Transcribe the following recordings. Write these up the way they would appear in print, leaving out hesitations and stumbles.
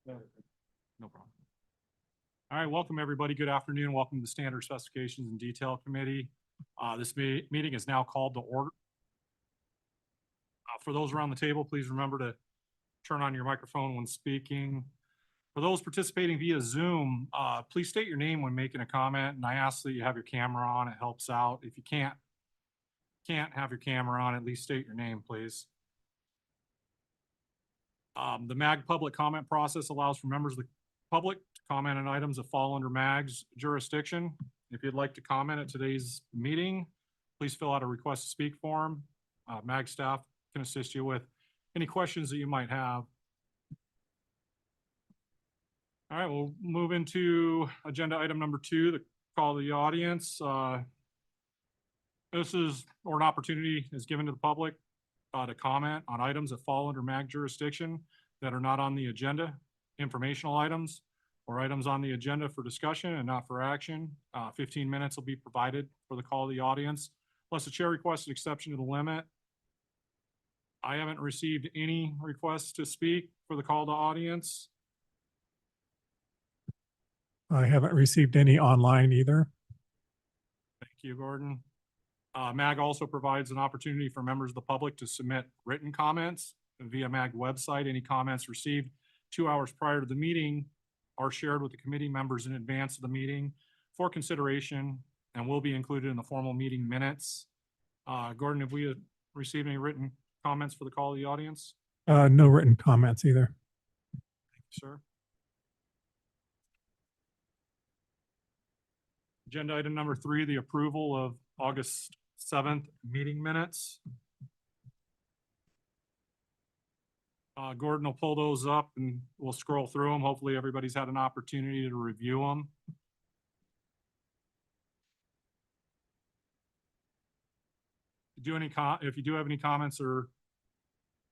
No problem. All right, welcome everybody. Good afternoon. Welcome to the Standard Specifications and Detail Committee. This meeting is now called to order. For those around the table, please remember to turn on your microphone when speaking. For those participating via Zoom, please state your name when making a comment, and I ask that you have your camera on. It helps out. If you can't have your camera on, at least state your name, please. The MAG public comment process allows for members of the public to comment on items that fall under MAG's jurisdiction. If you'd like to comment at today's meeting, please fill out a request to speak form. MAG staff can assist you with any questions that you might have. All right, we'll move into agenda item number 2, the call to the audience. This is, or an opportunity is given to the public to comment on items that fall under MAG jurisdiction that are not on the agenda, informational items, or items on the agenda for discussion and not for action. 15 minutes will be provided for the call to the audience, unless the chair requests an exception to the limit. I haven't received any requests to speak for the call to audience. I haven't received any online either. Thank you, Gordon. MAG also provides an opportunity for members of the public to submit written comments via MAG website. Any comments received 2 hours prior to the meeting are shared with the committee members in advance of the meeting for consideration and will be included in the formal meeting minutes. Gordon, have we received any written comments for the call of the audience? No written comments either. Thank you, sir. Agenda item number 3, the approval of August 7th meeting minutes. Gordon will pull those up and we'll scroll through them. Hopefully everybody's had an opportunity to review them. If you do have any comments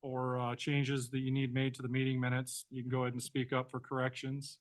or changes that you need made to the meeting minutes, you can go ahead and speak up for corrections.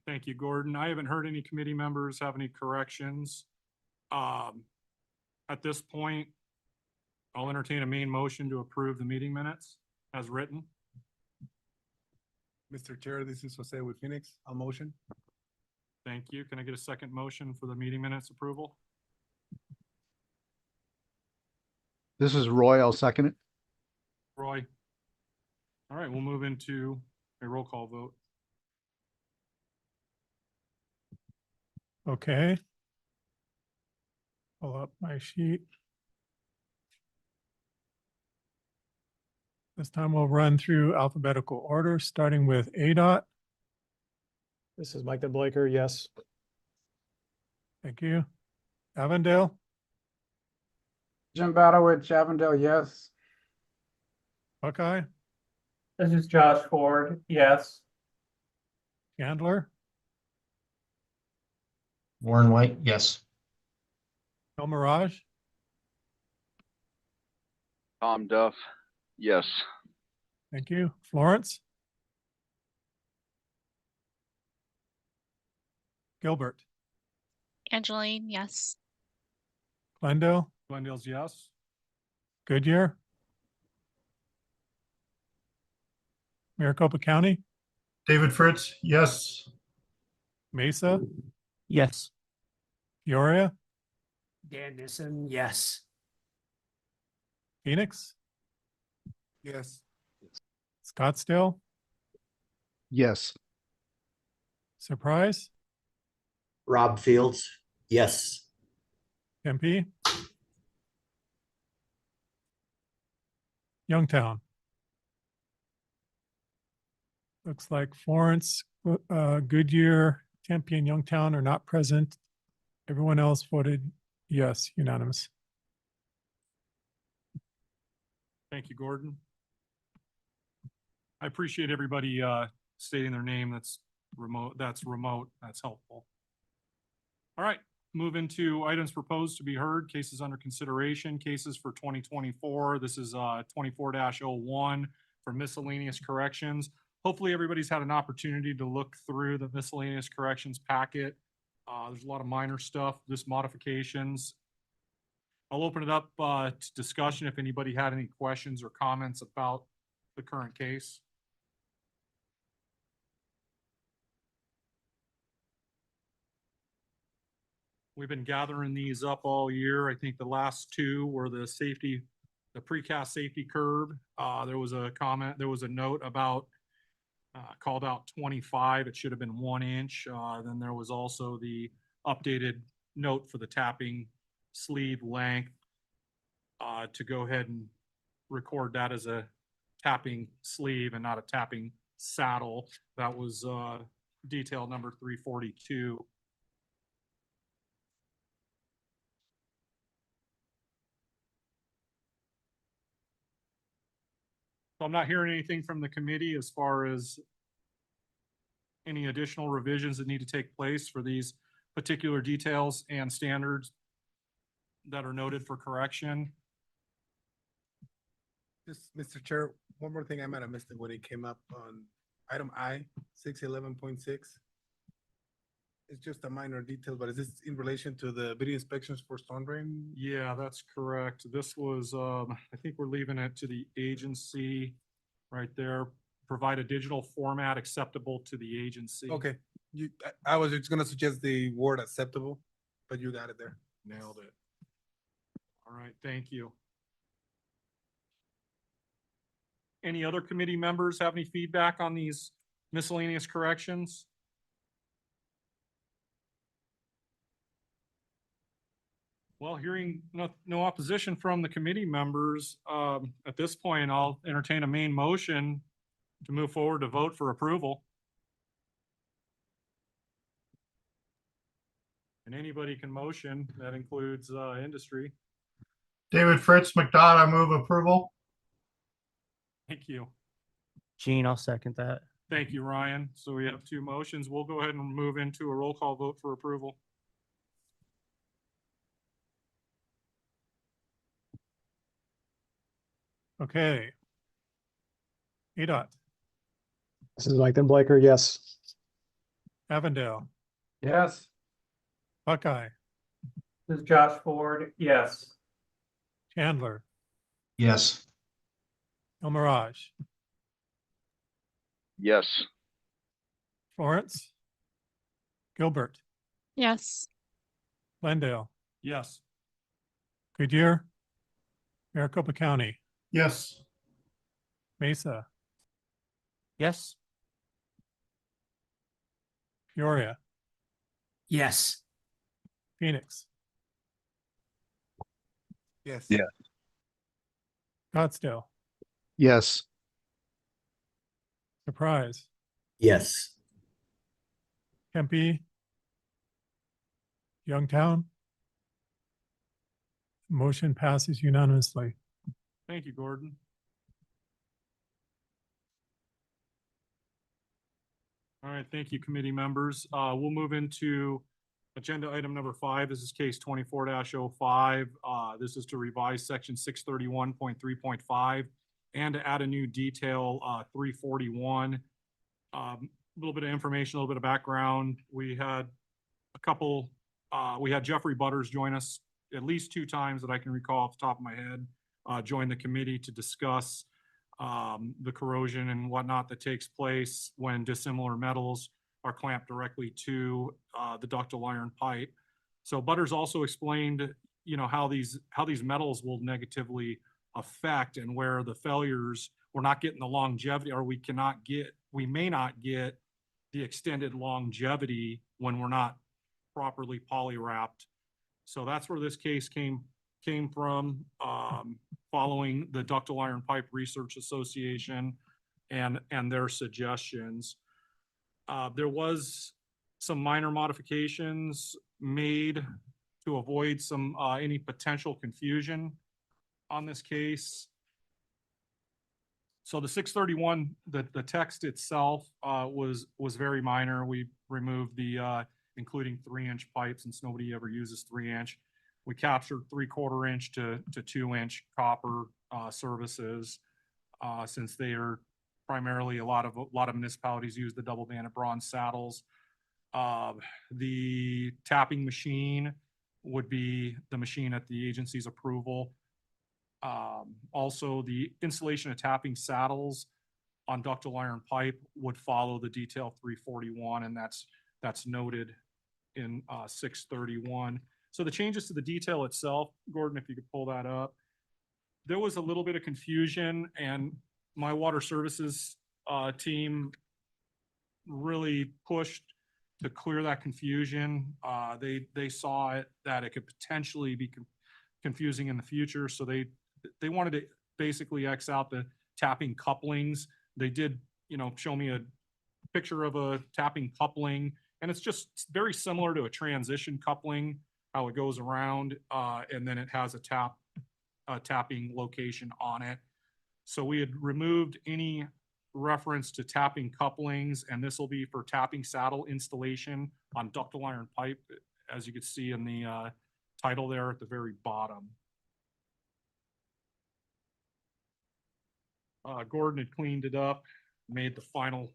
Thank you, Gordon. I haven't heard any committee members have any corrections. At this point, I'll entertain a main motion to approve the meeting minutes as written. Mr. Chair, this is Jose with Phoenix. I'll motion. Thank you. Can I get a second motion for the meeting minutes approval? This is Roy. I'll second it. Roy? All right, we'll move into a roll call vote. Okay. Pull up my sheet. This time we'll run through alphabetical order, starting with ADOT. This is Mike Blaker, yes. Thank you. Avondale, Jim Badowich, Avondale, yes. Buckeye, This is Josh Ford, yes. Chandler, Warren White, yes. El Mirage, Tom Duff, yes. thank you. Florence, Gilbert, Angeline, yes. Glendale, Glendale's yes. Goodyear, Maricopa County, David Fritz, yes. Mesa, Yes. Peoria, Dan Nissen, yes. Phoenix, Yes. Scottsdale, Yes. Surprise, Rob Fields, yes. Tempe, Youngtown. Looks like Florence, Goodyear, Tempe, and Youngtown are not present. Everyone else voted Yes, unanimous. Thank you, Gordon. I appreciate everybody stating their name. That's remote. That's helpful. All right, move into items proposed to be heard, cases under consideration, cases for 2024. This is 24-01 for miscellaneous corrections. Hopefully, everybody's had an opportunity to look through the miscellaneous corrections packet. There's a lot of minor stuff, just modifications. I'll open it up to discussion if anybody had any questions or comments about the current case. We've been gathering these up all year. I think the last two were the precast safety curb. There was a comment, there was a note about called out 25. It should have been 1 inch. Then there was also the updated note for the tapping sleeve length to go ahead and record that as a tapping sleeve and not a tapping saddle. That was detail number 342. So I'm not hearing anything from the committee as far as any additional revisions that need to take place for these particular details and standards that are noted for correction. Just, Mr. Chair, one more thing I might have missed it when it came up on item I, 611.6. It's just a minor detail, but is this in relation to the video inspections for storm drain? Yeah, that's correct. This was, I think we're leaving it to the agency right there. Provide a digital format acceptable to the agency. Okay, I was just gonna suggest the word acceptable, but you got it there. Nailed it. All right, thank you. Any other committee members have any feedback on these miscellaneous corrections? Well, hearing no opposition from the committee members, at this point, I'll entertain a main motion to move forward to vote for approval. And anybody can motion, that includes industry. David Fritz, McDonough, I move approval. Thank you. Gene, I'll second that. Thank you, Ryan. So we have two motions. We'll go ahead and move into a roll call vote for approval. Okay. ADOT, This is Mike Blaker, yes. Avondale, Yes. Buckeye, This is Josh Ford, yes. Chandler, Yes. El Mirage, Yes. Florence, Gilbert, Yes. Glendale, Yes. Goodyear, Maricopa County, Yes. Mesa, Yes. Peoria, Yes. Phoenix, Yes. Yeah. Scottsdale, Yes. Surprise, Yes. Tempe, Youngtown. Motion passes unanimously. Thank you, Gordon. All right, thank you, committee members. We'll move into agenda item number 5. This is case 24-05. This is to revise section 631.3.5 and to add a new detail 341. A little bit of information, a little bit of background. We had we had Jeffrey Butters join us at least 2 times that I can recall off the top of my head, join the committee to discuss the corrosion and whatnot that takes place when dissimilar metals are clamped directly to the ductile iron pipe. So Butters also explained, how these metals will negatively affect and where the failures, we're not getting the longevity, or we may not get the extended longevity when we're not properly poly wrapped. So that's where this case came from, following the Ductile Iron Pipe Research Association and their suggestions. There was some minor modifications made to avoid some, any potential confusion on this case. So the 631, the text itself, was very minor. We removed the, including 3-inch pipes, since nobody ever uses 3-inch. We captured 3/4 inch to 2-inch copper, services, since they are primarily a lot of municipalities use the double banded bronze saddles. The tapping machine would be the machine at the agency's approval. Also, the installation of tapping saddles on ductile iron pipe would follow the detail 341, and that's noted in 631. So the changes to the detail itself, Gordon, if you could pull that up. There was a little bit of confusion, and my water services team really pushed to clear that confusion. They saw it, that it could potentially be confusing in the future, so they wanted to basically X out the tapping couplings. They did, show me a picture of a tapping coupling, and it's just very similar to a transition coupling, how it goes around, and then it has a tapping location on it. So we had removed any reference to tapping couplings, and this will be for tapping saddle installation on ductile iron pipe, as you can see in the title there at the very bottom. Gordon had cleaned it up, made the final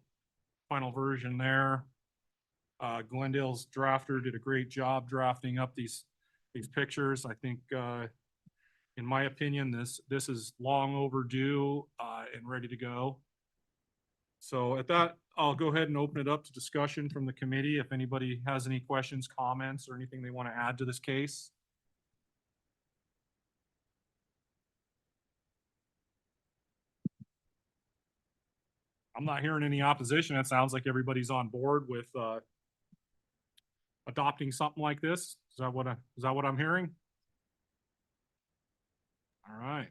version there. Glendale's drafter did a great job drafting up these pictures. I think, in my opinion, this is long overdue, and ready to go. So at that, I'll go ahead and open it up to discussion from the committee. If anybody has any questions, comments, or anything they want to add to this case. I'm not hearing any opposition. It sounds like everybody's on board with adopting something like this. Is that what I'm hearing? All right.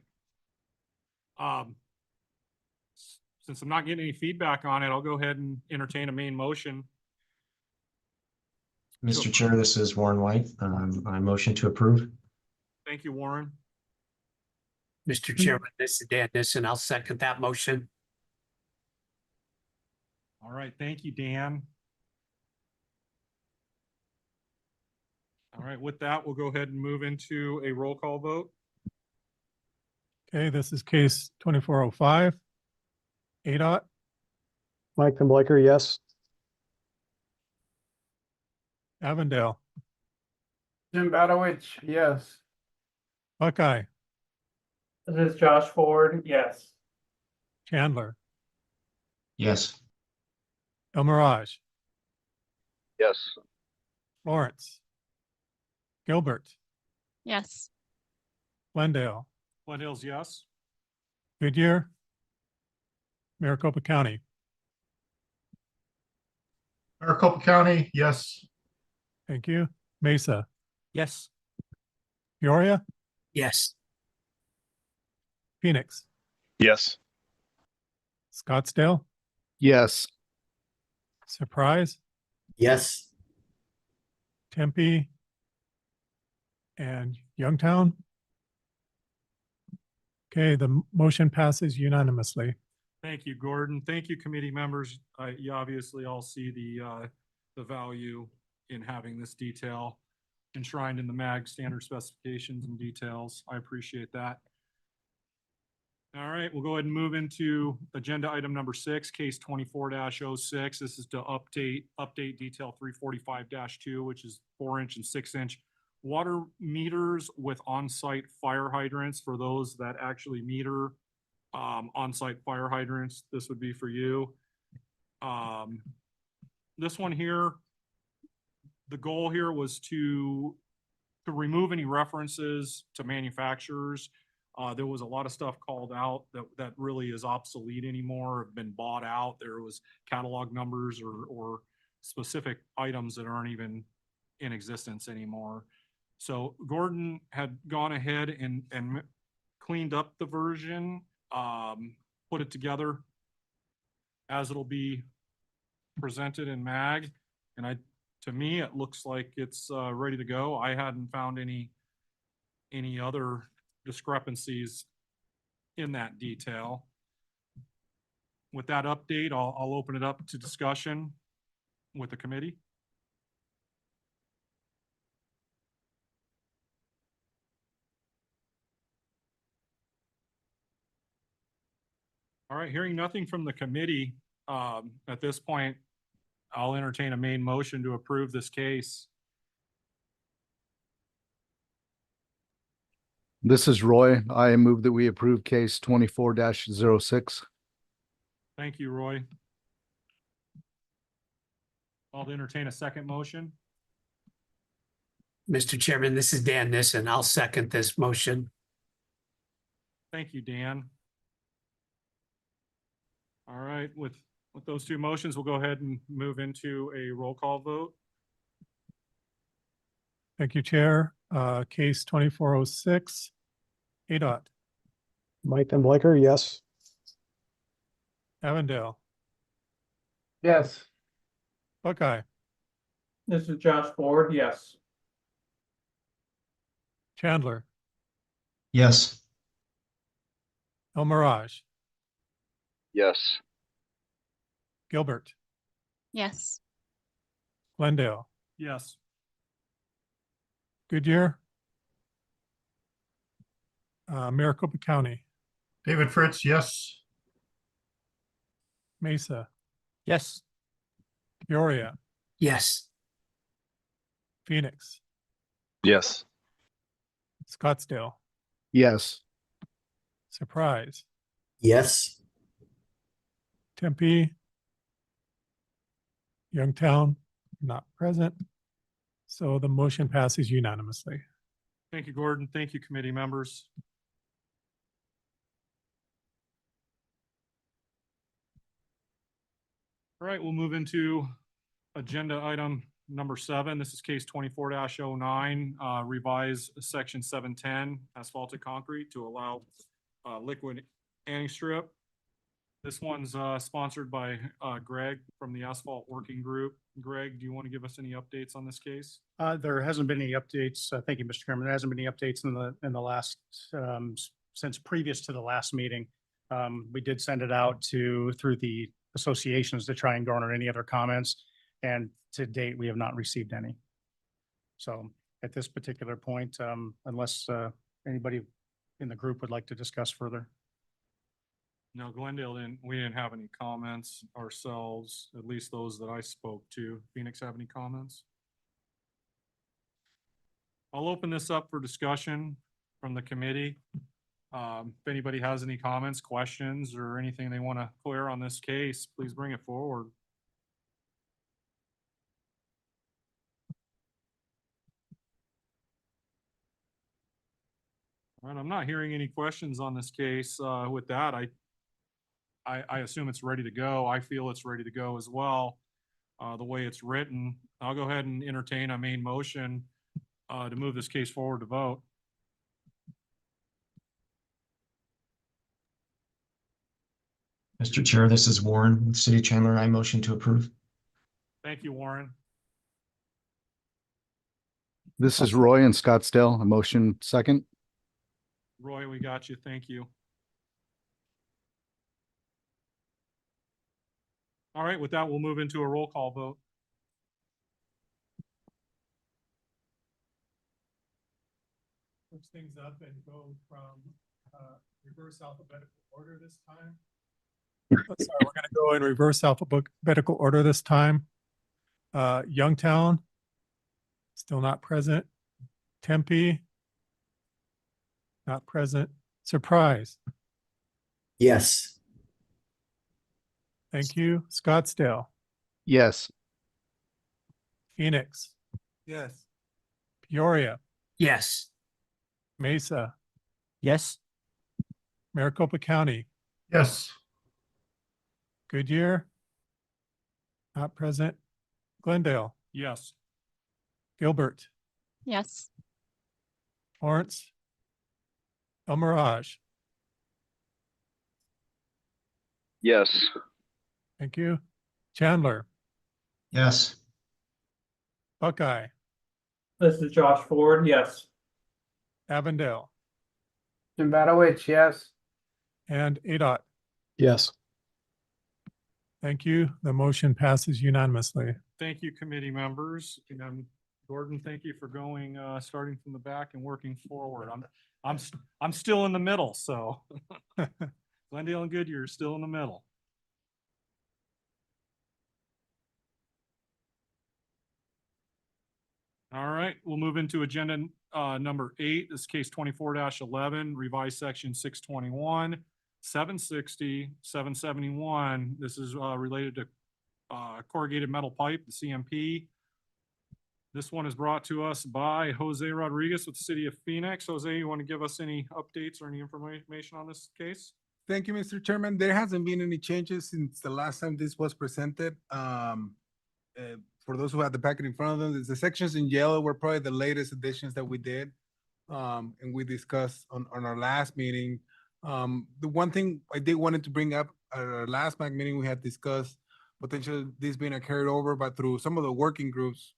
Since I'm not getting any feedback on it, I'll go ahead and entertain a main motion. Mr. Chair, this is Warren White. I motion to approve. Thank you, Warren. Mr. Chairman, this is Dan Nissen. I'll second that motion. All right, thank you, Dan. All right, with that, we'll go ahead and move into a roll call vote. Okay, this is case 2405. ADOT, Mike Van Bliker, yes. Avondale, Jim Badowich, yes. Buckeye, This is Josh Ford, yes. Chandler, Yes. El Mirage, Yes. Lawrence, Gilbert, Yes. Glendale, Glendale's yes. Goodyear, Maricopa County, Maricopa County, yes. thank you. Mesa, Yes. Peoria, Yes. Phoenix, Yes. Scottsdale, Yes. Surprise, Yes. Tempe, and Youngtown. Okay, the motion passes unanimously. Thank you, Gordon. Thank you, committee members. You obviously all see the value in having this detail enshrined in the MAG standard specifications and details. I appreciate that. All right, we'll go ahead and move into agenda item number 6, case 24-06. This is to update detail 345-2, which is 4-inch and 6-inch water meters with on-site fire hydrants. For those that actually meter on-site fire hydrants, this would be for you. This one here, the goal here was to remove any references to manufacturers. There was a lot of stuff called out that really is obsolete anymore, have been bought out. There was catalog numbers or specific items that aren't even in existence anymore. So Gordon had gone ahead and cleaned up the version, put it together as it'll be presented in MAG. And I to me, it looks like it's ready to go. I hadn't found any other discrepancies in that detail. With that update, I'll open it up to discussion with the committee. All right, hearing nothing from the committee, at this point, I'll entertain a main motion to approve this case. This is Roy. I move that we approve case 24-06. Thank you, Roy. I'll entertain a second motion. Mr. Chairman, this is Dan Nissen. I'll second this motion. Thank you, Dan. All right, with those two motions, we'll go ahead and move into a roll call vote. Thank you, Chair. Case 2406. ADOT. Mike Van Bliker, yes. Avondale. Yes. Buckeye. This is Josh Ford, yes. Chandler. Yes. El Mirage. Yes. Gilbert. Yes. Glendale. Yes. Goodyear. Maricopa County. David Fritz, yes. Mesa. Yes. Peoria. Yes. Phoenix. Yes. Scottsdale. Yes. Surprise. Yes. Tempe. Youngtown, not present. So the motion passes unanimously. Thank you, Gordon. Thank you, committee members. All right, we'll move into agenda item number 7. This is case 24-09, revise section 710 asphalted concrete to allow liquid anti-strip. This one's sponsored by Greg from the Asphalt Working Group. Greg, do you want to give us any updates on this case? There hasn't been any updates. Thank you, Mr. Chairman. There hasn't been any updates in the last, since previous to the last meeting. We did send it out through the associations to try and garner any other comments. And to date, we have not received any. So at this particular point, unless anybody in the group would like to discuss further. No, Glendale we didn't have any comments ourselves, at least those that I spoke to. Phoenix have any comments? I'll open this up for discussion from the committee. If anybody has any comments, questions, or anything they want to clear on this case, please bring it forward. All right, I'm not hearing any questions on this case. With that, I assume it's ready to go. I feel it's ready to go as well, the way it's written. I'll go ahead and entertain a main motion to move this case forward to vote. Mr. Chair, this is Warren with City of Chandler. I motion to approve. Thank you, Warren. This is Roy in Scottsdale. A motion second. Roy, we got you. Thank you. All right, with that, we'll move into a roll call vote. Switch things up and go from reverse alphabetical order this time. Sorry, we're going to go in reverse alphabetical order this time. Youngtown, still not present. Tempe, not present. Surprise. Yes. Thank you. Scottsdale, Yes. Phoenix, Yes. Peoria, Yes. Mesa, Yes. Maricopa County, Yes. Goodyear, not present. Glendale, Yes. Gilbert, Yes. Lawrence, El Mirage. Yes. Thank you. Chandler, Yes. Buckeye, This is Josh Ford, yes. Avondale, Jim Batowich, yes. and ADOT. Yes. Thank you. The motion passes unanimously. Thank you, committee members. And Gordon, thank you for going, starting from the back and working forward. I'm still in the middle, so. Glendale and Goodyear are still in the middle. All right, we'll move into agenda number 8. This is case 24-11, revised section 621, 760, 771. This is related to corrugated metal pipe, the CMP. This one is brought to us by Jose Rodriguez with the City of Phoenix. Jose, you want to give us any updates or any information on this case? Thank you, Mr. Chairman. There hasn't been any changes since the last time this was presented. For those who have the packet in front of them, the sections in yellow were probably the latest additions that we did. And we discussed on our last meeting. The one thing I did wanted to bring up at our last MAC meeting, we had discussed potentially this being a carried over, but through some of the working groups,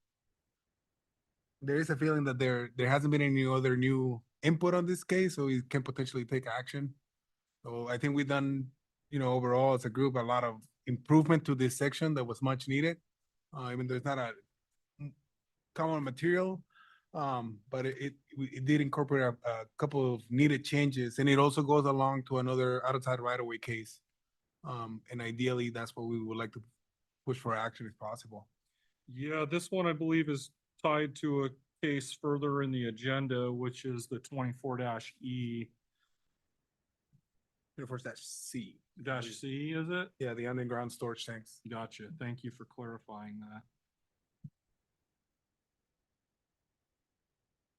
there is a feeling that there hasn't been any other new input on this case, so we can potentially take action. So I think we've done, overall as a group, a lot of improvement to this section that was much needed. Even though it's not a common material, but it did incorporate a couple of needed changes, and it also goes along to another outside right-of-way case. And ideally, that's what we would like to push for action if possible. Yeah, this one I believe is tied to a case further in the agenda, which is the 24-E. 24-C. C, is it? Yeah, the underground storage tanks. Gotcha. Thank you for clarifying that.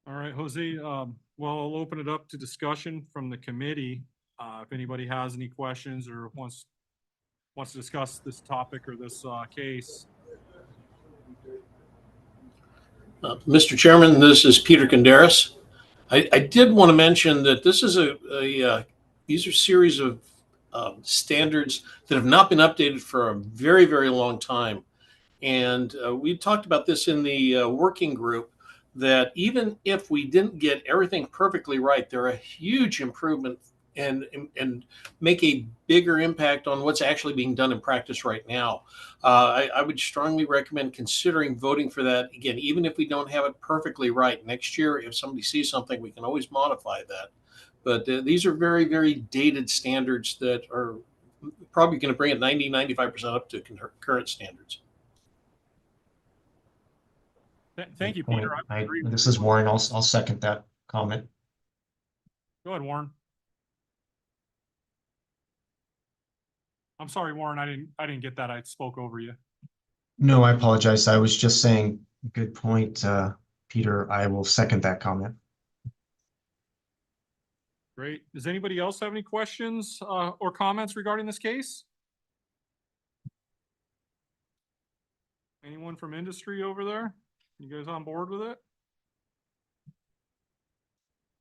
All right, Jose, well, I'll open it up to discussion from the committee. If anybody has any questions or wants to discuss this topic or this case. Mr. Chairman, this is Peter Conderas. I did want to mention that this is these are series of standards that have not been updated for a very, very long time. And we talked about this in the working group, that even if we didn't get everything perfectly right, they're a huge improvement and make a bigger impact on what's actually being done in practice right now. I would strongly recommend considering voting for that. Again, even if we don't have it perfectly right, next year, if somebody sees something, we can always modify that. But these are very, very dated standards that are probably going to bring it 95% up to current standards. Thank you, Good point. Peter. I agree with This you. is Warren. I'll second that comment. Go ahead, Warren. I'm sorry, Warren, I didn't get that. I spoke over you. No, I apologize. I was just saying, good point, Peter. I will second that comment. Great. Does anybody else have any questions or comments regarding this case? Anyone from industry over there? You guys on board with it?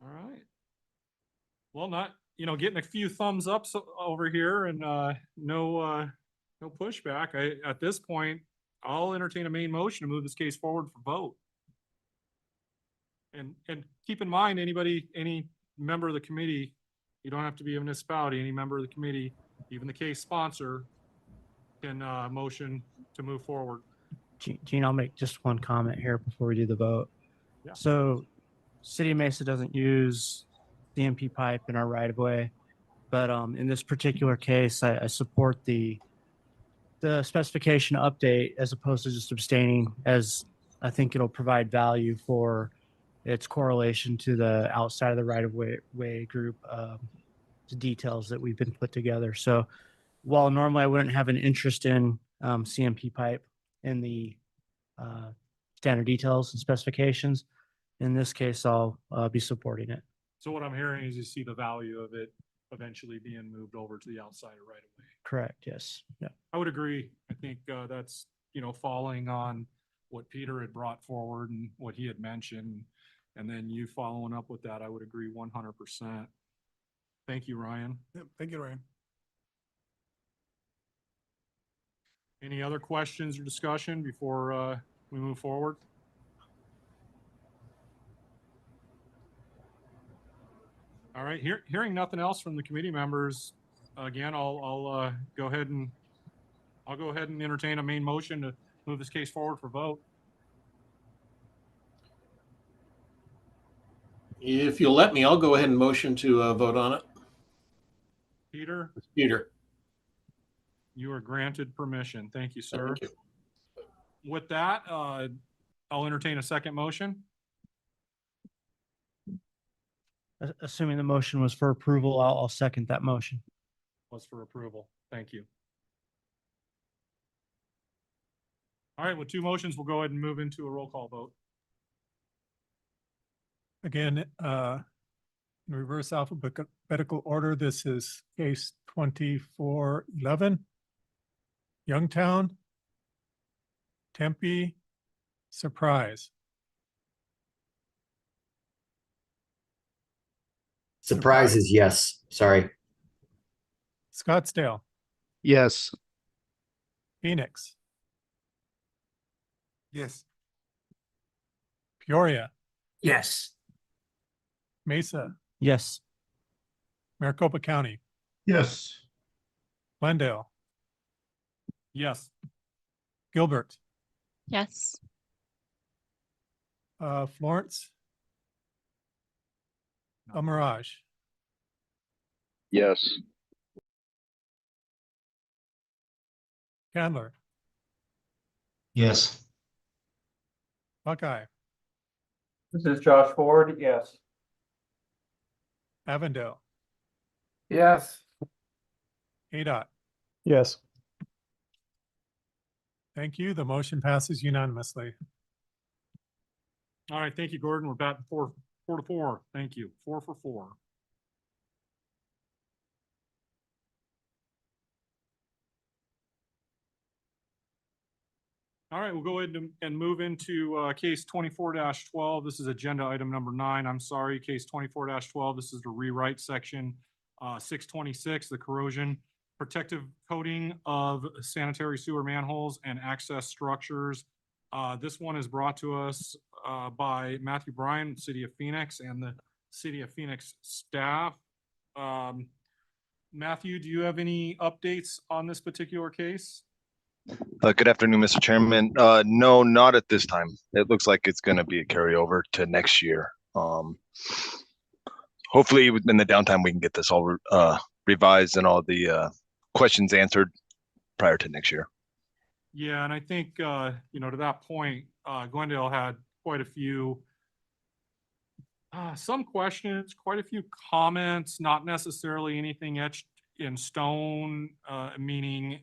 All right. Well, getting a few thumbs up over here and no pushback. At this point, I'll entertain a main motion to move this case forward for vote. And keep in mind, any member of the committee, you don't have to be a municipality, any member of the committee, even the case sponsor, can motion to move forward. Gene, I'll make just one comment here before we do the vote. Yeah. So City of Mesa doesn't use CMP pipe in our right of way, but in this particular case, I support the specification update as opposed to just abstaining, as I think it'll provide value for its correlation to the outside of the right of way group details that we've been put together. So while normally I wouldn't have an interest in CMP pipe in the standard details and specifications, in this case, I'll be supporting it. So what I'm hearing is you see the value of it eventually being moved over to the outside of right of way. Correct. Yes. Yeah. I would agree. I think that's, falling on what Peter had brought forward and what he had mentioned. And then you following up with that, I would agree 100%. Thank you, Ryan. Yep, thank you, Ryan. Any other questions or discussion before we move forward? All right, hearing nothing else from the committee members, again, I'll go ahead and entertain a main motion to move this case forward for vote. If you'll let me, I'll go ahead and motion to vote on it. Peter, Peter. you are granted permission. Thank you, sir. Thank you. With that, I'll entertain a second motion. Assuming the motion was for approval, I'll second that motion. Was for approval. Thank you. All right, with two motions, we'll go ahead and move into a roll call vote. Again, in reverse alphabetical order, this is case 2411. Youngtown, Tempe, Surprise. Surprise is yes. Sorry. Scottsdale, Yes. Phoenix, Yes. Peoria, Yes. Mesa, Yes. Maricopa County, Yes. Glendale, Yes. Gilbert, Yes. Florence, El Mirage, Yes. Candler, Yes. Buckeye, This is Josh Ford. Yes. Avondale, Yes. ADOT. Yes. Thank you. The motion passes unanimously. All right, thank you, Gordon. We're batting 4-4. Thank you. 4 for 4. All right, we'll go ahead and move into case 24-12. This is agenda item number 9. I'm sorry, case 24-12. This is the rewrite section 626, the corrosion protective coating of sanitary sewer manholes and access structures. This one is brought to us by Matthew Bryan, City of Phoenix, and the City of Phoenix staff. Matthew, do you have any updates on this particular case? Good afternoon, Mr. Chairman. No, not at this time. It looks like it's going to be a carryover to next year. Hopefully in the downtime, we can get this all revised and all the questions answered prior to next year. Yeah, and I think, to that point, Glendale had quite a few, some questions, quite a few comments, not necessarily anything etched in stone, meaning,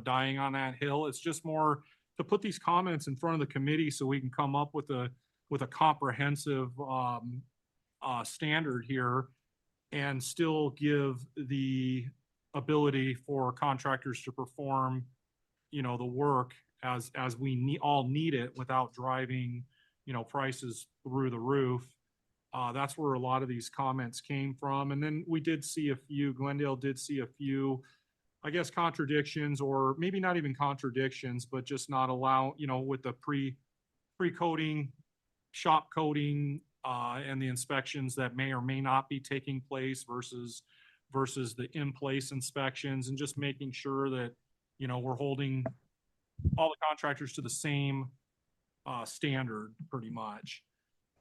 dying on that hill. It's just more to put these comments in front of the committee so we can come up with a comprehensive standard here and still give the ability for contractors to perform, the work as we all need it without driving, prices through the roof. That's where a lot of these comments came from. And then we did see a few, Glendale did see a few, I guess, contradictions, or maybe not even contradictions, but just not allow, with the pre-coating, shop coating, and the inspections that may or may not be taking place versus the in-place inspections, and just making sure that, we're holding all the contractors to the same standard pretty much.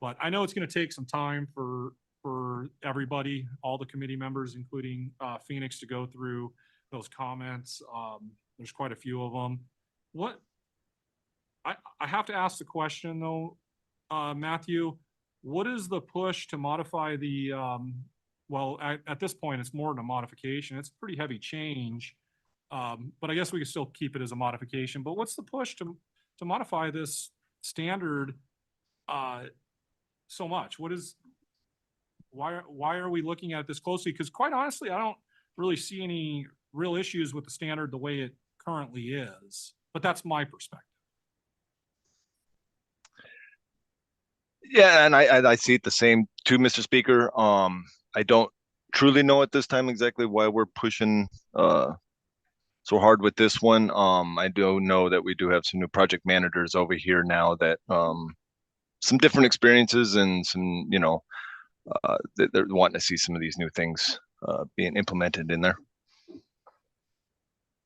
But I know it's going to take some time for everybody, all the committee members, including Phoenix, to go through those comments. There's quite a few of them. I have to ask the question though, Matthew, what is the push to modify the, at this point, it's more than a modification. It's a pretty heavy change. But I guess we can still keep it as a modification. But what's the push to modify this standard so much? Why are we looking at this closely? Because quite honestly, I don't really see any real issues with the standard the way it currently is. But that's my perspective. Yeah, and I see it the same too, Mr. Speaker. I don't truly know at this time exactly why we're pushing so hard with this one. I do know that we do have some new project managers over here now that some different experiences and some, they're wanting to see some of these new things being implemented in there.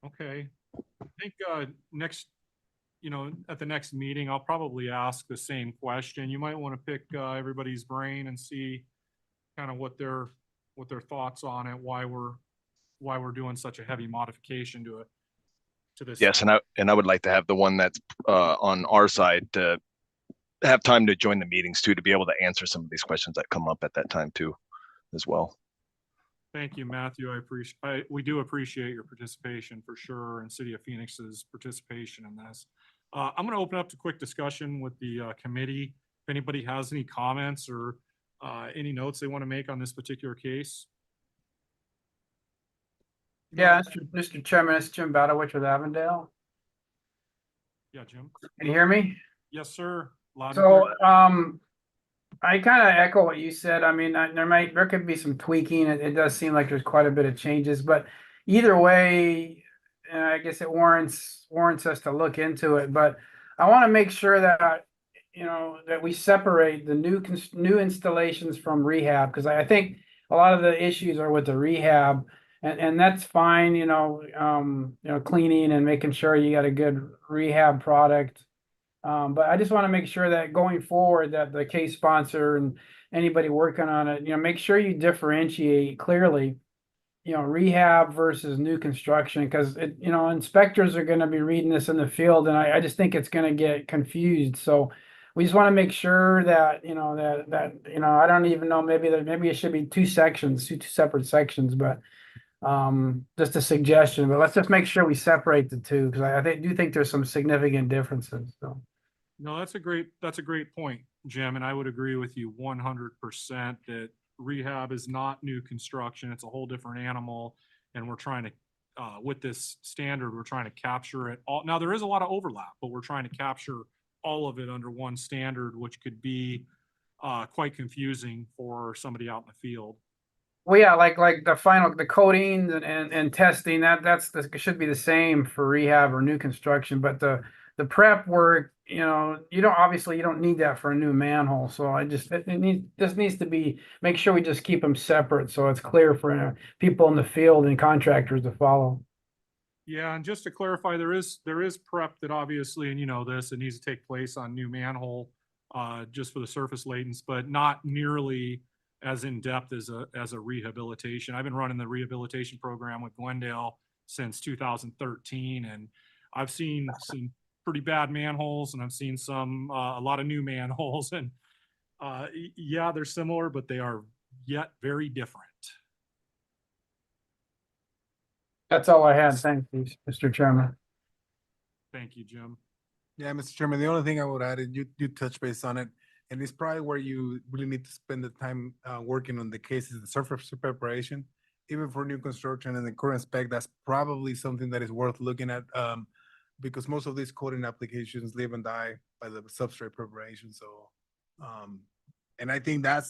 Okay. I think, next, at the next meeting, I'll probably ask the same question. You might want to pick, everybody's brain and see kind of what their thoughts on it, why we're doing such a heavy modification to it, to this. Yes, and I would like to have the one that's on our side to have time to join the meetings too, to be able to answer some of these questions that come up at that time too, as well. Thank you, Matthew. We do appreciate your participation for sure, and City of Phoenix's participation in this. I'm going to open up to quick discussion with the committee. If anybody has any comments or any notes they want to make on this particular case. Yeah, Mr. Chairman, it's Jim Badowich with Avondale. Yeah, Jim. Can you hear me? Yes, sir. Loud and So, clear. I kind of echo what you said. I mean, there could be some tweaking. It does seem like there's quite a bit of changes, but either way, I guess it warrants us to look into it. But I want to make sure that, that we separate the new installations from rehab, because I think a lot of the issues are with the rehab, and that's fine, cleaning and making sure you got a good rehab product. But I just want to make sure that going forward, that the case sponsor and anybody working on it, make sure you differentiate clearly, rehab versus new construction, because inspectors are going to be reading this in the field, and I just think it's going to get confused. So we just want to make sure that, I don't even know, maybe it should be two separate sections, but just a suggestion. But let's just make sure we separate the two, because I do think there's some significant differences. So. No, that's a great point, Jim, and I would agree with you 100% that rehab is not new construction. It's a whole different animal, and we're trying to, with this standard, we're trying to capture it all. Now, there is a lot of overlap, but we're trying to capture all of it under one standard, which could be quite confusing for somebody out in the field. Well, yeah, like the coating and testing, that should be the same for rehab or new construction, but the prep work, you don't need that for a new manhole. So this needs to be, make sure we just keep them separate so it's clear for people in the field and contractors to follow. Yeah, and just to clarify, there is prep that obviously, and it needs to take place on new manhole, just for the surface latents, but not nearly as in-depth as a rehabilitation. I've been running the rehabilitation program with Glendale since 2013, and I've seen some pretty bad manholes, and I've seen a lot of new manholes, and yeah, they're similar, but they are yet very different. That's all I had. Thank you, Mr. Chairman. Thank you, Jim. Yeah, Mr. Chairman, the only thing I would add is you touch base on it, and it's probably where you really need to spend the time working on the cases, the surface preparation, even for new construction and the current spec. That's probably something that is worth looking at, because most of these coating applications live and die by the substrate preparation. So, and I think that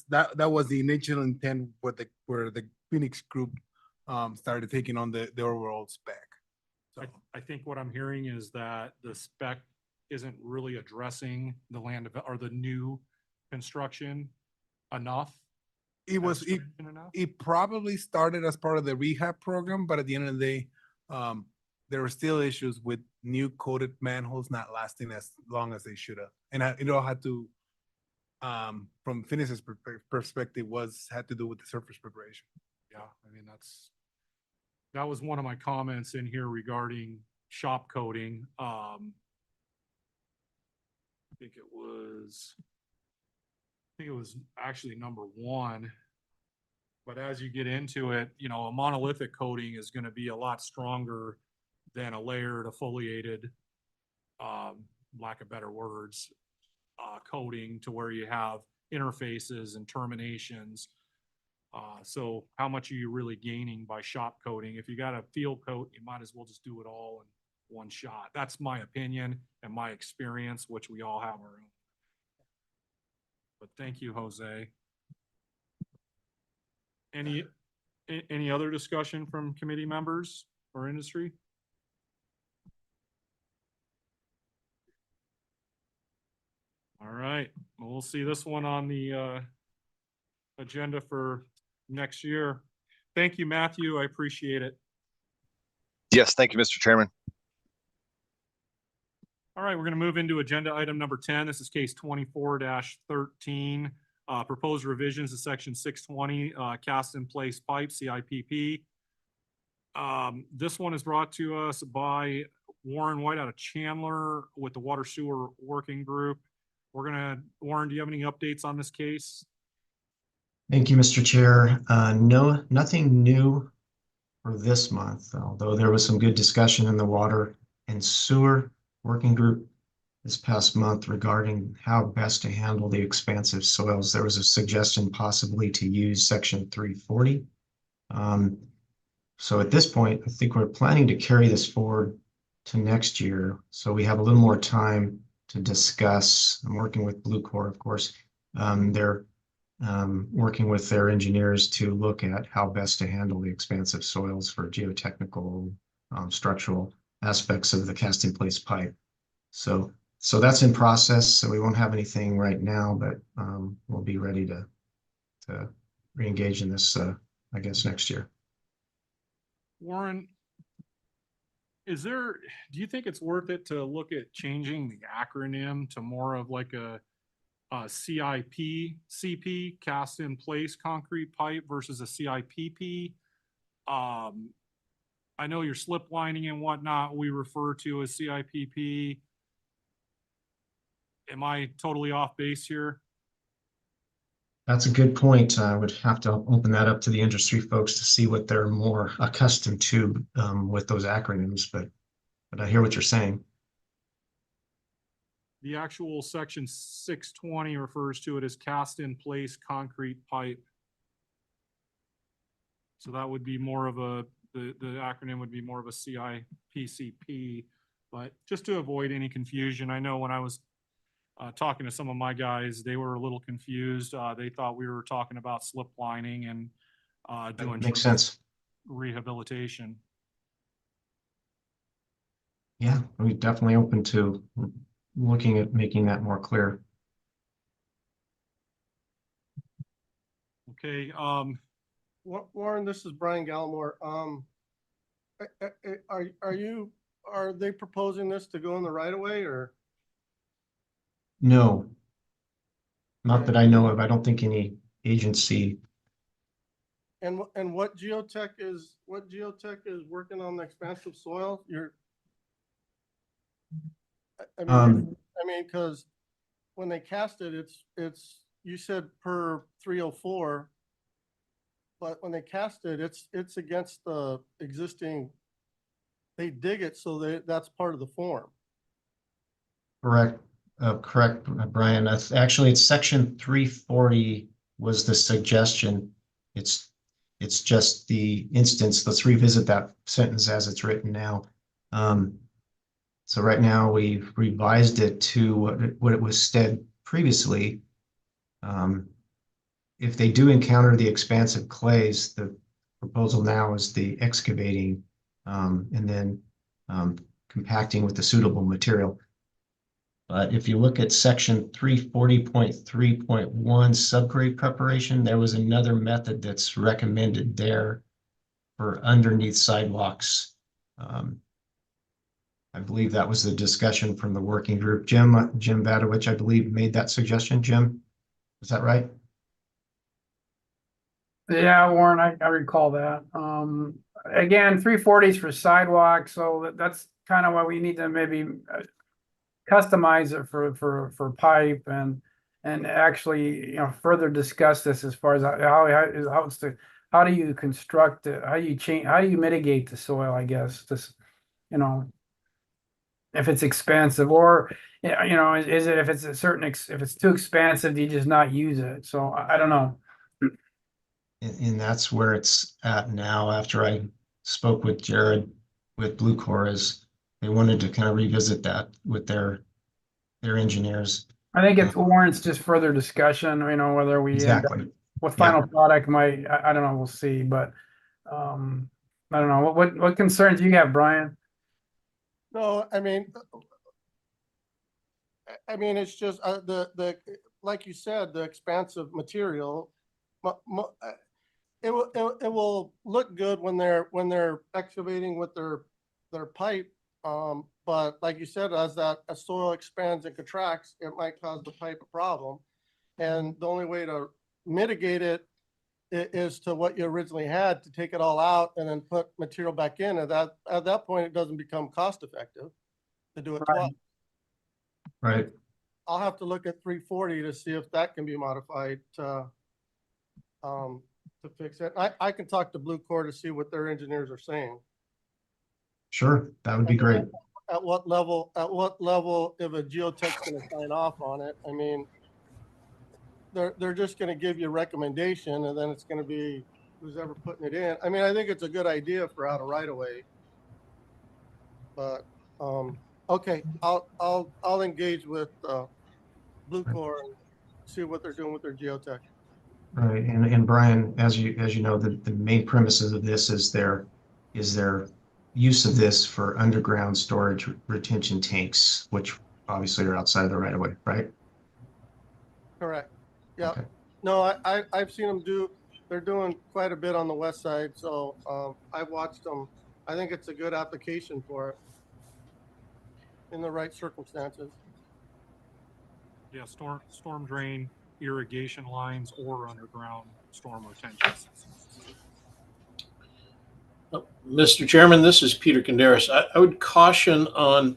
was the initial intent where the Phoenix group started taking on the overall spec. So I think what I'm hearing is that the spec isn't really addressing the or the new construction enough. It probably started as part of the rehab program, but at the end of the day, there were still issues with new coated manholes not lasting as long as they should have. And it all had to, from Phoenix's perspective, had to do with the surface preparation. Yeah, I mean, that was one of my comments in here regarding shop coating. I think it was actually number one. But as you get into it, a monolithic coating is going to be a lot stronger than a layered, affoliated, lack of better words, coating, to where you have interfaces and terminations. So how much are you really gaining by shop coating? If you got a field coat, you might as well just do it all in one shot. That's my opinion and my experience, which we all have our own. But thank you, Jose. Any other discussion from committee members or industry? All right, well, we'll see this one on the agenda for next year. Thank you, Matthew. I appreciate it. Yes, thank you, Mr. Chairman. All right, we're going to move into agenda item number 10. This is case 24-13. Proposed revisions to section 620, cast in place pipe, CIPP. This one is brought to us by Warren White out of Chandler with the Water Sewer Working Group. Warren, do you have any updates on this case? Thank you, Mr. Chair. No, nothing new for this month, although there was some good discussion in the Water and Sewer Working Group this past month regarding how best to handle the expansive soils. There was a suggestion possibly to use section 340. So at this point, I think we're planning to carry this forward to next year. So we have a little more time to discuss. I'm working with Blue Corps, of course. They're working with their engineers to look at how best to handle the expansive soils for geotechnical, structural aspects of the cast in place pipe. So that's in process. So we won't have anything right now, but we'll be ready to re-engage in this, I guess, next year. Warren, do you think it's worth it to look at changing the acronym to more of like a CP, cast in place concrete pipe versus a CIPP? I know your slip lining and whatnot we refer to as CIPP. Am I totally off base here? That's a good point. I would have to open that up to the industry folks to see what they're more accustomed to with those acronyms, but I hear what you're saying. The actual section 620 refers to it as cast in place concrete pipe. So that would be more of the acronym would be more of a CIPCP, but just to avoid any confusion, I know when I was talking to some of my guys, they were a little confused. They thought we were talking about slip lining and doing Makes sense. rehabilitation. Yeah, we're definitely open to looking at making that more clear. Okay. Warren, this is Brian Gallimore. Are they proposing this to go in the right of way or? No, not that I know of. I don't think any agency. And what geotech is working on the expansive soil? I mean, because when they cast it, it's you said per 304, but when they cast it, it's against the existing. They dig it, so that's part of the form. Correct. Correct, Brian. It's section 340 was the suggestion. It's just the instance. Let's revisit that sentence as it's written now. So right now we've revised it to what it was said previously. If they do encounter the expansive clays, the proposal now is the excavating and then compacting with the suitable material. But if you look at section 340.3.1 subgrade preparation, there was another method that's recommended there for underneath sidewalks. I believe that was the discussion from the working group. Jim Badowich, I believe, made that suggestion. Jim, is that right? Yeah, Warren, I recall that. Again, 340s for sidewalks, so that's kind of why we need to maybe customize it for pipe and actually, further discuss this as far as how do you construct it, how do you mitigate the soil, I guess, this, if it's expansive, or is it if it's if it's too expansive, do you just not use it? So I don't know. And that's where it's at now. After I spoke with Jared with Blue Corps, is they wanted to kind of revisit that with their engineers. I think it warrants just further discussion, whether we exactly what final product might, I don't know, we'll see, but I don't know. What concerns you have, Brian? No, I mean, it's just the like you said, the expansive material. it will look good when they're excavating with their pipe. But like you said, as soil expands and contracts, it might cause the pipe a problem. And the only way to mitigate it is to what you originally had, to take it all out and then put material back in. At that point, it doesn't become cost effective to do it twice. Right. I'll have to look at 340 to see if that can be modified to fix it. I can talk to Blue Core to see what their engineers are saying. Sure, that would be great. At what level, if a geotech's gonna sign off on it, I mean, they're just gonna give you a recommendation and then it's gonna be who's ever putting it in. I mean, I think it's a good idea for out of right of way. But, okay, I'll engage with, Blue Core and see what they're doing with their geotech. Right, and Brian, as you know, the main premises of this is their use of this for underground storage retention tanks, which obviously are outside the right of way, right? Correct. Yeah. Okay. No, I've seen them they're doing quite a bit on the west side. So I've watched them. I think it's a good application for it in the right circumstances. Yeah, storm drain, irrigation lines, or underground storm retention systems. Mr. Chairman, this is Peter Conderas. I would caution on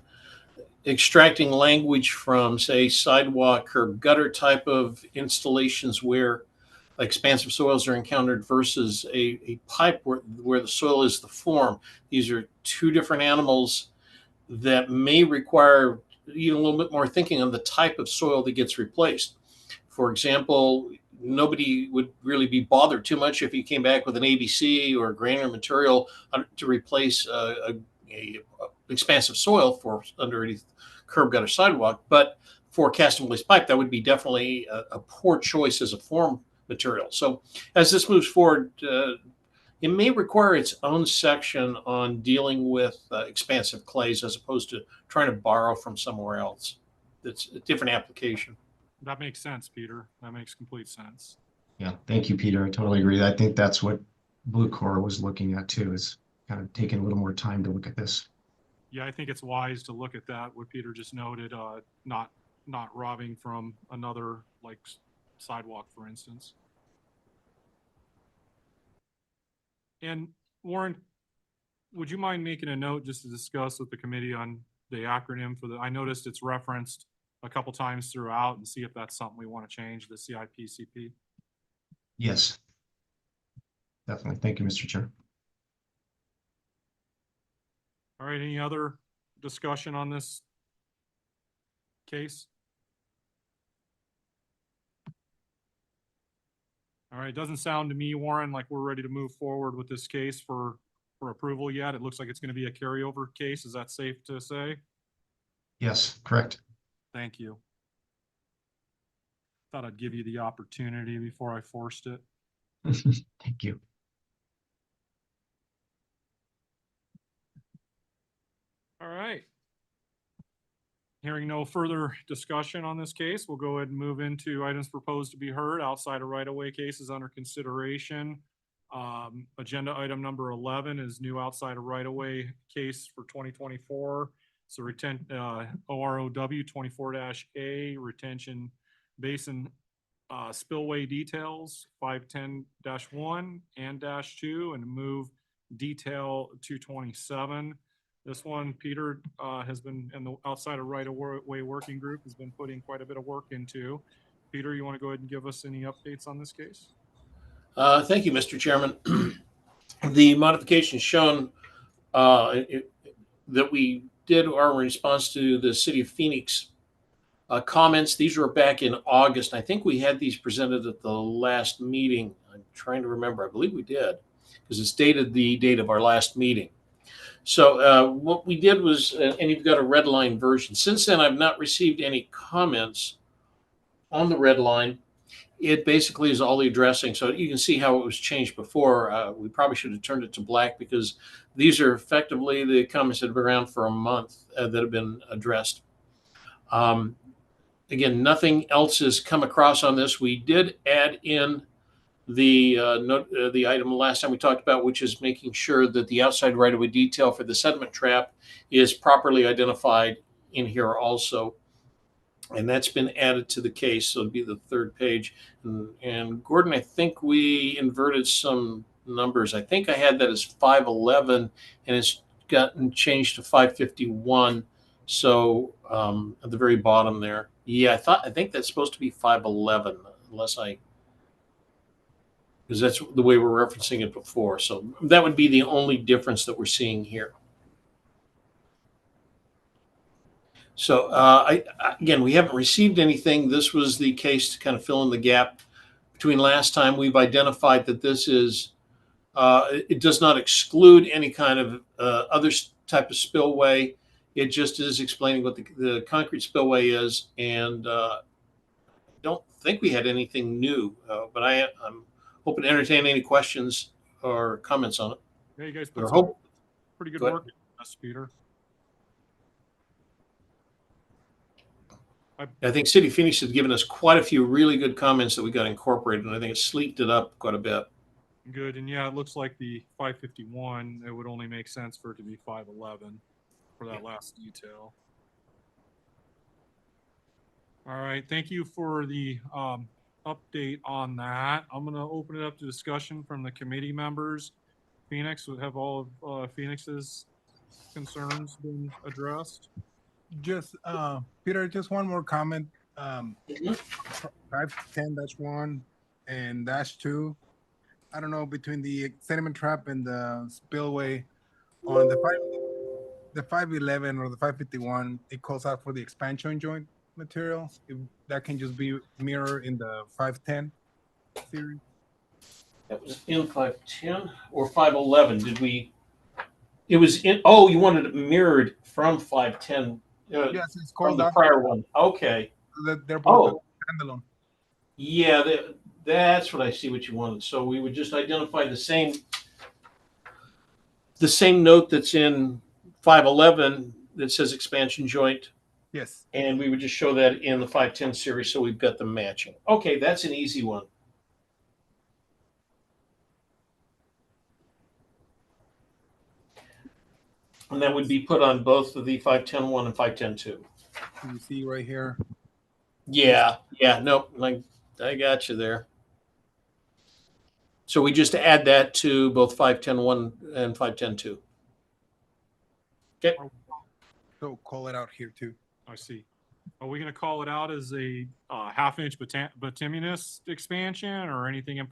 extracting language from, say, sidewalk, curb, gutter type of installations where expansive soils are encountered versus a pipe where the soil is the form. These are two different animals that may require even a little bit more thinking on the type of soil that gets replaced. For example, nobody would really be bothered too much if you came back with an ABC or granular material to replace a expansive soil for underneath curb, gutter, sidewalk. But for cast and release pipe, that would be definitely a poor choice as a form material. So as this moves forward, it may require its own section on dealing with expansive clays as opposed to trying to borrow from somewhere else. It's a different application. That makes sense, Peter. That makes complete sense. Yeah, thank you, Peter. I totally agree. I think that's what Blue Core was looking at too, is kind of taking a little more time to look at this. Yeah, I think it's wise to look at that, what Peter just noted, not robbing from another, like sidewalk, for instance. And Warren, would you mind making a note just to discuss with the committee on the acronym for I noticed it's referenced a couple times throughout, and see if that's something we want to change, the CIPCP. Yes. Definitely. Thank you, Mr. Chair. All right, any other discussion on this case? All right, it doesn't sound to me, Warren, like we're ready to move forward with this case for approval yet. It looks like it's going to be a carryover case. Is that safe to say? Yes, correct. Thank you. Thought I'd give you the opportunity before I forced it. Thank you. All right. Hearing no further discussion on this case, we'll go ahead and move into items proposed to be heard outside of right-of-way cases under consideration. Agenda item number 11 is new outside of right-of-way case for 2024. So OROW 24-A retention basin spillway details 510-1 and -2, and move detail 227. This one, Peter has been in the outside of right-of-way working group has been putting quite a bit of work into. Peter, you want to go ahead and give us any updates on this case? Thank you, Mr. Chairman. The modifications shown that we did are in response to the City of Phoenix comments. These were back in August. I think we had these presented at the last meeting. I'm trying to remember. I believe we did, because it's dated the date of our last meeting. So what we did was, and you've got a red line version. Since then, I've not received any comments on the red line. It basically is all the addressing. So you can see how it was changed before. We probably should have turned it to black, because these are effectively the comments that have been around for a month that have been addressed. Again, nothing else has come across on this. We did add in the item last time we talked about, which is making sure that the outside right-of-way detail for the sediment trap is properly identified in here also. And that's been added to the case, so it'll be the third page. And Gordon, I think we inverted some numbers. I think I had that as 511, and it's gotten changed to 551. So at the very bottom there, yeah, I think that's supposed to be 511, because that's the way we're referencing it before. So that would be the only difference that we're seeing here. So again, we haven't received anything. This was the case to kind of fill in the gap between last time. We've identified that this is, it does not exclude any kind of other type of spillway. It just is explaining what the concrete spillway is. And I don't think we had anything new, but I'm hoping to entertain any questions or comments on it. Yeah, you guys Or put some hope- pretty good Go ahead. work in this, Peter. I think City Phoenix has given us quite a few really good comments that we got incorporated, and I think it sleeked it up quite a bit. Good, and yeah, it looks like the 551, it would only make sense for it to be 511 for that last detail. All right, thank you for the update on that. I'm gonna open it up to discussion from the committee members. Phoenix, would have all of Phoenix's concerns been addressed? Just, Peter, just one more comment. 510-1 and -2. I don't know, between the sediment trap and the spillway on the 511 or the 551, it calls out for the expansion joint material. If that can just be mirrored in the 510 series. That was in 510 or 511. Did we? It was in. Oh, you wanted it mirrored from 510. Yes, it's From called the out. prior one. Okay. They're both Oh, standalone. yeah, that's what I see what you wanted. So we would just identify the same note that's in 511 that says expansion joint, Yes. and we would just show that in the 510 series, so we've got them matching. Okay, that's an easy one. And that would be put on both of the 510-1 and 510-2. You see right here. Yeah, nope, I got you there. So we just add that to both 510-1 and 510-2. Okay. So call it out here too. I see. Are we gonna call it out as a half-inch bituminous expansion or anything in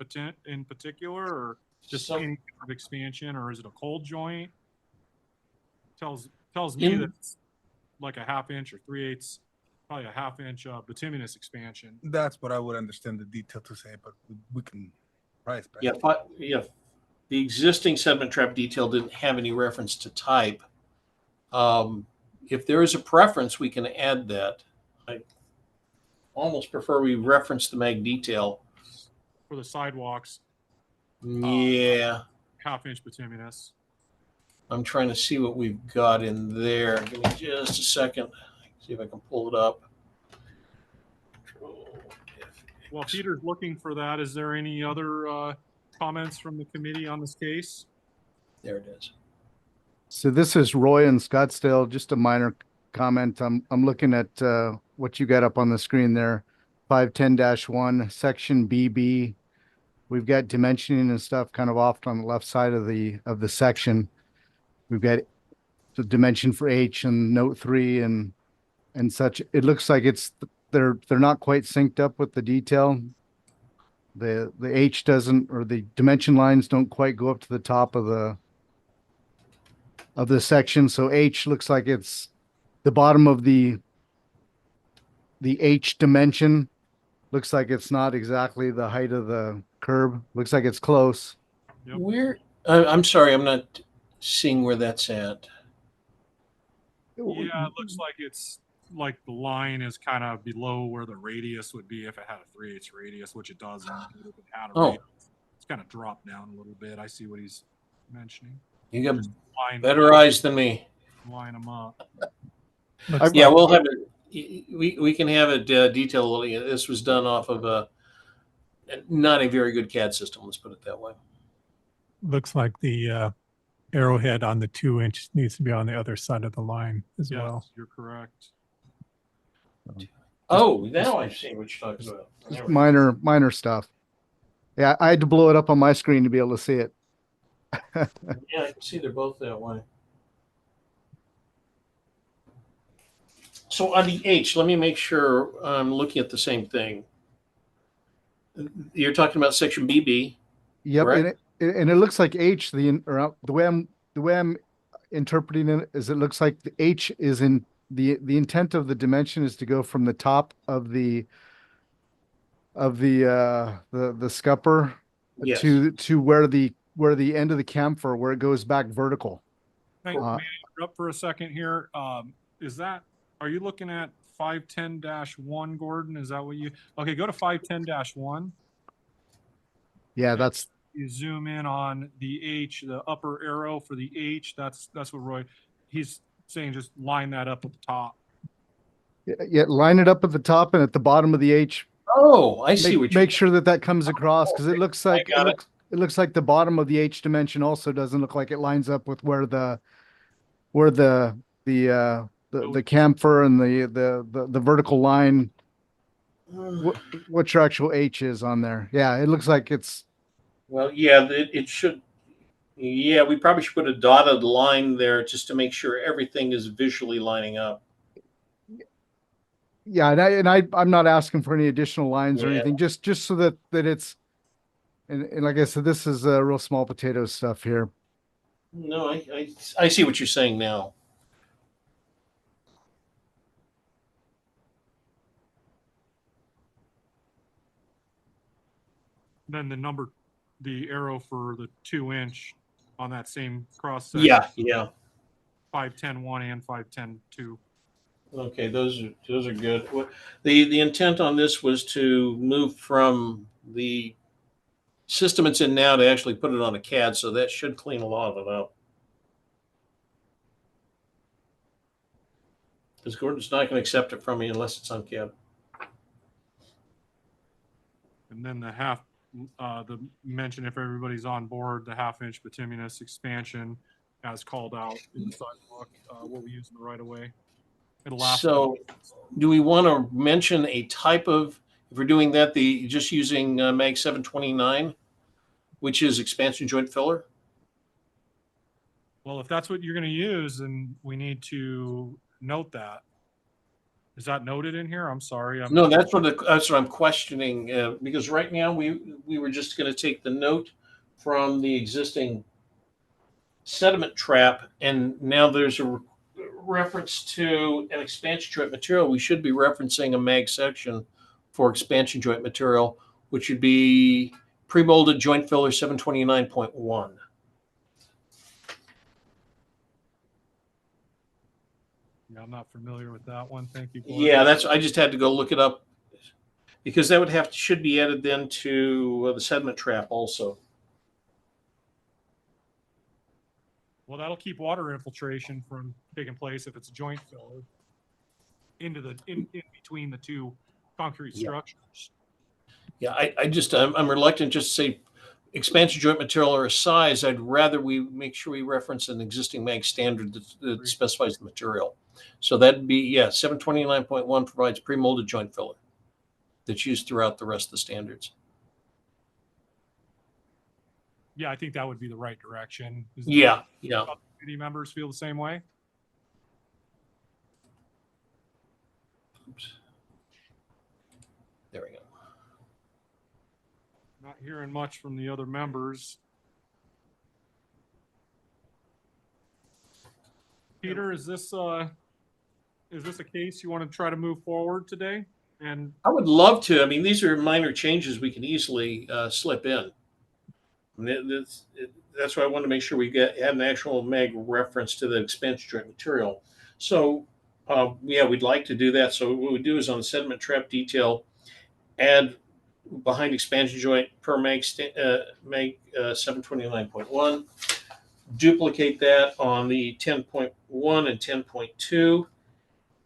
particular, or just any kind of expansion, or is it a cold joint? Tells me that it's like a half-inch or 3/8, probably a half-inch bituminous expansion. That's what I would understand the detail to say, but we can price back. Yeah. The existing sediment trap detail didn't have any reference to type. If there is a preference, we can add that. I almost prefer we reference the mag detail. For the sidewalks, Yeah. half-inch bituminous. I'm trying to see what we've got in there. Give me just a second. See if I can pull it up. While Peter's looking for that, is there any other comments from the committee on this case? There it is. So this is Roy in Scottsdale. Just a minor comment. I'm looking at what you got up on the screen there. 510-1, section BB. We've got dimensioning and stuff kind of off on the left side of the section. We've got the dimension for H and note 3 and such. It looks like they're not quite synced up with the detail. The H doesn't, or the dimension lines don't quite go up to the top of the section. So H looks like it's the bottom of the H dimension. Looks like it's not exactly the height of the curb. Looks like it's close. Yep. Where? I'm sorry, I'm not seeing where that's at. Yeah, it looks like it's like the line is kind of below where the radius would be if it had a 3/8 radius, which it doesn't. If it had a radius, it's kind of dropped down a little bit. I see what he's mentioning. You got better eyes than me. Line them up. Yeah, we'll have it. We can have it detailed. This was done off of not a very good CAD system, let's put it that way. Looks like the arrowhead on the 2-inch needs to be on the other side of the line as well. Yes, you're correct. Oh, now I see what you're talking about. There Just we go. minor stuff. Yeah, I had to blow it up on my screen to be able to see it. Yeah, I can see they're both that way. So on the H, let me make sure I'm looking at the same thing. You're talking about section BB. Yep, correct? and it looks like H, the way I'm interpreting it is it looks like the H is in the intent of the dimension is to go from the top of the scupper Yes. to where the end of the camphor where it goes back vertical. May I interrupt for a second here? Are you looking at 510-1, Gordon? Is that what okay, go to 510-1. Yeah, that's You zoom in on the H, the upper arrow for the H. That's what Roy, he's saying, just line that up at the top. yeah. Line it up at the top and at the bottom of the H. Oh, I see what Make sure that comes across because it looks like got it. it looks like the bottom of the H dimension also doesn't look like it lines up with where the camphor and the vertical line. What your actual H is on there? Yeah, it looks like it's. Well, yeah, it should. Yeah, we probably should put a dotted line there just to make sure everything is visually lining up. Yeah, I'm not asking for any additional lines or Yeah. anything, just so that it's. And like I said, this is real small potato stuff here. No, I see what you're saying now. Then the arrow for the 2-inch on that same cross section. Yeah. 510-1 and 510-2. Okay, those are good. The intent on this was to move from the system it's in now to actually put it on a CAD, so that should clean a lot of it up. Because Gordon's not going to accept it from me unless it's on CAD. And then the mention, if everybody's on board, the 1/2-inch bituminous expansion as called out in the sidewalk, what we use in the right of way. It'll last. So do we want to mention a type of, if we're doing that, just using MAG 729, which is expansion joint filler? Well, if that's what you're going to use, then we need to note that. Is that noted in here? I'm sorry. No, that's what I'm questioning, because right now we were just going to take the note from the existing sediment trap, and now there's a reference to an expansion joint material. We should be referencing a MAG section for expansion joint material, which would be pre-molded joint filler 729.1. Yeah, I'm not familiar with that one. Thank you. Yeah, I just had to go look it up because that should be added then to the sediment trap also. Well, that'll keep water infiltration from taking place if it's a joint filler into in between the two concrete structures. Yeah, I'm reluctant just to say expansion joint material or a size. I'd rather we make sure we reference an existing MAG standard that specifies the material. So that'd be, 729.1 provides pre-molded joint filler that's used throughout the rest of the standards. Yeah, I think that would be the right direction. Yeah. Committee members feel the same way? Oops. There we go. Not hearing much from the other members. Peter, is this a case you want to try to move forward today? And I would love to. I mean, these are minor changes we can easily slip in. That's why I wanted to make sure we have an actual MAG reference to the expansion joint material. So, we'd like to do that. So what we do is on the sediment trap detail, add behind expansion joint per MAG 729.1, duplicate that on the 10.1 and 10.2,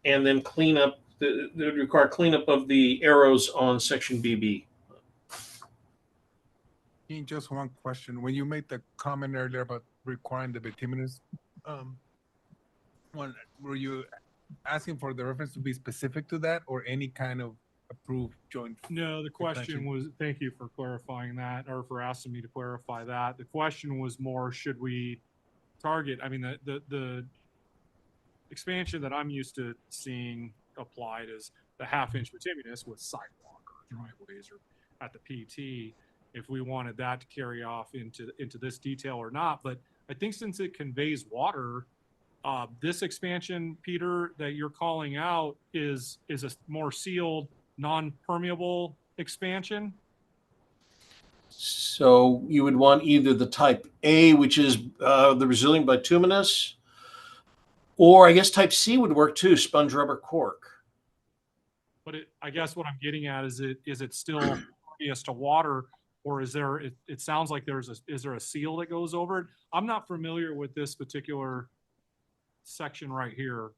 and then clean up. That would require cleanup of the arrows on section BB. Gene, just one question. When you made the comment earlier about requiring the bituminous, were you asking for the reference to be specific to that or any kind of approved joint? No, the question expansion? was, thank you for clarifying that, or for asking me to clarify that. The question was more, should we target, I mean, the expansion that I'm used to seeing applied is the half-inch bituminous with sidewalk or driveways or at the PT, if we wanted that to carry off into this detail or not. But I think since it conveys water, this expansion, Peter, that you're calling out is a more sealed, non-permeable expansion. So you would want either the type A, which is the resilient bituminous, or I guess type C would work too, sponge rubber cork. But I guess what I'm getting at is it still impervious to water, or is there? It sounds like is there a seal that goes over it? I'm not familiar with this particular section right here.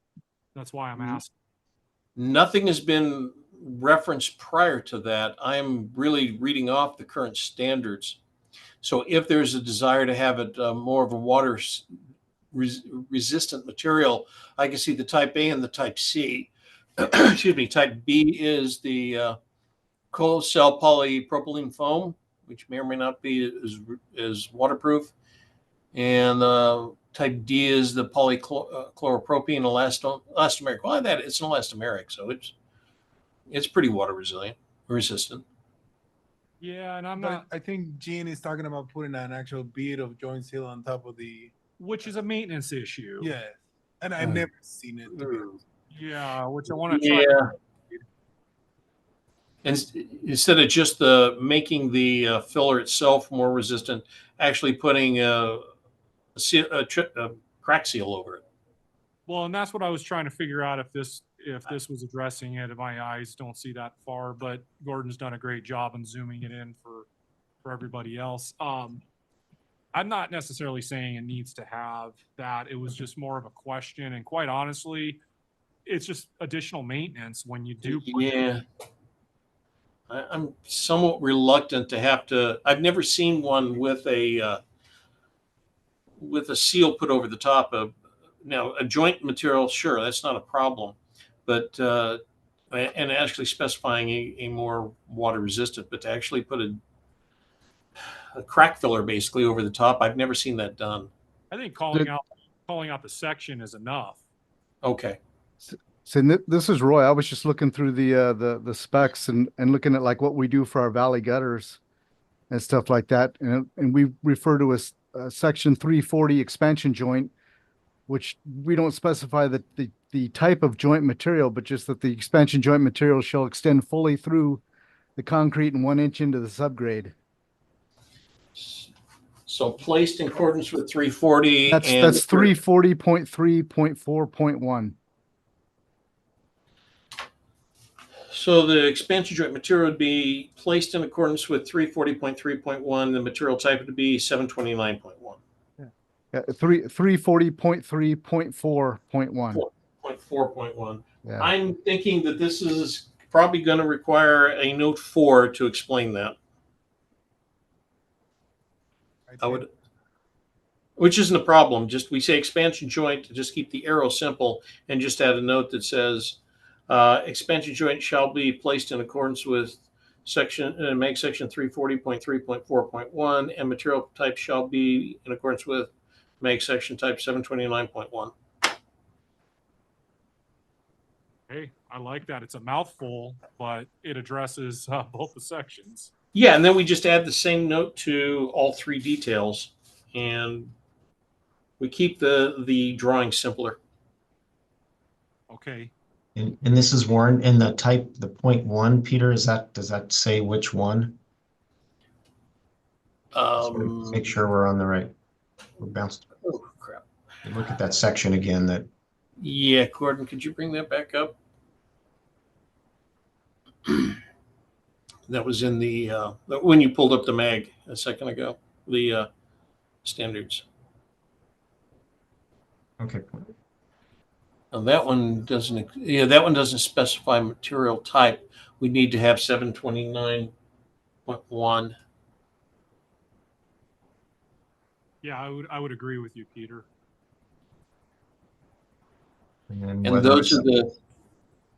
That's why I'm asking. Nothing has been referenced prior to that. I'm really reading off the current standards. So if there's a desire to have it more of a water resistant material, I can see the type A and the type C. Excuse me. Type B is the cell polypropylene foam, which may or may not be as waterproof. And type D is the polychloropropene elastomeric. Well, it's an elastomeric, so it's pretty water resistant. Yeah, and I think Gene is talking about putting an actual bead of joint seal on top of which is a maintenance issue. Yeah, and I've never seen it. To be honest. Yeah, which I want to try. Yeah. And instead of just making the filler itself more resistant, actually putting a crack seal over it. Well, and that's what I was trying to figure out if this was addressing it. My eyes don't see that far, but Gordon's done a great job in zooming it in for everybody else. I'm not necessarily saying it needs to have that. It was just more of a question, and quite honestly, it's just additional maintenance when you do. Yeah. I'm somewhat reluctant to have to. I've never seen one with a seal put over the top of. Now, a joint material, sure, that's not a problem, but and actually specifying a more water resistant, but to actually put a crack filler basically over the top, I've never seen that done. I think calling out the section is enough. Okay. So this is Roy. I was just looking through the specs and looking at like what we do for our valley gutters and stuff like that, and we refer to as section 340 expansion joint, which we don't specify the type of joint material, but just that the expansion joint material shall extend fully through the concrete and 1 inch into the subgrade. So placed in accordance with 340. That's 340.3.4.1. So the expansion joint material would be placed in accordance with 340.3.1. The material type would be 729.1. Yeah, 340.3.4.1. 4.1. Yeah. I'm thinking that this is probably going to require a note 4 to explain that. I would, which isn't a problem. Just we say expansion joint to just keep the arrow simple and just add a note that says expansion joint shall be placed in accordance with section 340.3.4.1 and material type shall be in accordance with section type 729.1. Hey, I like that. It's a mouthful, but it addresses both the sections. Yeah, and then we just add the same note to all 3 details, and we keep the drawing simpler. Okay. And this is Warren in the type, the 0.1, Peter, does that say which one? Make sure we're on the right. We're bounced. Oh, crap. Look at that section again. Yeah, Gordon, could you bring that back up? That was in the when you pulled up the mag a second ago, the standards. Okay. Now that one doesn't. Yeah, that one doesn't specify material type. We need to have 729.1. Yeah, I would agree with you, Peter. And then And whether those it's are the,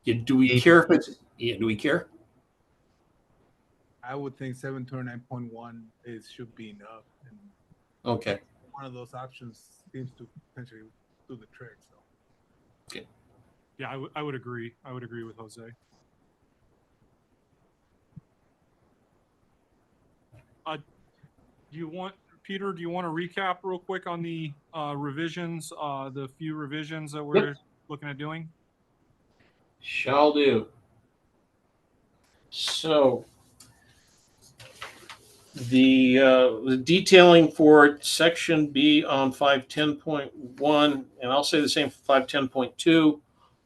yeah, do we care if it's, yeah, do we care? I would think 729.1 should be enough, and Okay. one of those options seems to potentially do the trick, so. Yeah, I would agree. I would agree with Jose. Do you want, Peter, do you want to recap real quick on the revisions, the few revisions that we're looking at doing? Shall do. So the detailing for section B on 510.1, and I'll say the same for 510.2,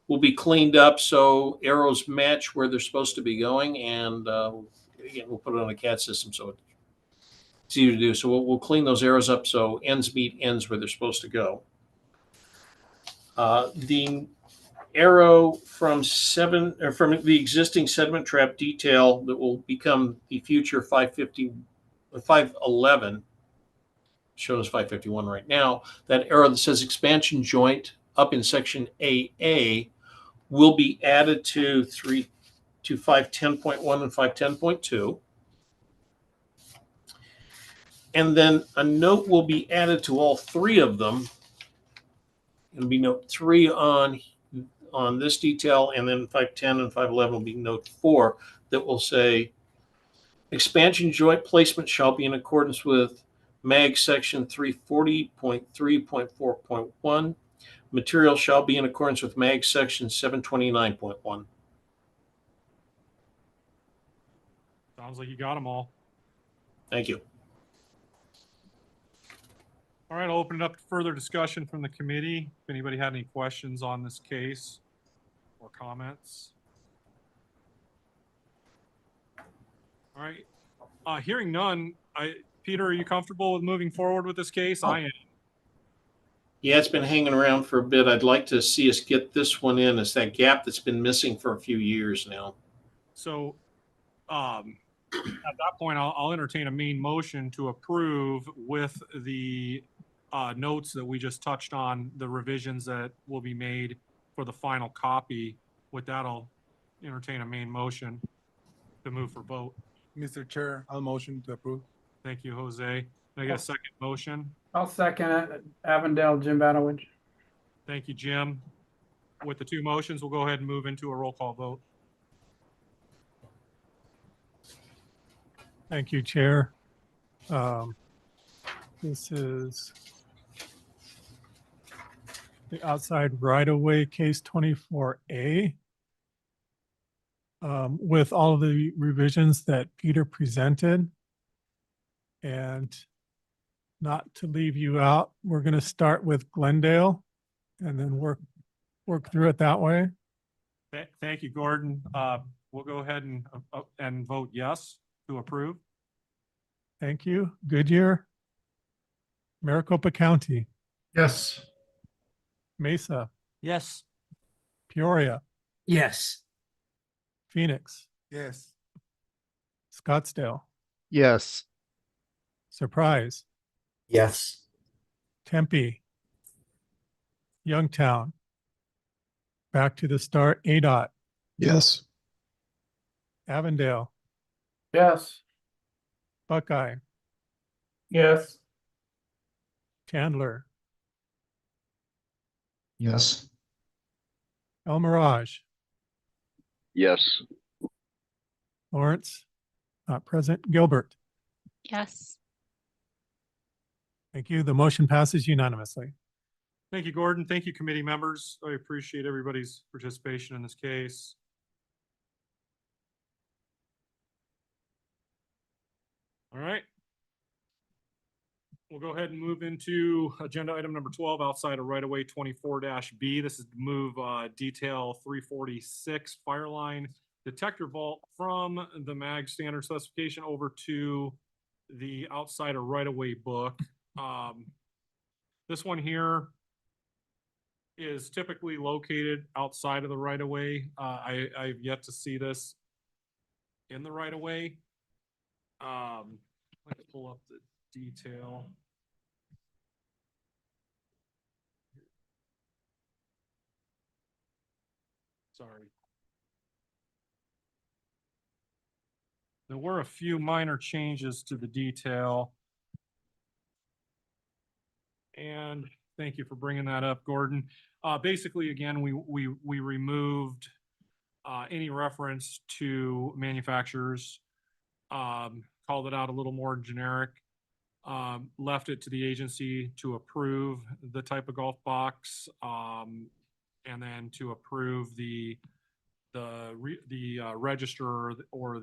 will be cleaned up so arrows match where they're supposed to be going, and again, we'll put it on a CAD system so it's easier to do. So we'll clean those arrows up so ends meet ends where they're supposed to go. The arrow from from the existing sediment trap detail that will become the future 511, shows 551 right now. That arrow that says expansion joint up in section AA will be added to 510.1 and 510.2. And then a note will be added to all three of them. It'll be note 3 on this detail, and then 510 and 511 will be note 4 that will say expansion joint placement shall be in accordance with MAG section 340.3.4.1. Material shall be in accordance with MAG section 729.1. Sounds like you got them all. Thank you. All right, I'll open it up to further discussion from the committee. If anybody had any questions on this case or comments. All right, hearing none, Peter, are you comfortable with moving forward with this case? I am. Yeah, it's been hanging around for a bit. I'd like to see us get this one in. It's that gap that's been missing for a few years now. So, at that point, I'll entertain a main motion to approve with the notes that we just touched on, the revisions that will be made for the final copy. With that, I'll entertain a main motion to move for vote. Mr. Chair, I'll motion to approve. Thank you, Jose. Can I get a second motion? I'll second it. Avondale, Jim Battlewitch. Thank you, Jim. With the two motions, we'll go ahead and move into a roll call vote. Thank you, Chair. This is the outside right-of-way case 24A. With all of the revisions that Peter presented. And not to leave you out, we're going to start with Glendale and then work through it that way. Thank you, Gordon. We'll go ahead and vote yes to approve. Thank you. Goodyear. Maricopa County. Yes. Mesa. Yes. Peoria. Yes. Phoenix. Yes. Scottsdale. Yes. Surprise. Yes. Tempe. Youngtown. Back to the start, ADOT. Yes. Avondale. Yes. Buckeye. Yes. Chandler. yes. El Mirage. Yes. Lawrence. Not present. Gilbert. Yes. Thank you. The motion passes unanimously. Thank you, Gordon. Thank you, committee members. I appreciate everybody's participation in this case. All right. We'll go ahead and move into agenda item number 12, outside of right-of-way 24-B. This is to move detail 346 fire line detector vault from the MAG standard specification over to the outside of right-of-way book. This one here is typically located outside of the right-of-way. I've yet to see this in the right-of-way. Let's pull up the detail. Sorry. There were a few minor changes to the detail. And thank you for bringing that up, Gordon. Basically, again, we removed any reference to manufacturers, called it out a little more generic, left it to the agency to approve the type of golf box, and then to approve the register or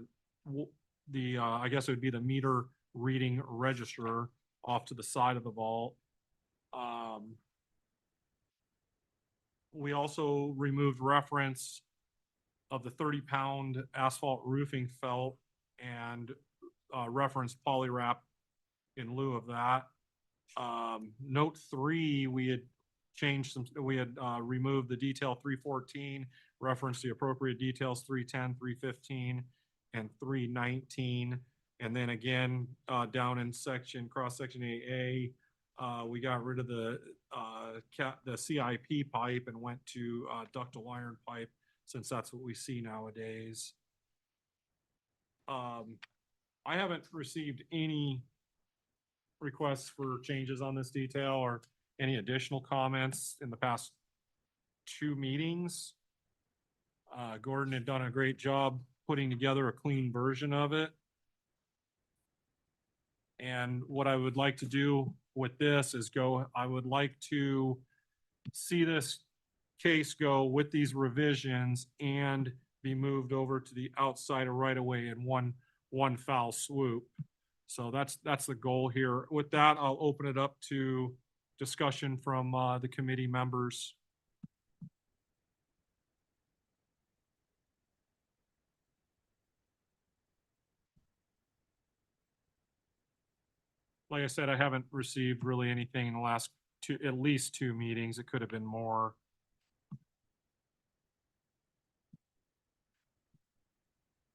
the I guess it would be the meter reading register off to the side of the vault. We also removed reference of the 30-pound asphalt roofing felt and referenced polywrap in lieu of that. Note 3, we had changed we had removed the detail 314, referenced the appropriate details 310, 315, and 319. And then again, down in cross section AA, we got rid of the CIP pipe and went to ductile iron pipe, since that's what we see nowadays. I haven't received any requests for changes on this detail or any additional comments in the past 2 meetings. Gordon had done a great job putting together a clean version of it. And what I would like to do with this is I would like to see this case go with these revisions and be moved over to the outside of right of way in one foul swoop. So that's the goal here. With that, I'll open it up to discussion from the committee members. Like I said, I haven't received really anything in the last at least 2 meetings. It could have been more.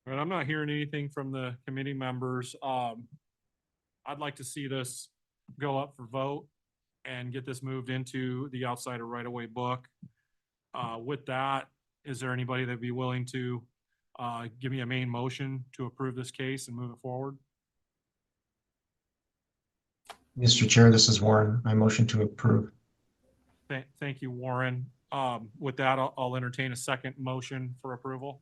But I'm not hearing anything from the committee members. I'd like to see this go up for vote and get this moved into the outside of right-of-way book. With that, is there anybody that'd be willing to give me a main motion to approve this case and move it forward? Mr. Chair, this is Warren. I motion to approve. Thank you, Warren. With that, I'll entertain a second motion for approval.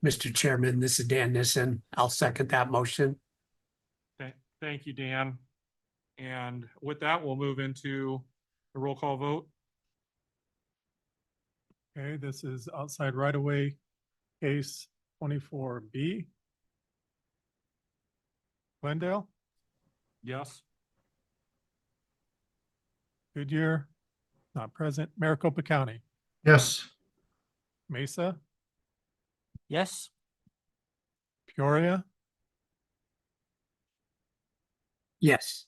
Mr. Chairman, this is Dan Nissen. I'll second that motion. Thank you, Dan. And with that, we'll move into the roll call vote. Okay, this is outside right of way case 24B. Glendale, Yes. Goodyear, not present. Maricopa County, Yes. Mesa, Yes. Peoria, Yes.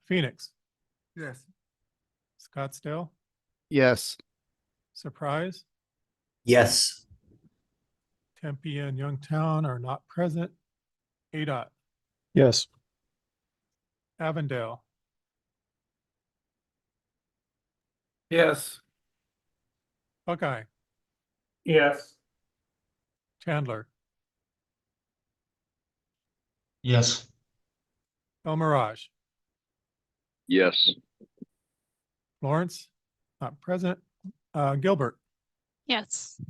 Phoenix, Yes. Scottsdale, Yes. Surprise, Yes. Tempe and Youngtown are not present. ADOT, Yes. Avondale, Yes. Buckeye, Yes. Chandler, Yes. El Mirage, Yes. Lawrence, not present. Gilbert, Yes.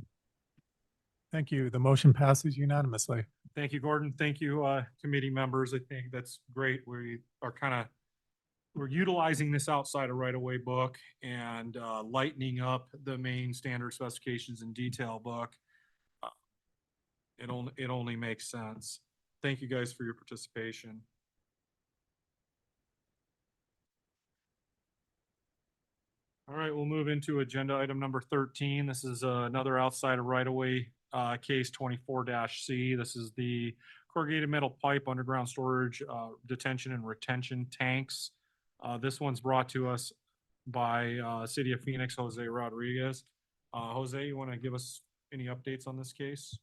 thank you. The motion passes unanimously. Thank you, Gordon. Thank you, committee members. I think that's great. We are we're utilizing this outside of right-of-way book and lightening up the main standard specifications and detail book. It only makes sense. Thank you guys for your participation. All right, we'll move into agenda item number 13. This is another outside of right-of-way case 24-C. This is the corrugated metal pipe underground storage, detention and retention tanks. This one's brought to us by City of Phoenix, Jose Rodriguez. Jose, you want to give us any updates on this case?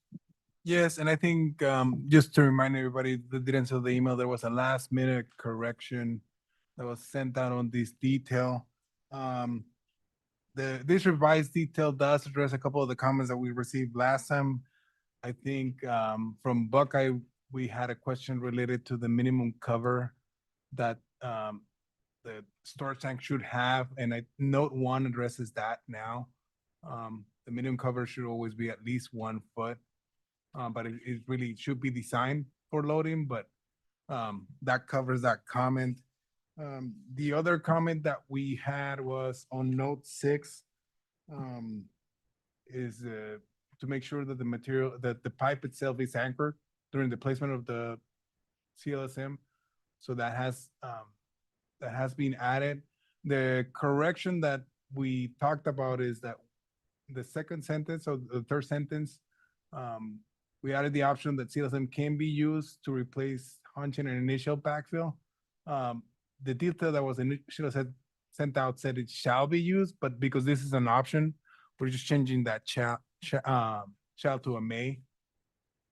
Yes, and I think just to remind everybody that didn't see the email, there was a last minute correction that was sent out on this detail. this revised detail does address a couple of the comments that we received last time. I think, from Buckeye, we had a question related to the minimum cover that, the storage tank should have, and note 1 addresses that now. The minimum cover should always be at least 1 foot. But it really should be designed for loading, but, that covers that comment. The other comment that we had was on note 6, is, to make sure that that the pipe itself is anchored during the placement of the CLSM. So that has been added. The correction that we talked about is that the second sentence or the third sentence, we added the option that CLSM can be used to replace hunching and initial backfill. The detail that was initially sent out said it shall be used, but because this is an option, we're just changing that shall to a may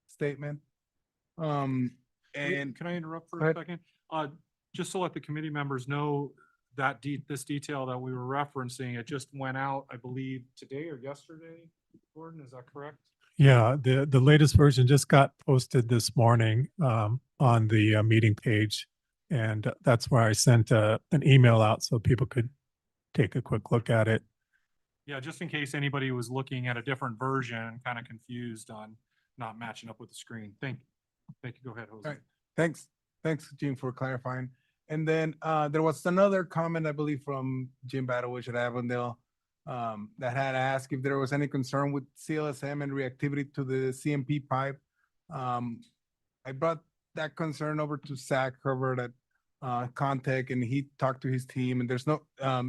statement. And Can I interrupt Go for a ahead. second? Just to let the committee members know that this detail that we were referencing, it just went out, I believe, today or yesterday. Gordon, is that correct? Yeah, the latest version just got posted this morning on the meeting page. And that's where I sent an email out so people could take a quick look at it. Yeah, just in case anybody was looking at a different version and kind of confused on not matching up with the screen. Thank you. Go ahead, Jose. Right. Thanks, Jim, for clarifying. And then there was another comment, I believe, from Jim Badowich at Avondale, that had asked if there was any concern with CLSM and reactivity to the CMP pipe. I brought that concern over to Zach Herbert at Contech, and he talked to his team, and there's no,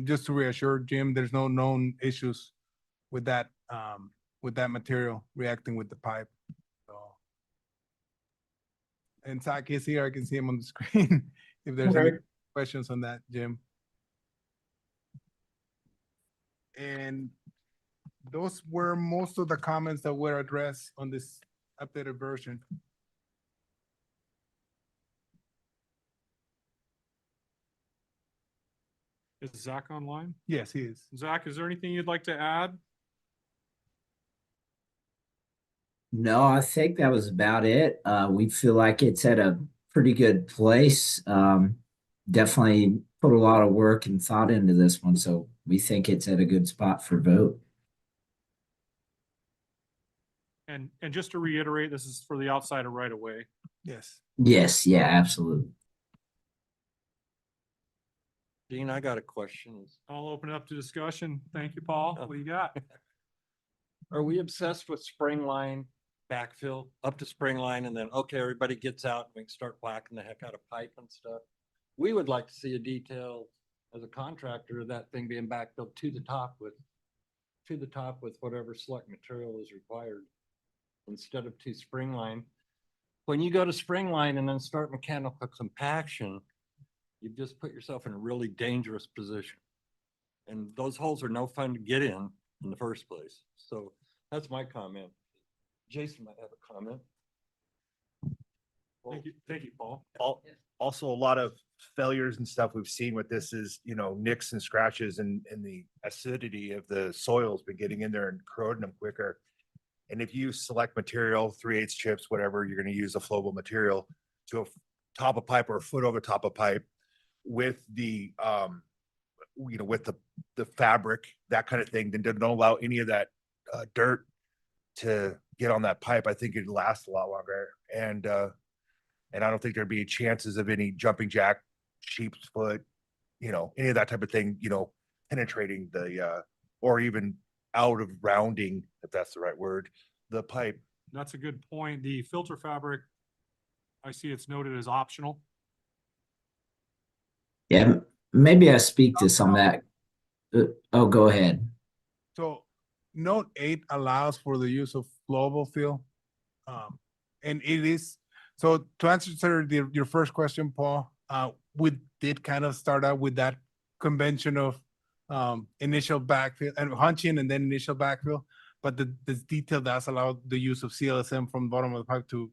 just to reassure Jim, there's no known issues with that material reacting with the pipe. So, and Zach is here, I can see him on the screen, if there's any questions on that, Jim. And those were most of the comments that were addressed on this updated version. Is Zach online? Yes, he is. Zach, is there anything you'd like to add? No, I think that was about it. We feel like it's at a pretty good place. Definitely put a lot of work and thought into this one, so we think it's at a good spot for vote. And just to reiterate, this is for the outside of right of way. Yes. Yes, yeah, absolutely. Dean, I got a question. I'll open it up to discussion. Thank you, Paul. What do you got? Are we obsessed with spring line backfill up to spring line and then, okay, everybody gets out and we can start whacking the heck out of pipe and stuff? We would like to see a detail as a contractor of that thing being backfilled to the top with whatever select material is required instead of to spring line. When you go to spring line and then start mechanical compaction, you've just put yourself in a really dangerous position. And those holes are no fun to get in the first place. So that's my comment. Jason might have a comment. Thank you, Paul. Also, a lot of failures and stuff we've seen with this is, nicks and scratches and the acidity of the soil's been getting in there and corroding them quicker. And if you select material, 3/8 chips, whatever, you're going to use a flowable material to a top of pipe or a foot over top of pipe with the, with the fabric, that kind of thing, then don't allow any of that dirt to get on that pipe. I think it'd last a lot longer. And I don't think there'd be chances of any jumping jack, sheep's foot, any of that type of thing, penetrating the, or even out of rounding, if that's the right word, the pipe. That's a good point. The filter fabric, I see it's noted as optional. Yeah, maybe I speak to some of that. Oh, go ahead. So note 8 allows for the use of flowable fill. And it is, so to answer your first question, Paul, we did kind of start out with that convention of initial backfill and hunching and then initial backfill. But this detail does allow the use of CLSM from the bottom of the pipe to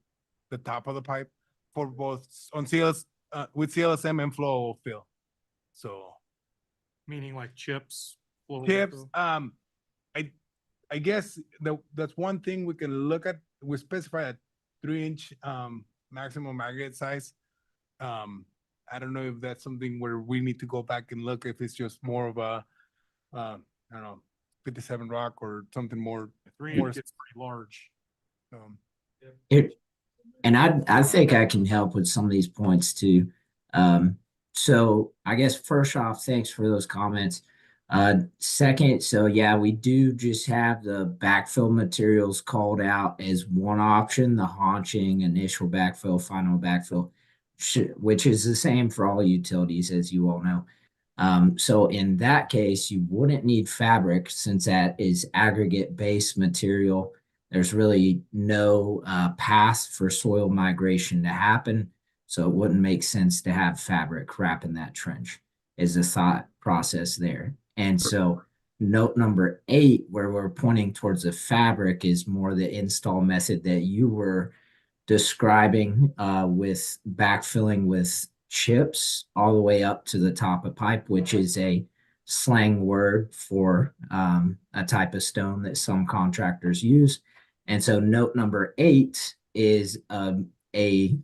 the top of the pipe for both on with CLSM and flowable fill. So Meaning like chips, Flowable Chips, fill? I guess that's one thing we can look at. We specify a 3-inch maximum aggregate size. I don't know if that's something where we need to go back and look if it's just more of a I don't know, 57 rock or something more. 3 more inch gets pretty large. And I think I can help with some of these points too. So I guess first off, thanks for those comments. Second, so yeah, we do just have the backfill materials called out as one option, the haunching, initial backfill, final backfill, which is the same for all utilities, as you all know. So in that case, you wouldn't need fabric since that is aggregate based material. There's really no path for soil migration to happen. So it wouldn't make sense to have fabric wrapping that trench is the thought process there. And so note number 8, where we're pointing towards the fabric, is more the install method that you were describing with backfilling with chips all the way up to the top of pipe, which is a slang word for a type of stone that some contractors use. And so note number 8 is a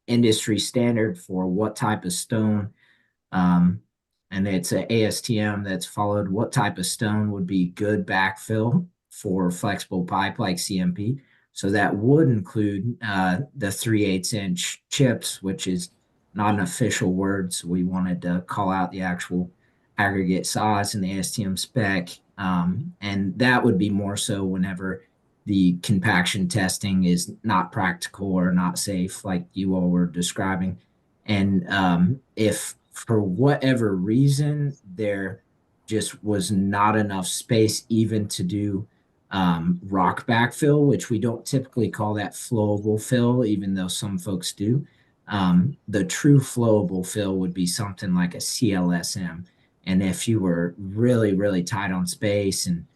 industry standard for what type of stone, and it's an ASTM that's followed. What type of stone would be good backfill for flexible pipe like CMP? So that would include the 3/8 inch chips, which is not an official word. So we wanted to call out the actual aggregate size in the ASTM spec. And that would be more so whenever the compaction testing is not practical or not safe, like you all were describing. And if for whatever reason there just was not enough space even to do rock backfill, which we don't typically call that flowable fill, even though some folks do. The true flowable fill would be something like a CLSM. And if you were really, really tight on space and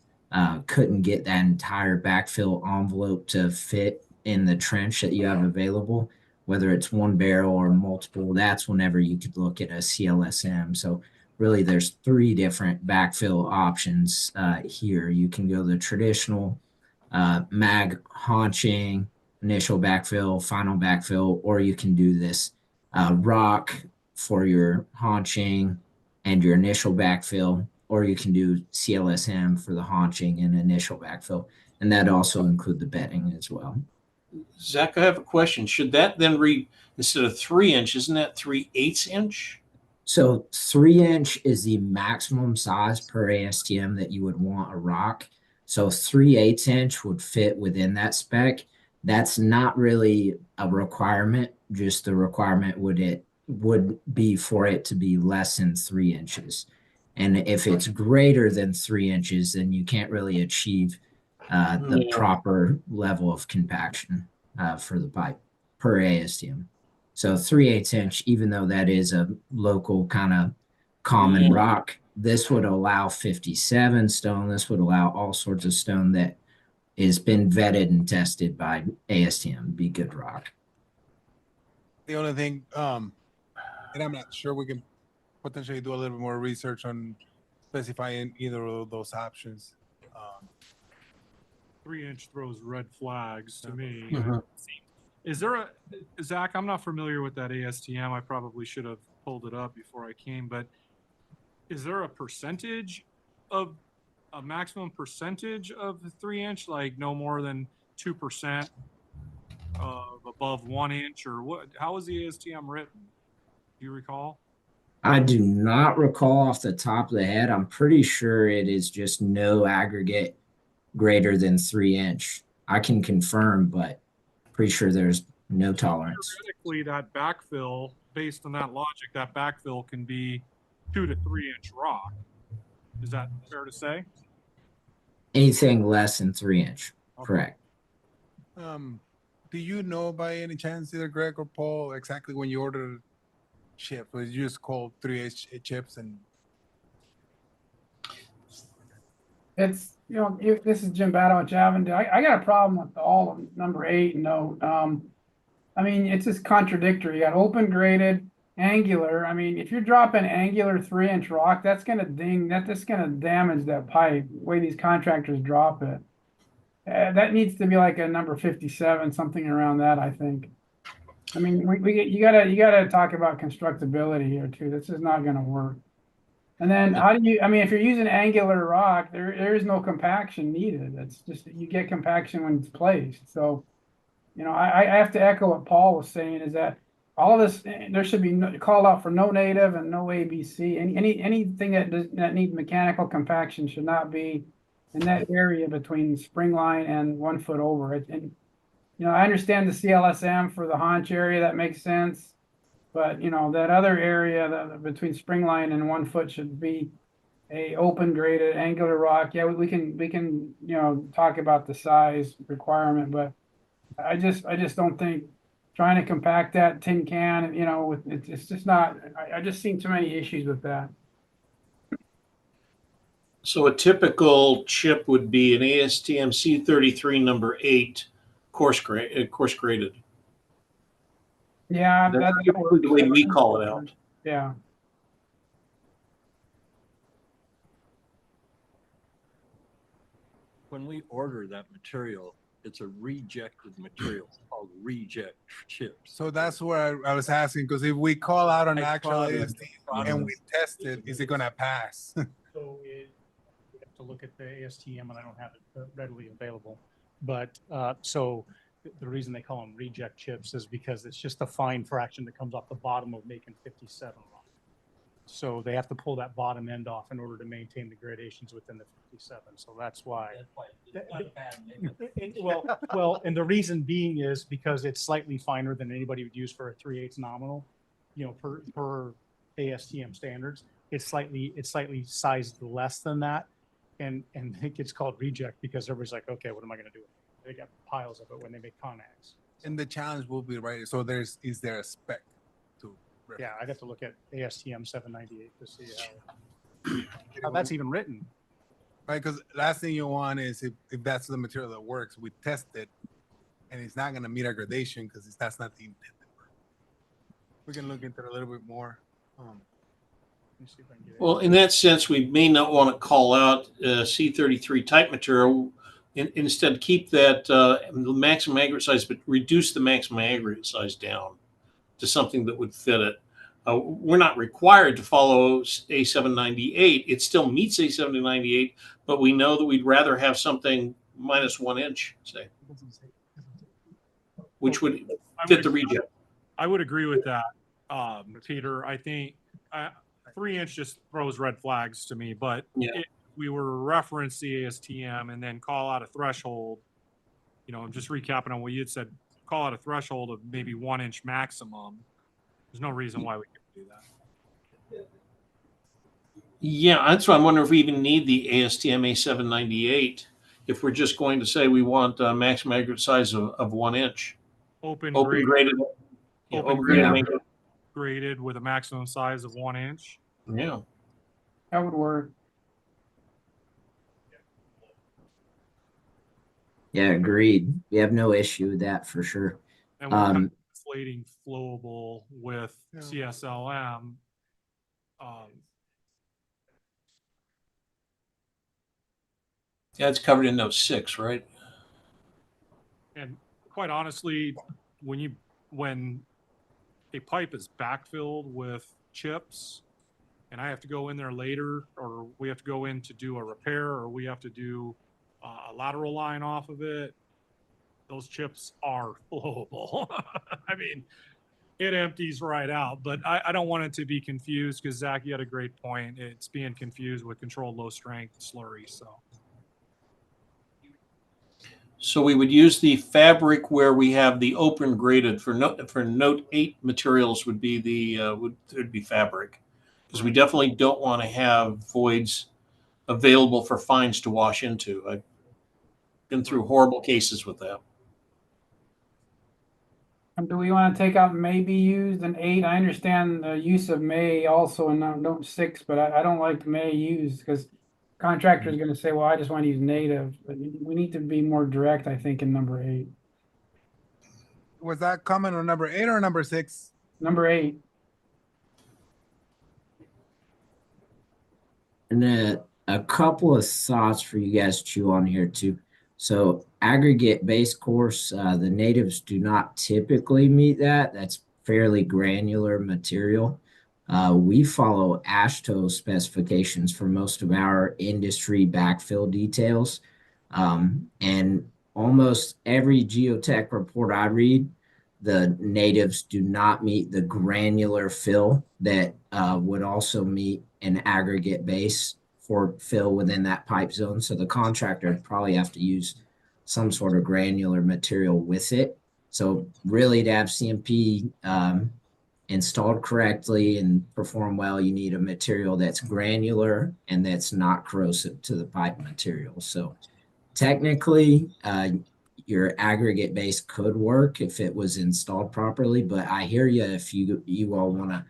couldn't get that entire backfill envelope to fit in the trench that you have available, whether it's one barrel or multiple, that's whenever you could look at a CLSM. So really there's 3 different backfill options here. You can go the traditional mag haunching, initial backfill, final backfill, or you can do this rock for your haunching and your initial backfill, or you can do CLSM for the haunching and initial backfill. And that also include the bedding as well. Zach, I have a question. Should that then read, instead of 3 inch, isn't that 3/8 inch? So 3-inch is the maximum size per ASTM that you would want a rock. So 3/8 inch would fit within that spec. That's not really a requirement. Just the requirement would be for it to be less than 3 inches. And if it's greater than 3 inches, then you can't really achieve the proper level of compaction for the pipe per ASTM. So 3/8 inch, even though that is a local kind of common rock, this would allow 57 stone. This would allow all sorts of stone that has been vetted and tested by ASTM, be good rock. The only thing, and I'm not sure, we can potentially do a little bit more research on specifying either of those options. 3-inch throws red flags to me. Mhm. Is there a, Zach, I'm not familiar with that ASTM. I probably should have pulled it up before I came, but is there a percentage of a maximum percentage of the 3-inch, like no more than 2% of above 1 inch, or what? How is the ASTM written? Do you recall? I do not recall off the top of the head. I'm pretty sure it is just no aggregate greater than 3-inch. I can confirm, but pretty sure there's no tolerance. Theoretically, that backfill, based on that logic, that backfill can be 2 to 3 inch rock. Is that fair to say? Anything less than 3-inch, correct. Do you know by any chance, either Greg or Paul, exactly when you ordered chip? Was you just called 3/8 chips and? It's, this is Jim Battle at Javin. I got a problem with all of number 8 note. I mean, it's just contradictory. You got open graded, angular, I mean, if you're dropping angular 3-inch rock, that's gonna that's gonna damage that pipe, the way these contractors drop it. That needs to be like a number 57, something around that, I think. I mean, you gotta talk about constructability here too. This is not gonna work. And then how do you, I mean, if you're using angular rock, there is no compaction needed. It's just, you get compaction when it's placed. So, you know, I have to echo what Paul was saying, is that all of this, there should be called out for no native and no ABC. Anything that needs mechanical compaction should not be in that area between spring line and 1 foot over it. And, you know, I understand the CLSM for the haunch area, that makes sense. But, you know, that other area between spring line and 1 foot should be a open graded angular rock. Yeah, we can, you know, talk about the size requirement, but I just don't think trying to compact that tin can, you know, it's just not, I just seen too many issues with that. So a typical chip would be an ASTM C33 number 8 course graded. Yeah, That's typically the way we call it out. Yeah. When we order that material, it's a rejected material. It's called reject chips. So that's where I was asking, because if we call out an High actual product. ASTM and we test it, is it gonna pass? So we have to look at the ASTM, and I don't have it readily available. But so the reason they call them reject chips is because it's just a fine fraction that comes off the bottom of making 57 rock. So they have to pull that bottom end off in order to maintain the gradations within the 57. So that's why. Well, and the reason being is because it's slightly finer than anybody would use for a 3/8 nominal, you know, per ASTM standards. It's slightly sized less than that, and it gets called reject because everybody's like, okay, what am I going to do with it? They got piles of it when they make Conax. And the challenge will be, right, so is there a spec to? Yeah, I'd have to look at ASTM 798 to see how that's even written. Right, because last thing you want is if that's the material that works, we test it and it's not gonna meet our gradation because that's not the intended. We can look into it a little bit more. Let me see if I can get it. Well, in that sense, we may not want to call out C33 type material. Instead, keep that maximum aggregate size, but reduce the maximum aggregate size down to something that would fit it. We're not required to follow A798. It still meets A798, but we know that we'd rather have something minus 1 inch, say, which would fit the reject. I would agree with that, Peter. I think 3-inch just throws red flags to me, but if we were to reference the ASTM and then call out a threshold, you know, I'm just recapping on what you had said, call out a threshold of maybe 1 inch maximum. There's no reason why we couldn't do that. Yeah, that's why I'm wondering if we even need the ASTM A798 if we're just going to say we want a maximum aggregate size of 1 inch. Open graded. Yeah, open graded with a maximum size of 1 inch. Yeah. That would work. Yeah, agreed. We have no issue with that for sure. And we're kind of conflating flowable with CSLM. Yeah, it's covered in note 6, right? And quite honestly, when a pipe is backfilled with chips and I have to go in there later, or we have to go in to do a repair, or we have to do a lateral line off of it, those chips are flowable. I mean, it empties right out, but I don't want it to be confused because Zach, you had a great point. It's being confused with controlled low strength slurry. So we would use the fabric where we have the open graded for note 8 materials would be would be fabric, because we definitely don't want to have voids available for fines to wash into. I've been through horrible cases with that. Do we want to take out may be used in 8? I understand the use of may also in note 6, but I don't like may used because contractor is going to say, well, I just want to use native. But we need to be more direct, I think, in number 8. Was that comment on number 8 or number 6? Number 8. And a couple of thoughts for you guys to chew on here too. So aggregate base course, the natives do not typically meet that. That's fairly granular material. We follow AASHTO specifications for most of our industry backfill details. And almost every geotech report I read, the natives do not meet the granular fill that would also meet an aggregate base for fill within that pipe zone. So the contractor would probably have to use some sort of granular material with it. So really to have CMP installed correctly and perform well, you need a material that's granular and that's not corrosive to the pipe material. So technically, your aggregate base could work if it was installed properly, but I hear you if you all want to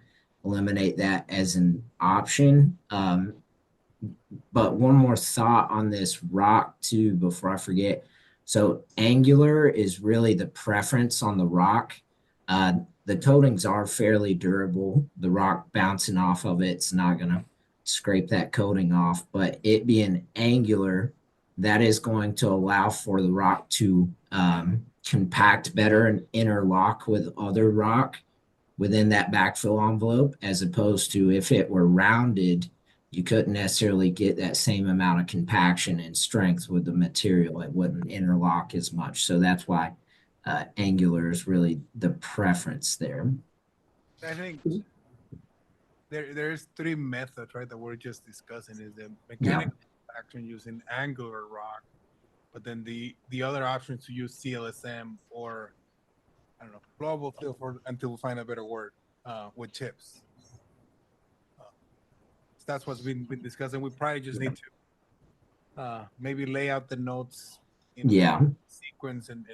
eliminate that as an option. But one more thought on this rock too before I forget. So angular is really the preference on the rock. The coatings are fairly durable. The rock bouncing off of it's not going to scrape that coating off, but it being angular, that is going to allow for the rock to compact better and interlock with other rock within that backfill envelope, as opposed to if it were rounded, you couldn't necessarily get that same amount of compaction and strength with the material. It wouldn't interlock as much. So that's why angular is really the preference there. I think there's three methods, right, that we're just discussing. Is the mechanical action using angular rock, but then the other option is to use CLSM or I don't know, global fill until we find a better word with chips. So that's what's been discussing. We probably just need to maybe lay out the notes in sequence and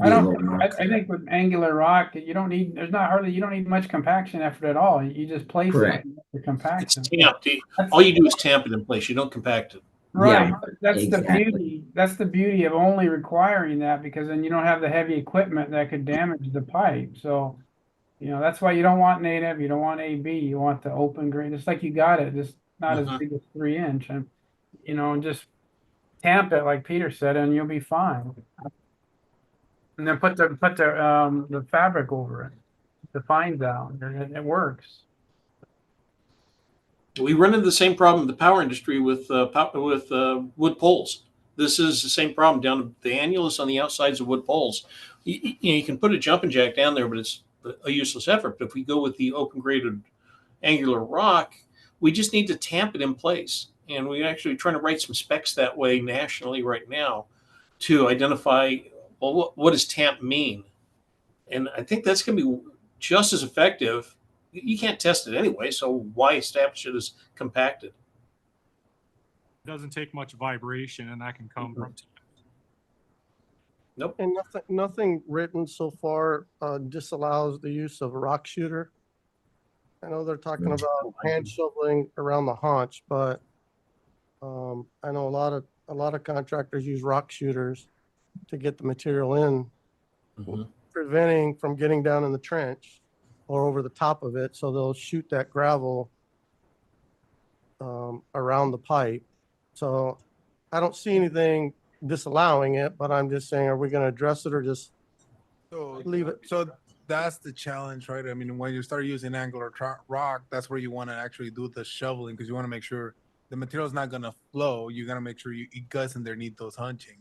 I think with angular rock, you don't need much compaction effort at all. You just place Correct. it for compaction. It's tamped. All you do is tamp it in place. You don't compact it. Right. Yeah, That's exactly. the beauty. That's the beauty of only requiring that, because then you don't have the heavy equipment that could damage the pipe. So, that's why you don't want native, you don't want AB, you want the open grain. It's like you got it, just not as big as 3-inch, and just tamp it like Peter said, and you'll be fine. And then put the fabric over it, the fines out, and it works. We run into the same problem in the power industry with wood poles. This is the same problem down to the annulus on the outsides of wood poles. You can put a jumping jack down there, but it's a useless effort. But if we go with the open graded angular rock, we just need to tamp it in place. And we're actually trying to write some specs that way nationally right now to identify, well, what does tamp mean? And I think that's going to be just as effective. You can't test it anyway, so why establish it as compacted? It doesn't take much vibration, and that can come from. Nope. And nothing written so far disallows the use of a rock shooter. I know they're talking about hand shoveling around the haunch, but I know a lot of contractors use rock shooters to get the material in, preventing from getting down in the trench or over the top of it. So they'll shoot that gravel around the pipe. So I don't see anything disallowing it, but I'm just saying, are we going to address it or just leave it? So that's the challenge, right? I mean, when you start using angular rock, that's where you want to actually do the shoveling, because you want to make sure the material is not going to flow. You got to make sure it guts underneath those hunching.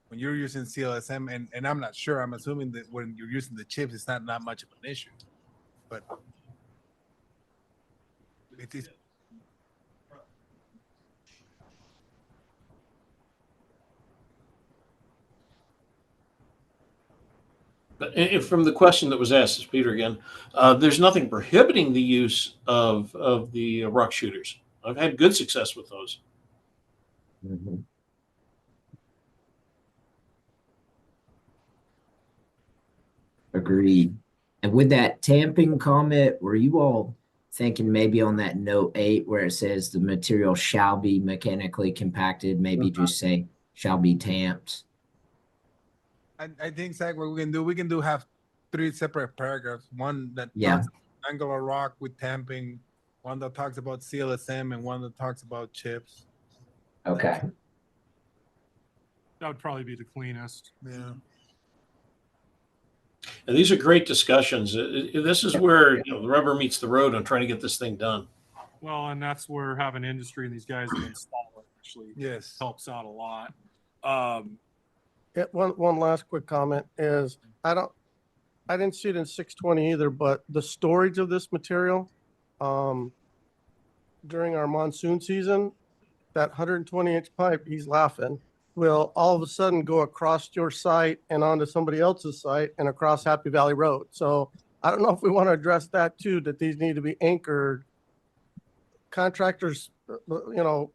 When you're using CLSM, and I'm not sure, I'm assuming that when you're using the chips, it's not much of an issue, but it is. But from the question that was asked, is Peter again, there's nothing prohibiting the use of the rock shooters. I've had good success with those. Agreed. And with that tamping comment, were you all thinking maybe on that note 8 where it says the material shall be mechanically compacted, maybe just say shall be tamped? I think, Zach, what we can do have 3 separate paragraphs. One that Yeah. talks angular rock with tamping, one that talks about CLSM and one that talks about chips. Okay. That would probably be the cleanest. Yeah. And these are great discussions. This is where, you know, the rubber meets the road on trying to get this thing done. Well, and that's where having industry and these guys that install it actually Yes. helps out a lot. Yeah, one last quick comment is, I didn't see it in 620 either, but the storage of this material, during our monsoon season, that 120-inch pipe, he's laughing, will all of a sudden go across your site and onto somebody else's site and across Happy Valley Road. So I don't know if we want to address that too, that these need to be anchored. Contractors, you know,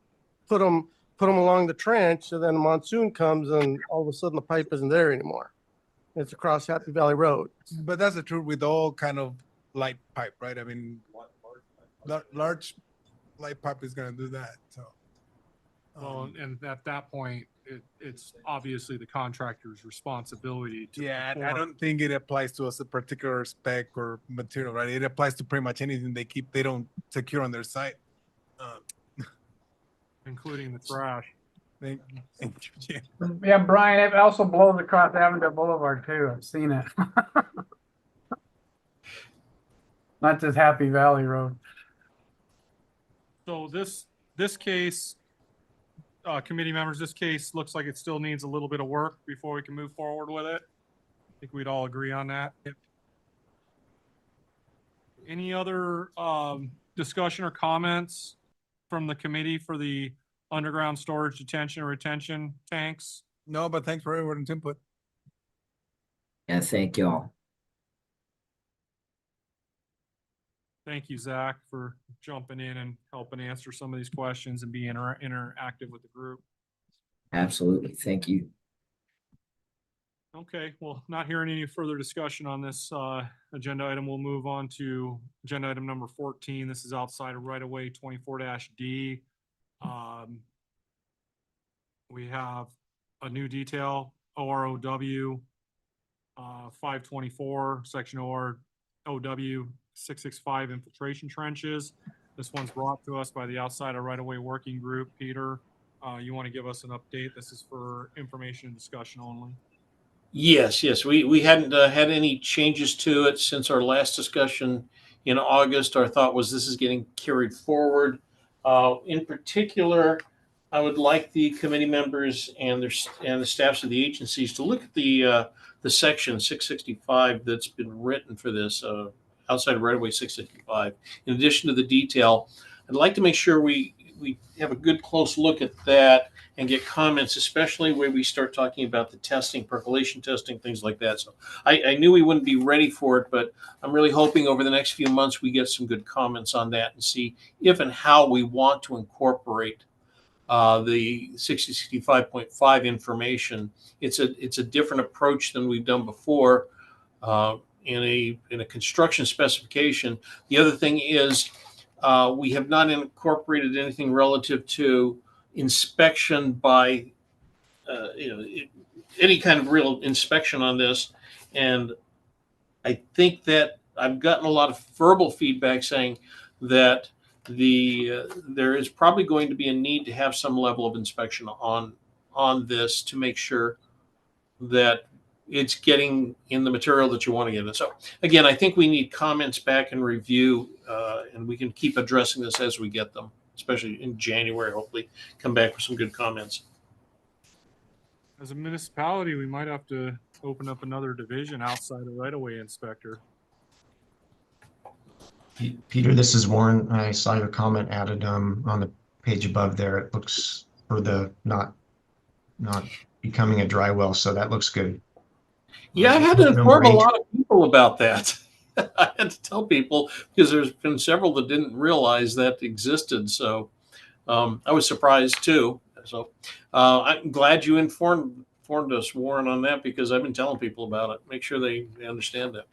put them along the trench, and then the monsoon comes and all of a sudden the pipe isn't there anymore. It's across Happy Valley Road. But that's the truth with all kind of light pipe, right? I mean, large light pipe is gonna do that, so. Well, and at that point, it's obviously the contractor's responsibility to. Yeah, I perform. don't think it applies to a particular spec or material, right? It applies to pretty much anything they don't secure on their site. Including the trash. Thank you, Jim. Yeah, Brian, it also blows across Avondale Boulevard too. I've seen it. Not just Happy Valley Road. So this case, committee members, this case looks like it still needs a little bit of work before we can move forward with it. I think we'd all agree on that. Any other discussion or comments from the committee for the underground storage, detention, or retention tanks? No, but thanks for everyone's input. Yeah, thank y'all. Thank you, Zach, for jumping in and helping answer some of these questions and being interactive with the group. Absolutely. Thank you. Okay, well, not hearing any further discussion on this agenda item, we'll move on to agenda item number 14. This is outside of right-of-way 24-D. We have a new detail, OROW 524, section OROW 665 infiltration trenches. This one's brought to us by the outside of right-of-way working group. Peter, you want to give us an update? This is for information and discussion only. Yes, we hadn't had any changes to it since our last discussion in August. Our thought was this is getting carried forward. In particular, I would like the committee members and the staffs of the agencies to look at the section 665 that's been written for this outside of right-of-way 665. In addition to the detail, I'd like to make sure we have a good close look at that and get comments, especially where we start talking about the testing, percolation testing, things like that. So I knew we wouldn't be ready for it, but I'm really hoping over the next few months we get some good comments on that and see if and how we want to incorporate the 65.5 information. It's a different approach than we've done before in a construction specification. The other thing is we have not incorporated anything relative to inspection by any kind of real inspection on this. And I think that I've gotten a lot of verbal feedback saying that there is probably going to be a need to have some level of inspection on this to make sure that it's getting in the material that you want to get it. So again, I think we need comments back and review, and we can keep addressing this as we get them, especially in January, hopefully come back with some good comments. As a municipality, we might have to open up another division outside of right-of-way inspector. Peter, this is Warren. I saw your comment added on the page above there. It looks for the not becoming a dry well, so that looks good. Yeah, I had to inform a lot of people about that. I had to tell people because there's been several that didn't realize that existed. So I was surprised too. So I'm glad you informed us, Warren, on that, because I've been telling people about it. Make sure they understand that.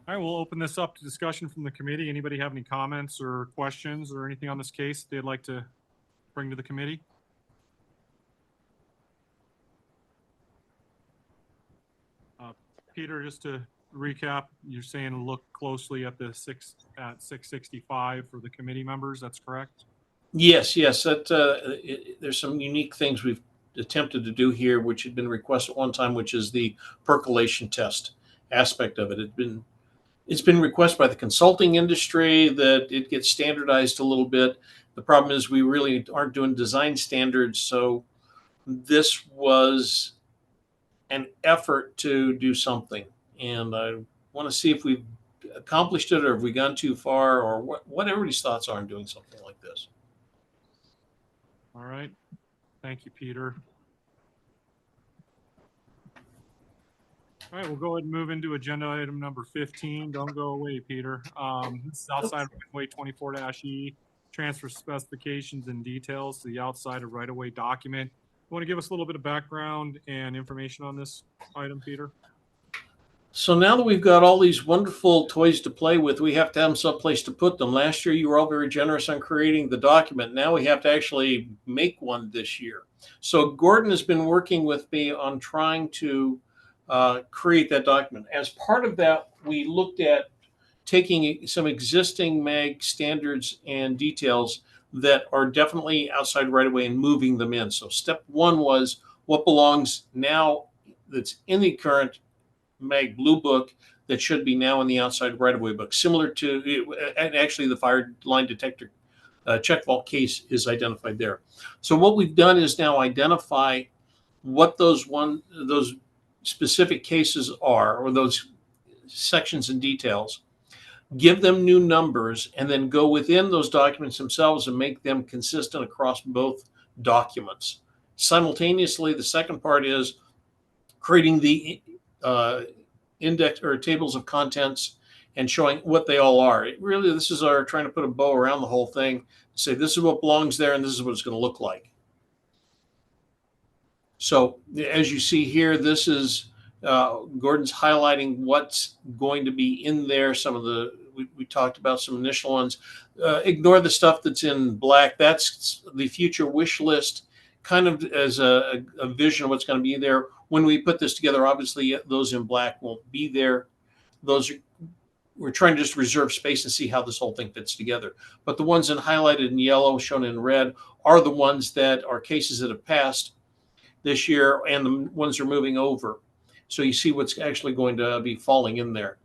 All right, we'll open this up to discussion from the committee. Anybody have any comments or questions or anything on this case they'd like to bring to the committee? Peter, just to recap, you're saying look closely at the 665 for the committee members, that's correct? Yes, yes, there's some unique things we've attempted to do here, which had been requested at one time, which is the percolation test aspect of it. It's been requested by the consulting industry that it gets standardized a little bit. The problem is we really aren't doing design standards, so this was an effort to do something. And I want to see if we've accomplished it or have we gone too far, or what everybody's thoughts are on doing something like this. All right. Thank you, Peter. All right, we'll go ahead and move into agenda item number 15. Don't go away, Peter. This is outside of right-of-way 24-E, transfer specifications and details to the outside of right-of-way document. You want to give us a little bit of background and information on this item, Peter? So now that we've got all these wonderful toys to play with, we have to have some place to put them. Last year, you were all very generous on creating the document. Now we have to actually make one this year. So Gordon has been working with me on trying to create that document. As part of that, we looked at taking some existing MAG standards and details that are definitely outside right away and moving them in. So step one was what belongs now that's in the current MAG Blue Book that should be now in the outside right-of-way book, similar to, and actually the fire line detector check vault case is identified there. So what we've done is now identify what those specific cases are, or those sections and details, give them new numbers, and then go within those documents themselves and make them consistent across both documents. Simultaneously, the second part is creating the index or tables of contents and showing what they all are. This is our trying to put a bow around the whole thing, say this is what belongs there and this is what it's going to look like. So as you see here, this is Gordon's highlighting what's going to be in there. Some of we talked about some initial ones. Ignore the stuff that's in black. That's the future wish list, kind of as a vision of what's going to be there. When we put this together, obviously those in black won't be there. We're trying to just reserve space and see how this whole thing fits together. But the ones highlighted in yellow, shown in red, are the ones that are cases that have passed this year, and the ones are moving over. So you see what's actually going to be falling in there.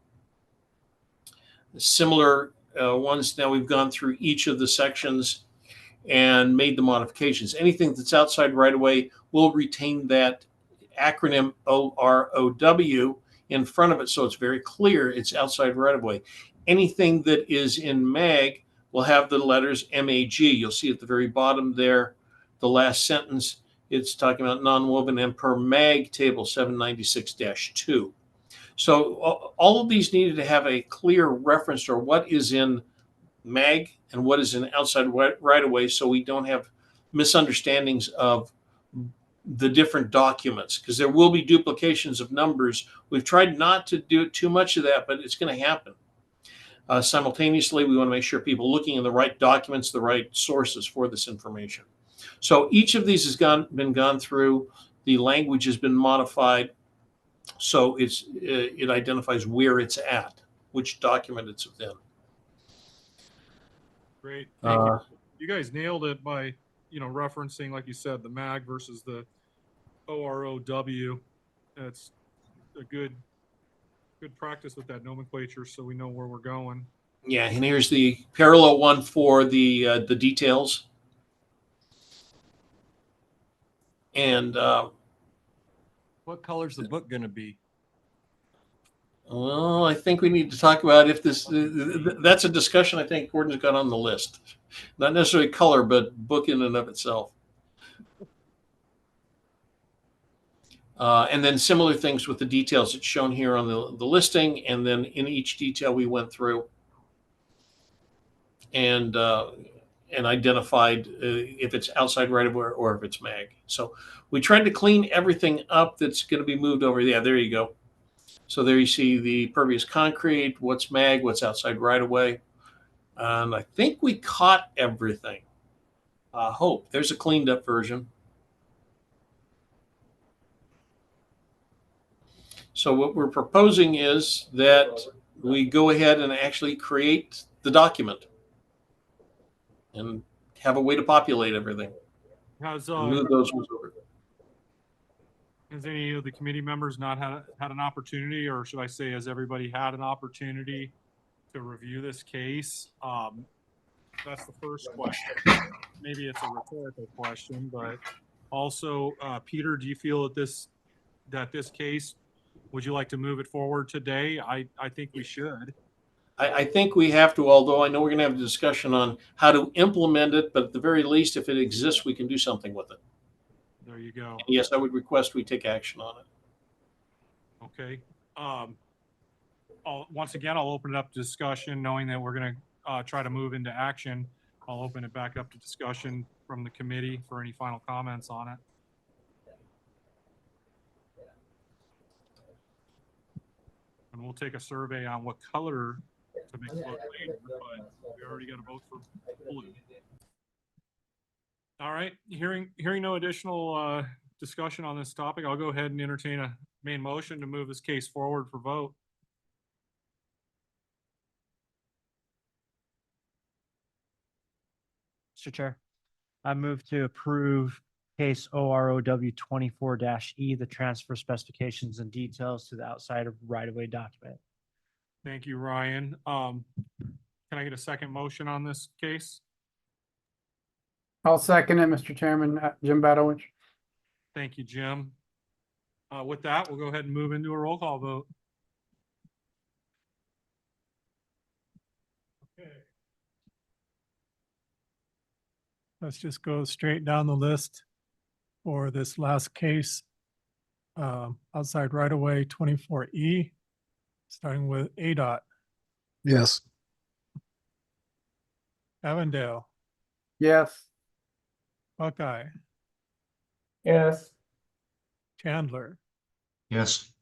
Similar ones, now we've gone through each of the sections and made the modifications. Anything that's outside right away will retain that acronym OROW in front of it, so it's very clear it's outside right of way. Anything that is in MAG will have the letters MAG. You'll see at the very bottom there, the last sentence, it's talking about non-woven and per MAG table 796-2. So all of these needed to have a clear reference to what is in MAG and what is in outside right of way, so we don't have misunderstandings of the different documents, because there will be duplications of numbers. We've tried not to do too much of that, but it's going to happen. Simultaneously, we want to make sure people looking in the right documents, the right sources for this information. So each of these has been gone through. The language has been modified, so it identifies where it's at, which document it's within. Great. Thank you. You guys nailed it by referencing, like you said, the MAG versus the OROW. That's a good practice with that nomenclature, so we know where we're going. Yeah, and here's the parallel one for the details. And what color's the book going to be? Well, I think we need to talk about if this. That's a discussion I think Gordon's got on the list. Not necessarily color, but book in and of itself. And then similar things with the details that's shown here on the listing, and then in each detail we went through and identified if it's outside right of way or if it's MAG. So we tried to clean everything up that's going to be moved over. Yeah, there you go. So there you see the pervious concrete, what's MAG, what's outside right of way. And I think we caught everything. Hope there's a cleaned up version. So what we're proposing is that we go ahead and actually create the document and have a way to populate everything. Has, And move those ones over. has any of the committee members not had an opportunity, or should I say, has everybody had an opportunity to review this case? That's the first question. Maybe it's a rhetorical question, but also, Peter, do you feel that this case, would you like to move it forward today? I think we should. I think we have to, although I know we're going to have a discussion on how to implement it, but at the very least, if it exists, we can do something with it. There you go. And yes, I would request we take action on it. Okay. Once again, I'll open it up to discussion, knowing that we're going to try to move into action. I'll open it back up to discussion from the committee for any final comments on it. And we'll take a survey on what color to make the vote later, but we already got a vote for blue. All right, hearing no additional discussion on this topic, I'll go ahead and entertain a main motion to move this case forward for vote. Mr. Chair, I move to approve case OROW 24-E, the transfer specifications and details to the outside of right-of-way document. Thank you, Ryan. Can I get a second motion on this case? I'll second it, Mr. Chairman. Jim Badowich. Thank you, Jim. With that, we'll go ahead and move into a roll call vote. Okay. Let's just go straight down the list for this last case. Outside right away 24E, starting with ADOT. Yes. Avondale, Yes. Buckeye, Yes. Chandler, Yes.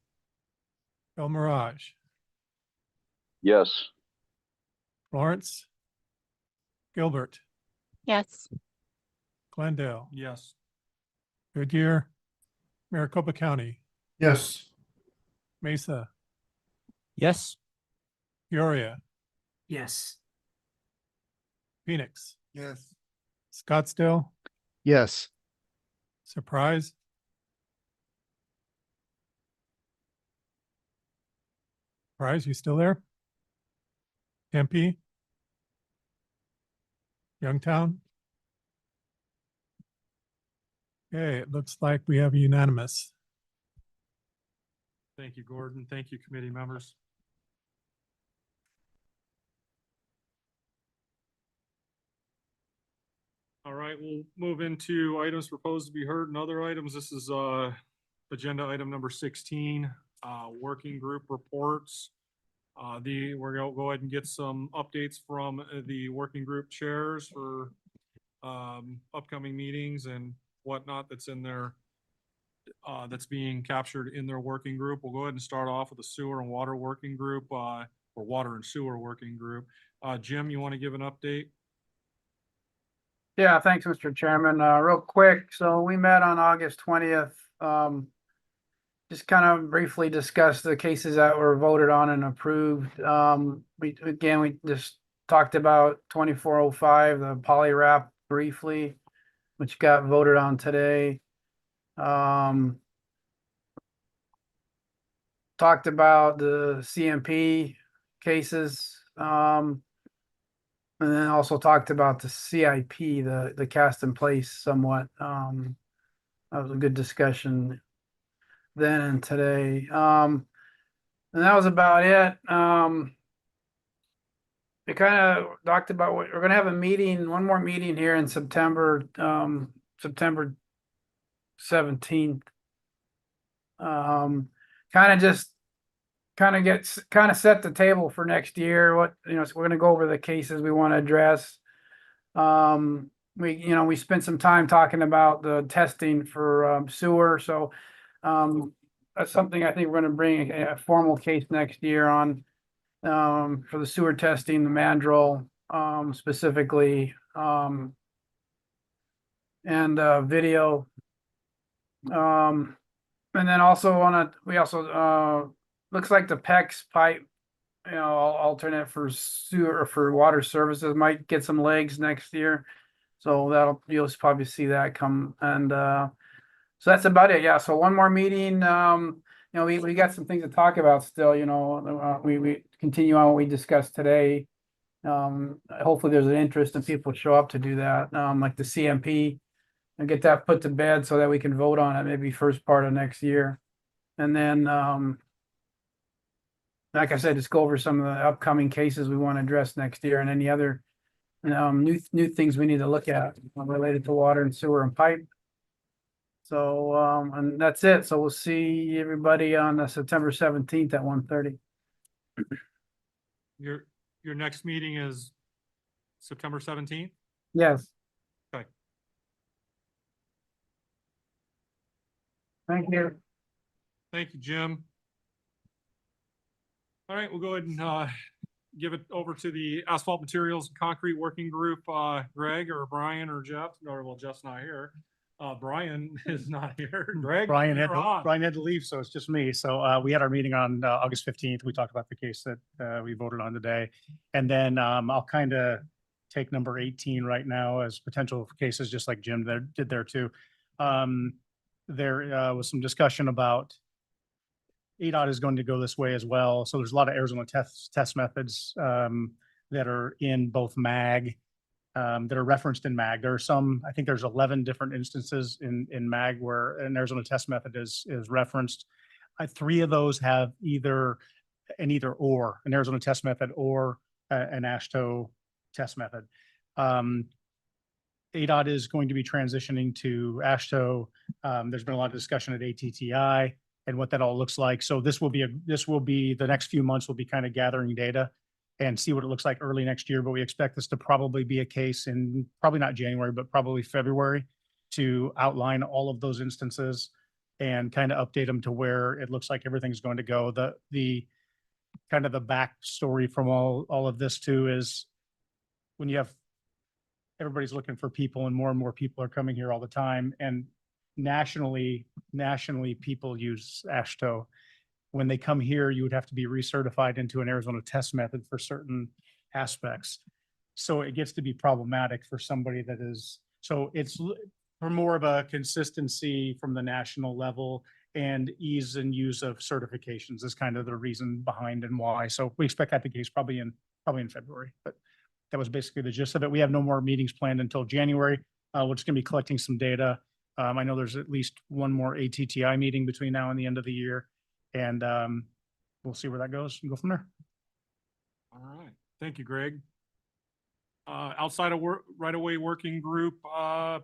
El Mirage, Yes. Lawrence, Gilbert, Yes. Glendale, Yes. Goodyear, Maricopa County, Yes. Mesa, Yes. Peoria, Yes. Phoenix, Yes. Scottsdale, Yes. Surprise, Surprise, you still there? Tempe, Youngtown. Okay, it looks like we have unanimous. Thank you, Gordon. Thank you, committee members. All right, we'll move into items proposed to be heard and other items. This is agenda item number 16, working group reports. We're gonna go ahead and get some updates from the working group chairs for upcoming meetings and whatnot that's in there, that's being captured in their working group. We'll go ahead and start off with the sewer and water working group, or water and sewer working group. Jim, you want to give an update? Yeah, thanks, Mr. Chairman. Real quick, so we met on August 20th. Just kind of briefly discussed the cases that were voted on and approved. We just talked about 2405, the polywrap briefly, which got voted on today. Talked about the CMP cases. And then also talked about the CIP, the cast in place somewhat. That was a good discussion then and today. And that was about it. We kind of talked about what we're going to have one more meeting here in September, September 17th. Kind of set the table for next year. So we're going to go over the cases we want to address. We spent some time talking about the testing for sewer. So that's something I think we're going to bring a formal case next year on for the sewer testing, the mandrel specifically, and video. And then also we also, looks like the PEX pipe, alternate for sewer or for water services might get some legs next year. So you'll probably see that come. And, so that's about it. Yeah. So one more meeting, we got some things to talk about still, we continue on what we discussed today. Hopefully there's an interest and people show up to do that, like the CMP, and get that put to bed so that we can vote on it maybe first part of next year. And then, like I said, just go over some of the upcoming cases we want to address next year and any other new things we need to look at related to water and sewer and pipe. So, and that's it. So we'll see everybody on September 17th at 1:30. Your next meeting is September 17th? Yes. Okay. Thank you. Thank you, Jim. All right, we'll go ahead and give it over to the Asphalt Materials and Concrete Working Group, Greg or Brian or Jeff. Or, well, Jeff's not here. Brian is not here. Greg, Brian you're on. had to leave, so it's just me. So we had our meeting on August 15th. We talked about the case that we voted on today. And then I'll kind of take number 18 right now as potential cases, just like Jim did there too. There was some discussion about ADOT is going to go this way as well. So there's a lot of Arizona test methods that are in both MAG, that are referenced in MAG. There are some, I think there's 11 different instances in MAG where an Arizona test method is referenced. 3 of those have either an Arizona test method or an AASHTO test method. ADOT is going to be transitioning to AASHTO. There's been a lot of discussion at ATTI and what that all looks like. So this will be the next few months will be kind of gathering data and see what it looks like early next year. But we expect this to probably be a case in probably not January, but probably February, to outline all of those instances and kind of update them to where it looks like everything's going to go. The kind of the backstory from all of this too is when you have everybody's looking for people and more people are coming here all the time, and nationally people use AASHTO. When they come here, you would have to be recertified into an Arizona test method for certain aspects. So it gets to be problematic for somebody that is, so it's for more of a consistency from the national level and ease and use of certifications is kind of the reason behind and why. So we expect that the case probably in February, but that was basically the gist of it. We have no more meetings planned until January. We're just gonna be collecting some data. I know there's at least one more ATTI meeting between now and the end of the year. And we'll see where that goes and go from there. All right. Thank you, Greg. Outside of right-of-way working group,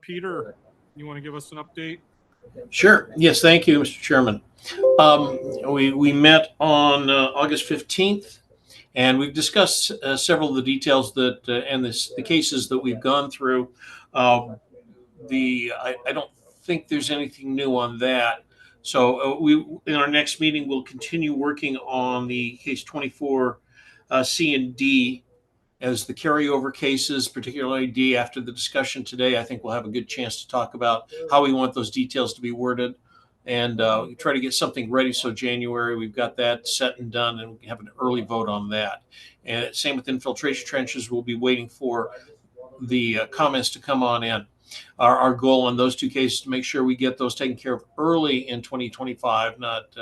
Peter, you want to give us an update? Sure. Yes, thank you, Mr. Chairman. We met on August 15th, and we've discussed several of the details that and the cases that we've gone through. I don't think there's anything new on that. So in our next meeting, we'll continue working on the case 24 C and D as the carryover cases, particularly D. After the discussion today, I think we'll have a good chance to talk about how we want those details to be worded and try to get something ready. So January, we've got that set and done, and we have an early vote on that. And same with infiltration trenches. We'll be waiting for the comments to come on in. Our goal on those 2 cases to make sure we get those taken care of early in 2025, not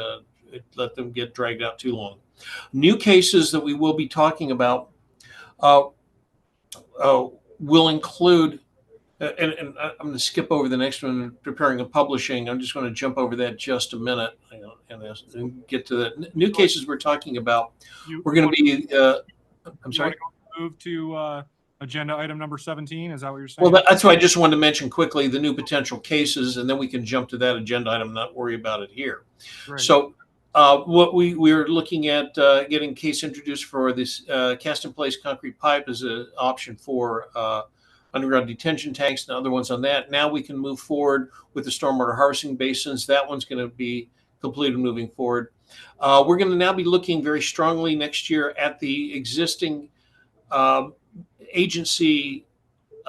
let them get dragged out too long. New cases that we will be talking about will include, and I'm going to skip over the next one, preparing and publishing. I'm just going to jump over that just a minute and get to the new cases we're talking about. We're going to be, I'm sorry. Move to agenda item number 17. Is that what you're saying? Well, that's what I just wanted to mention quickly, the new potential cases, and then we can jump to that agenda item, not worry about it here. Right. So what we're looking at getting case introduced for this cast in place concrete pipe as an option for underground detention tanks and other ones on that. Now we can move forward with the stormwater harvesting basins. That one's going to be completed moving forward. We're going to now be looking very strongly next year at the existing agency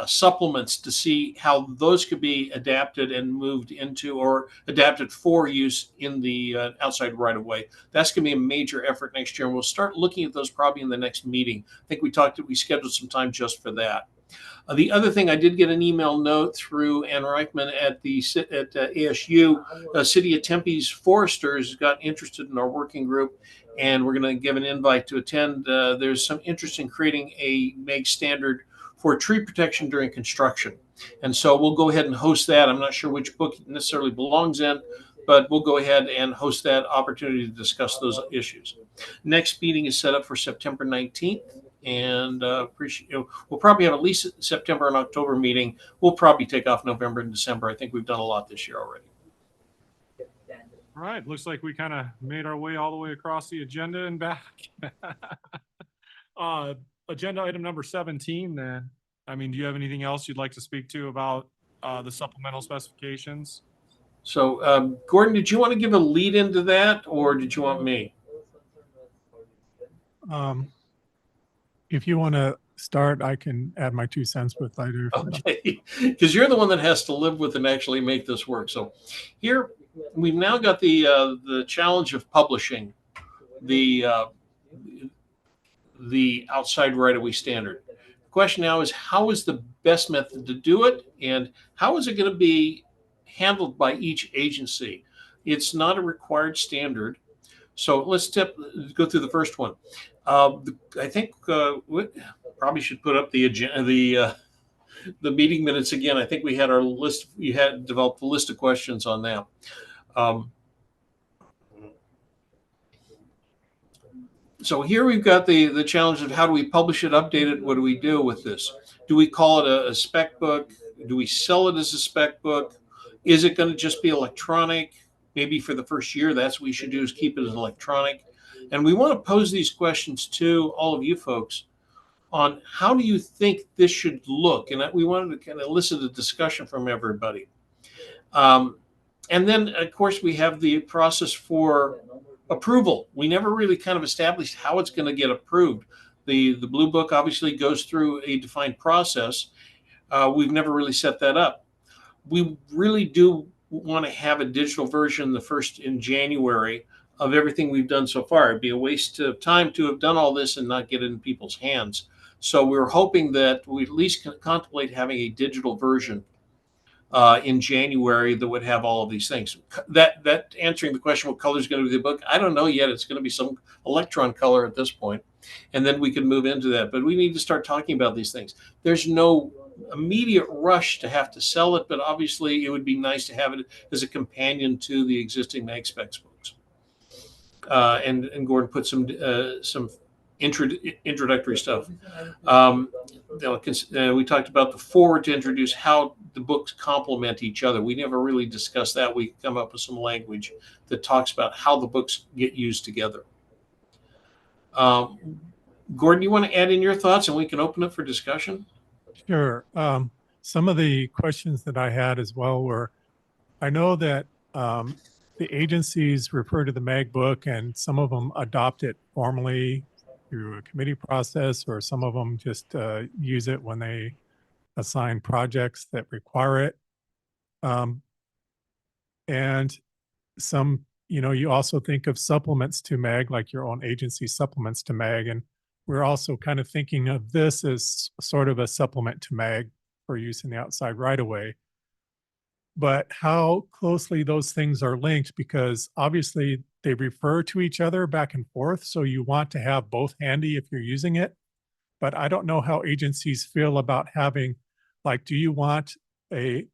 supplements to see how those could be adapted and moved into or adapted for use in the outside right of way. That's going to be a major effort next year, and we'll start looking at those probably in the next meeting. I think we scheduled some time just for that. The other thing, I did get an email note through Ann Reichman at ASU. City of Tempe's foresters got interested in our working group, and we're going to give an invite to attend. There's some interest in creating a MEG standard for tree protection during construction. And so we'll go ahead and host that. I'm not sure which book it necessarily belongs in, but we'll go ahead and host that opportunity to discuss those issues. Next meeting is set up for September 19th. And we'll probably have at least a September and October meeting. We'll probably take off November and December. I think we've done a lot this year already. All right, looks like we kind of made our way all the way across the agenda and back. Agenda item number 17 then. I mean, do you have anything else you'd like to speak to about the supplemental specifications? So, Gordon, did you want to give a lead into that, or did you want me? If you want to start, I can add my 2 cents with later. Okay, because you're the one that has to live with and actually make this work. So here we've now got the challenge of publishing the outside right-of-way standard. The question now is, how is the best method to do it, and how is it going to be handled by each agency? It's not a required standard. So let's go through the first one. I think we probably should put up the agenda, the meeting minutes again. I think we had our list. You had developed a list of questions on that. So here we've got the challenge of how do we publish it, update it? What do we do with this? Do we call it a spec book? Do we sell it as a spec book? Is it going to just be electronic? Maybe for the first year, that's what we should do, is keep it as electronic. And we want to pose these questions to all of you folks on how do you think this should look? And we wanted to kind of elicit a discussion from everybody. And then, of course, we have the process for approval. We never really kind of established how it's going to get approved. The Blue Book obviously goes through a defined process. We've never really set that up. We really do want to have a digital version the first in January of everything we've done so far. It'd be a waste of time to have done all this and not get it in people's hands. So we're hoping that we at least contemplate having a digital version in January that would have all of these things. That answering the question, what color is going to be the book? I don't know yet. It's going to be some electron color at this point, and then we can move into that. But we need to start talking about these things. There's no immediate rush to have to sell it, but obviously it would be nice to have it as a companion to the existing MagSpecs books. And Gordon put some introductory stuff. We talked about the forward to introduce how the books complement each other. We never really discussed that. We come up with some language that talks about how the books get used together. Gordon, you want to add in your thoughts and we can open up for discussion? Sure. Some of the questions that I had as well were, I know that the agencies refer to the MAG book and some of them adopt it formally through a committee process, or some of them just use it when they assign projects that require it. And some, you also think of supplements to MAG, like your own agency supplements to MAG. And we're also kind of thinking of this as sort of a supplement to MAG for use in the outside right of way. But how closely those things are linked, because obviously they refer to each other back and forth. So you want to have both handy if you're using it. But I don't know how agencies feel about having, like, do you want a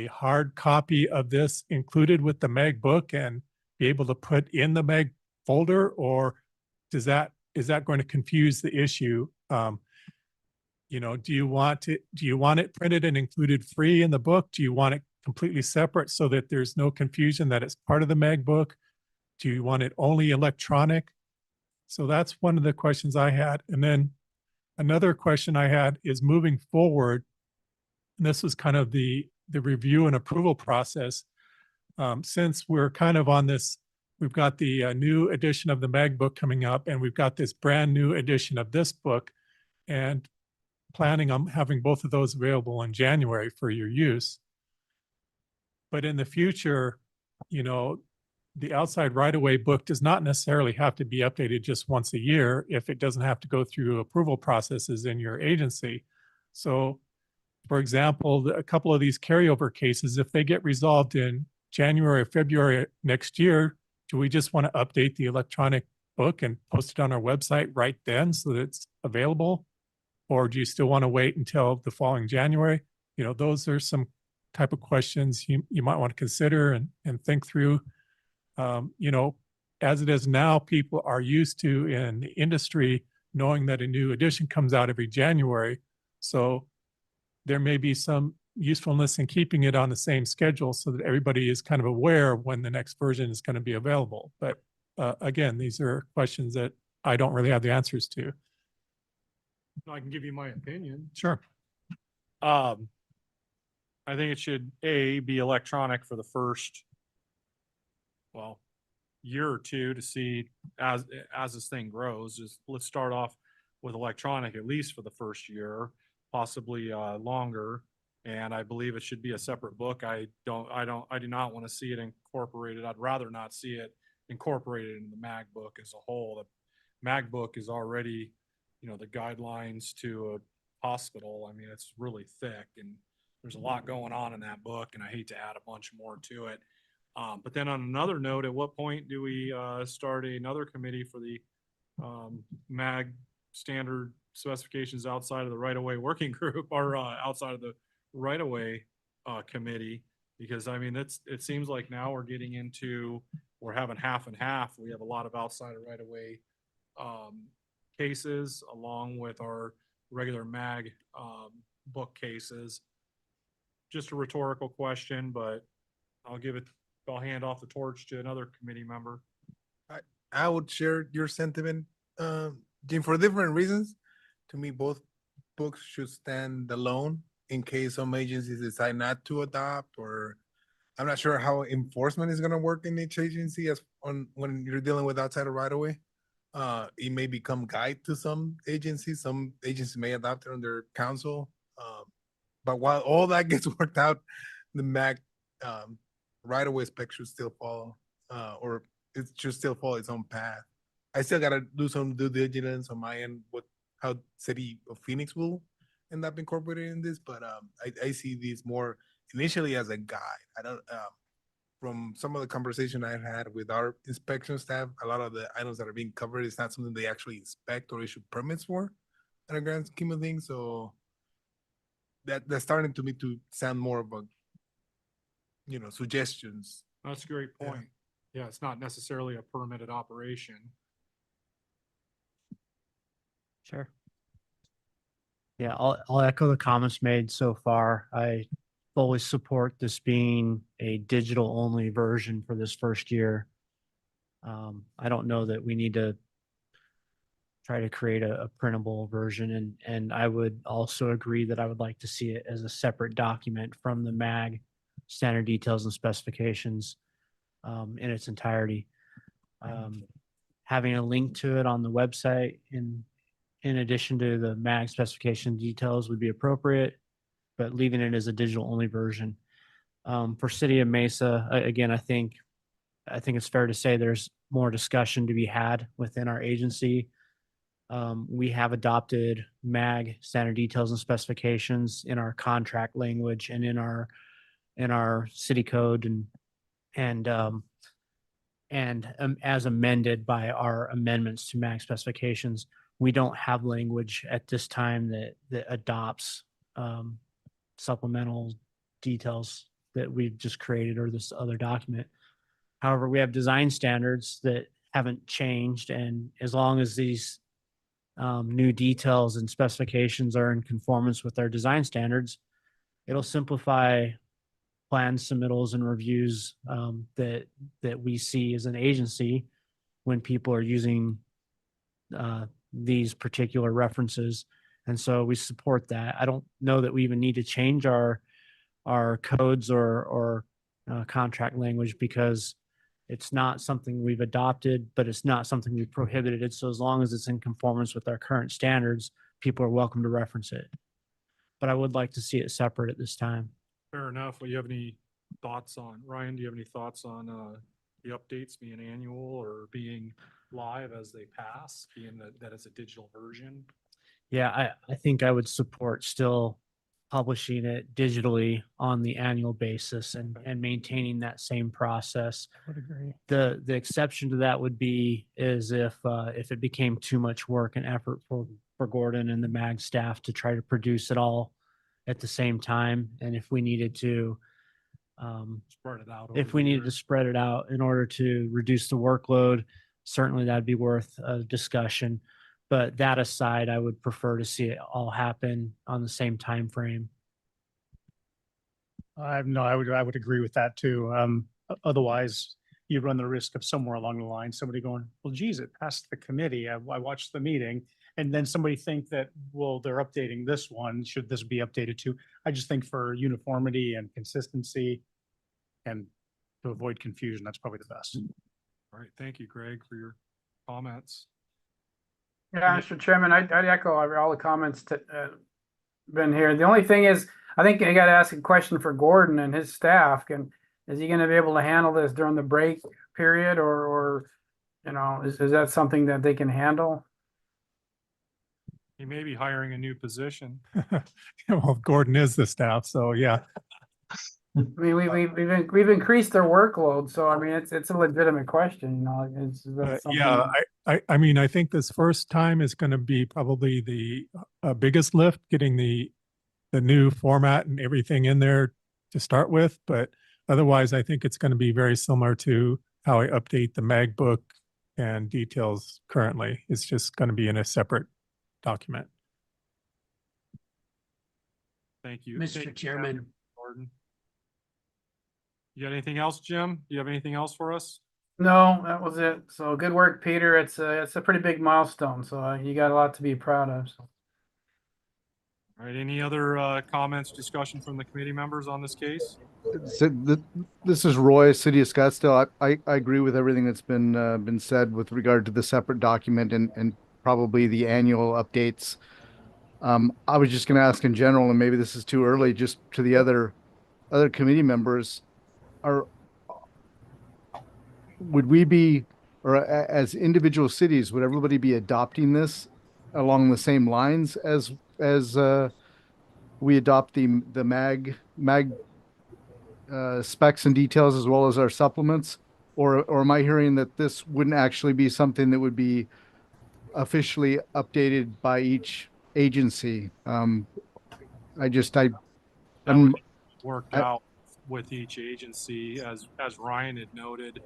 hard copy of this included with the MAG book and be able to put in the MAG folder, or is that going to confuse the issue? Do you want it printed and included free in the book? Do you want it completely separate so that there's no confusion that it's part of the MAG book? Do you want it only electronic? So that's one of the questions I had. And then another question I had is, moving forward, and this was kind of the review and approval process. Since we're kind of on this, we've got the new edition of the MAG book coming up, and we've got this brand new edition of this book. And planning on having both of those available in January for your use. But in the future, you know, the outside right-of-way book does not necessarily have to be updated just once a year if it doesn't have to go through approval processes in your agency. So, for example, a couple of these carryover cases, if they get resolved in January or February next year, do we just want to update the electronic book and post it on our website right then so that it's available? Or do you still want to wait until the following January? You know, those are some type of questions you might want to consider and think through. You know, as it is now, people are used to in the industry knowing that a new edition comes out every January. So there may be some usefulness in keeping it on the same schedule so that everybody is kind of aware when the next version is going to be available. But again, these are questions that I don't really have the answers to. I can give you my opinion. Sure. I think it should be electronic for the first, well, year or two to see as this thing grows. Just let's start off with electronic, at least for the first year, possibly longer. And I believe it should be a separate book. I do not want to see it incorporated. I'd rather not see it incorporated in the MAG book as a whole. The MAG book is already, you know, the guidelines to a hospital. I mean, it's really thick and there's a lot going on in that book, and I hate to add a bunch more to it. But then on another note, at what point do we start another committee for the MAG standard specifications outside of the right-of-way working group or outside of the right-of-way committee? Because I mean, it seems like now we're having half and half. We have a lot of outside of right-of-way cases along with our regular MAG book cases. Just a rhetorical question, but I'll hand off the torch to another committee member. I would share your sentiment, Jim, for different reasons. To me, both books should stand alone in case some agencies decide not to adopt, or I'm not sure how enforcement is gonna work in each agency when you're dealing with outside of right of way. It may become guide to some agencies. Some agencies may adopt it on their council. But while all that gets worked out, the MAC right of way spec should still follow, or it should still follow its own path. I still gotta do some due diligence on my end, how City of Phoenix will end up incorporating in this, but I see these more initially as a guide. I don't, from some of the conversation I've had with our inspection staff, a lot of the items that are being covered is not something they actually inspect or issue permits for in a grand scheme of things. So that's starting to me to sound more of a, you know, suggestions. That's a great point. Yeah, it's not necessarily a permitted operation. Sure. Yeah, I'll echo the comments made so far. I fully support this being a digital only version for this first year. I don't know that we need to try to create a printable version, and I would also agree that I would like to see it as a separate document from the MAG standard details and specifications in its entirety. Having a link to it on the website in addition to the MAG specification details would be appropriate, but leaving it as a digital only version. For City of Mesa, again, I think it's fair to say there's more discussion to be had within our agency. We have adopted MAG standard details and specifications in our contract language and in our city code and as amended by our amendments to MAG specifications. We don't have language at this time that adopts supplemental details that we've just created or this other document. However, we have design standards that haven't changed, and as long as these new details and specifications are in conformance with our design standards, it'll simplify plan submittals and reviews that we see as an agency when people are using these particular references. And so we support that. I don't know that we even need to change our codes or contract language, because it's not something we've adopted, but it's not something we've prohibited. So as long as it's in conformance with our current standards, people are welcome to reference it. but I would like to see it separate at this time. Fair enough. Well, you have any thoughts on, Ryan, do you have any thoughts on, the updates being annual or being live as they pass, being that it's a digital version? Yeah, I think I would support still publishing it digitally on the annual basis and maintaining that same process. Would agree. The exception to that would be is if it became too much work and effort for Gordon and the MAG staff to try to produce it all at the same time. And if we needed to, Spread it out. if we needed to spread it out in order to reduce the workload, certainly that'd be worth a discussion. But that aside, I would prefer to see it all happen on the same time frame. No, I would agree with that too. Otherwise, you run the risk of somewhere along the line, somebody going, well, geez, it passed the committee. I watched the meeting. And then somebody think that, well, they're updating this one. Should this be updated too? I just think for uniformity and consistency and to avoid confusion, that's probably the best. All right. Thank you, Greg, for your comments. Yeah, Mr. Chairman, I'd echo all the comments that been here. The only thing is, I think I got to ask a question for Gordon and his staff. Is he going to be able to handle this during the break period, or is that something that they can handle? He may be hiring a new position. Well, Gordon is the staff, so yeah. I mean, we've increased their workload, so I mean, it's a legitimate question, Is that something? Yeah, I mean, I think this first time is going to be probably the biggest lift, getting the new format and everything in there to start with. But otherwise, I think it's going to be very similar to how I update the MAG book and details currently. It's just going to be in a separate document. Thank you. Thank you, Mr. Chairman, Gordon. You got anything else, Jim? Do you have anything else for us? No, that was it. So good work, Peter. It's a pretty big milestone, so you got a lot to be proud of. So. All right. Any other comments, discussion from the committee members on this case? So this is Roy, City of Scottsdale. I agree with everything that's been said with regard to the separate document and probably the annual updates. I was just going to ask in general, and maybe this is too early, just to the other committee members, would we be, or as individual cities, would everybody be adopting this along the same lines as we adopt the MAG specs and details as well as our supplements? Or am I hearing that this wouldn't actually be something that would be officially updated by each agency? Worked out with each agency, as Ryan had noted,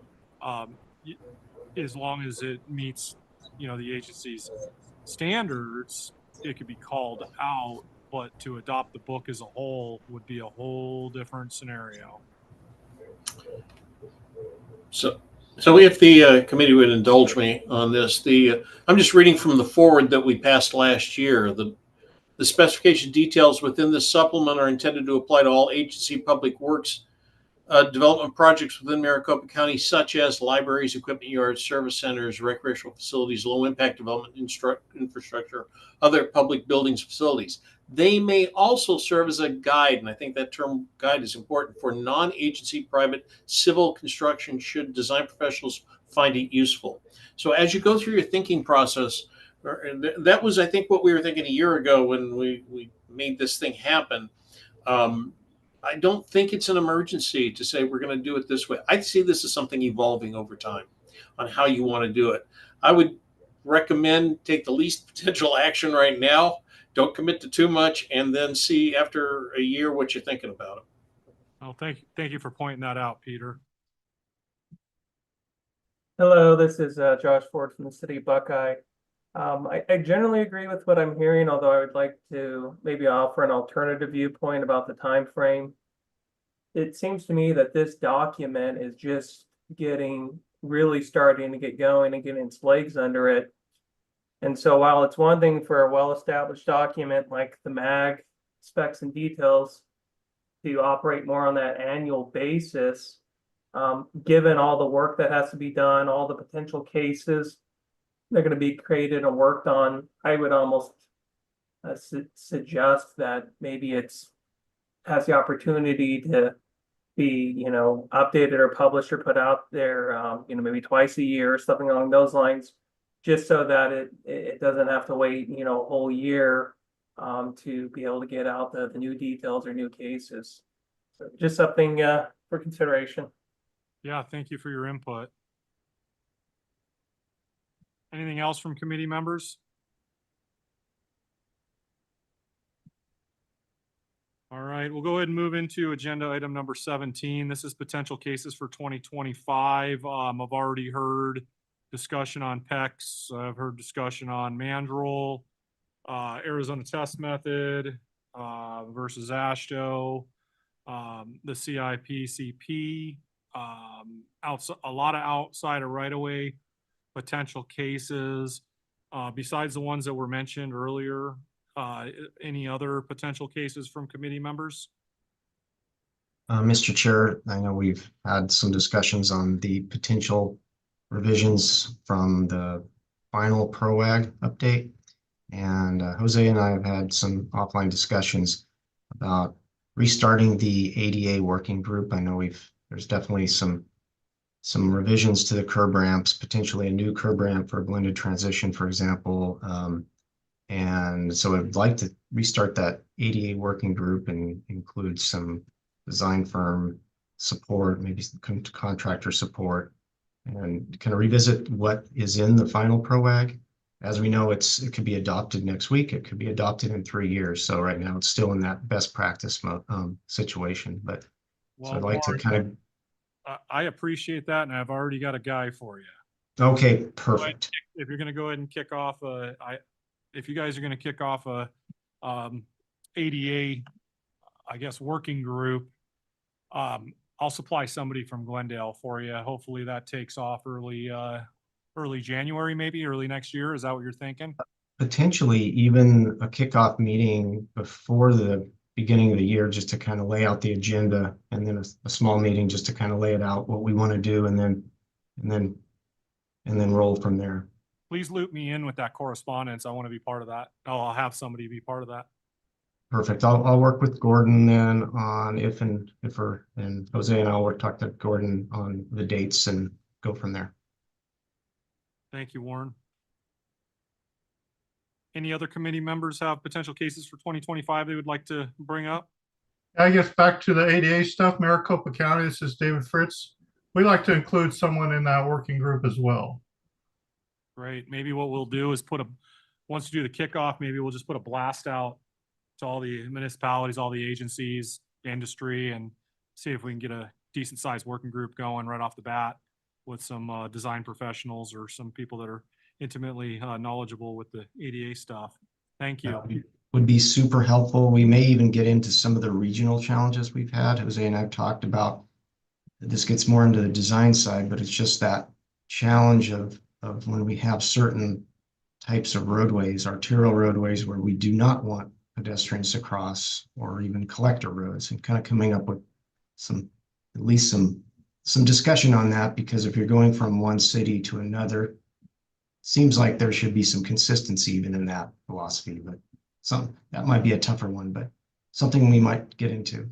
as long as it meets, the agency's standards, it could be called out, but to adopt the book as a whole would be a whole different scenario. So if the committee would indulge me on this, I'm just reading from the forward that we passed last year. The specification details within this supplement are intended to apply to all agency public works development projects within Maricopa County, such as libraries, equipment yards, service centers, recreational facilities, low impact development infrastructure, other public buildings, facilities. They may also serve as a guide, and I think that term guide is important, for non-agency private civil construction should design professionals find it useful. So as you go through your thinking process, that was, I think, what we were thinking a year ago when we made this thing happen. I don't think it's an emergency to say we're going to do it this way. I see this as something evolving over time on how you want to do it. I would recommend take the least potential action right now. Don't commit to too much, and then see after a year what you're thinking about it. Well, thank you for pointing that out, Peter. Hello, this is Josh Ford from the City of Buckeye. I generally agree with what I'm hearing, although I would like to maybe offer an alternative viewpoint about the time frame. It seems to me that this document is just really starting to get going and getting its legs under it. And so while it's one thing for a well-established document like the MAG specs and details to operate more on that annual basis, given all the work that has to be done, all the potential cases they're going to be created and worked on, I would almost suggest that maybe it's has the opportunity to be, updated or published or put out there, maybe twice a year or something along those lines, just so that it doesn't have to wait, a whole year to be able to get out the new details or new cases. So just something for consideration. Yeah, thank you for your input. Anything else from committee members? All right, we'll go ahead and move into agenda item number 17. This is potential cases for 2025. I've already heard discussion on PEX. I've heard discussion on Mandrel, Arizona Test Method versus AASHTO, the CIP-CP, a lot of outside of right-of-way potential cases. Besides the ones that were mentioned earlier, any other potential cases from committee members? Mr. Chair, I know we've had some discussions on the potential revisions from the final PROAG update. And Jose and I have had some offline discussions about restarting the ADA working group. I know there's definitely some revisions to the curb ramps, potentially a new curb ramp for a blended transition, for example. And so I'd like to restart that ADA working group and include some design firm support, maybe some contractor support, and kind of revisit what is in the final PROAG. As we know, it could be adopted next week. It could be adopted in 3 years. So right now it's still in that best practice situation. But so I'd like to kind of. I appreciate that, and I've already got a guy for you. Okay, perfect. If you're going to go ahead and kick off if you guys are going to kick off a ADA, I guess, working group, I'll supply somebody from Glendale for you. Hopefully that takes off early January, maybe early next year. Is that what you're thinking? Potentially even a kickoff meeting before the beginning of the year, just to kind of lay out the agenda, and then a small meeting just to kind of lay it out what we want to do, and then roll from there. Please loop me in with that correspondence. I want to be part of that. I'll have somebody be part of that. Perfect. I'll work with Gordon then on and Jose and I'll talk to Gordon on the dates and go from there. Thank you, Warren. Any other committee members have potential cases for 2025 they would like to bring up? I guess back to the ADA stuff, Maricopa County, this is David Fritz. We'd like to include someone in that working group as well. Great. Maybe what we'll do is once you do the kickoff, maybe we'll just put a blast out to all the municipalities, all the agencies, industry, and see if we can get a decent sized working group going right off the bat with some design professionals or some people that are intimately knowledgeable with the ADA stuff. Thank you. Would be super helpful. We may even get into some of the regional challenges we've had. Jose and I've talked about, this gets more into the design side, but it's just that challenge of when we have certain types of roadways, arterial roadways, where we do not want pedestrians to cross, or even collector roads, and kind of coming up with at least some discussion on that, because if you're going from one city to another, seems like there should be some consistency even in that philosophy, but that might be a tougher one, but something we might get into.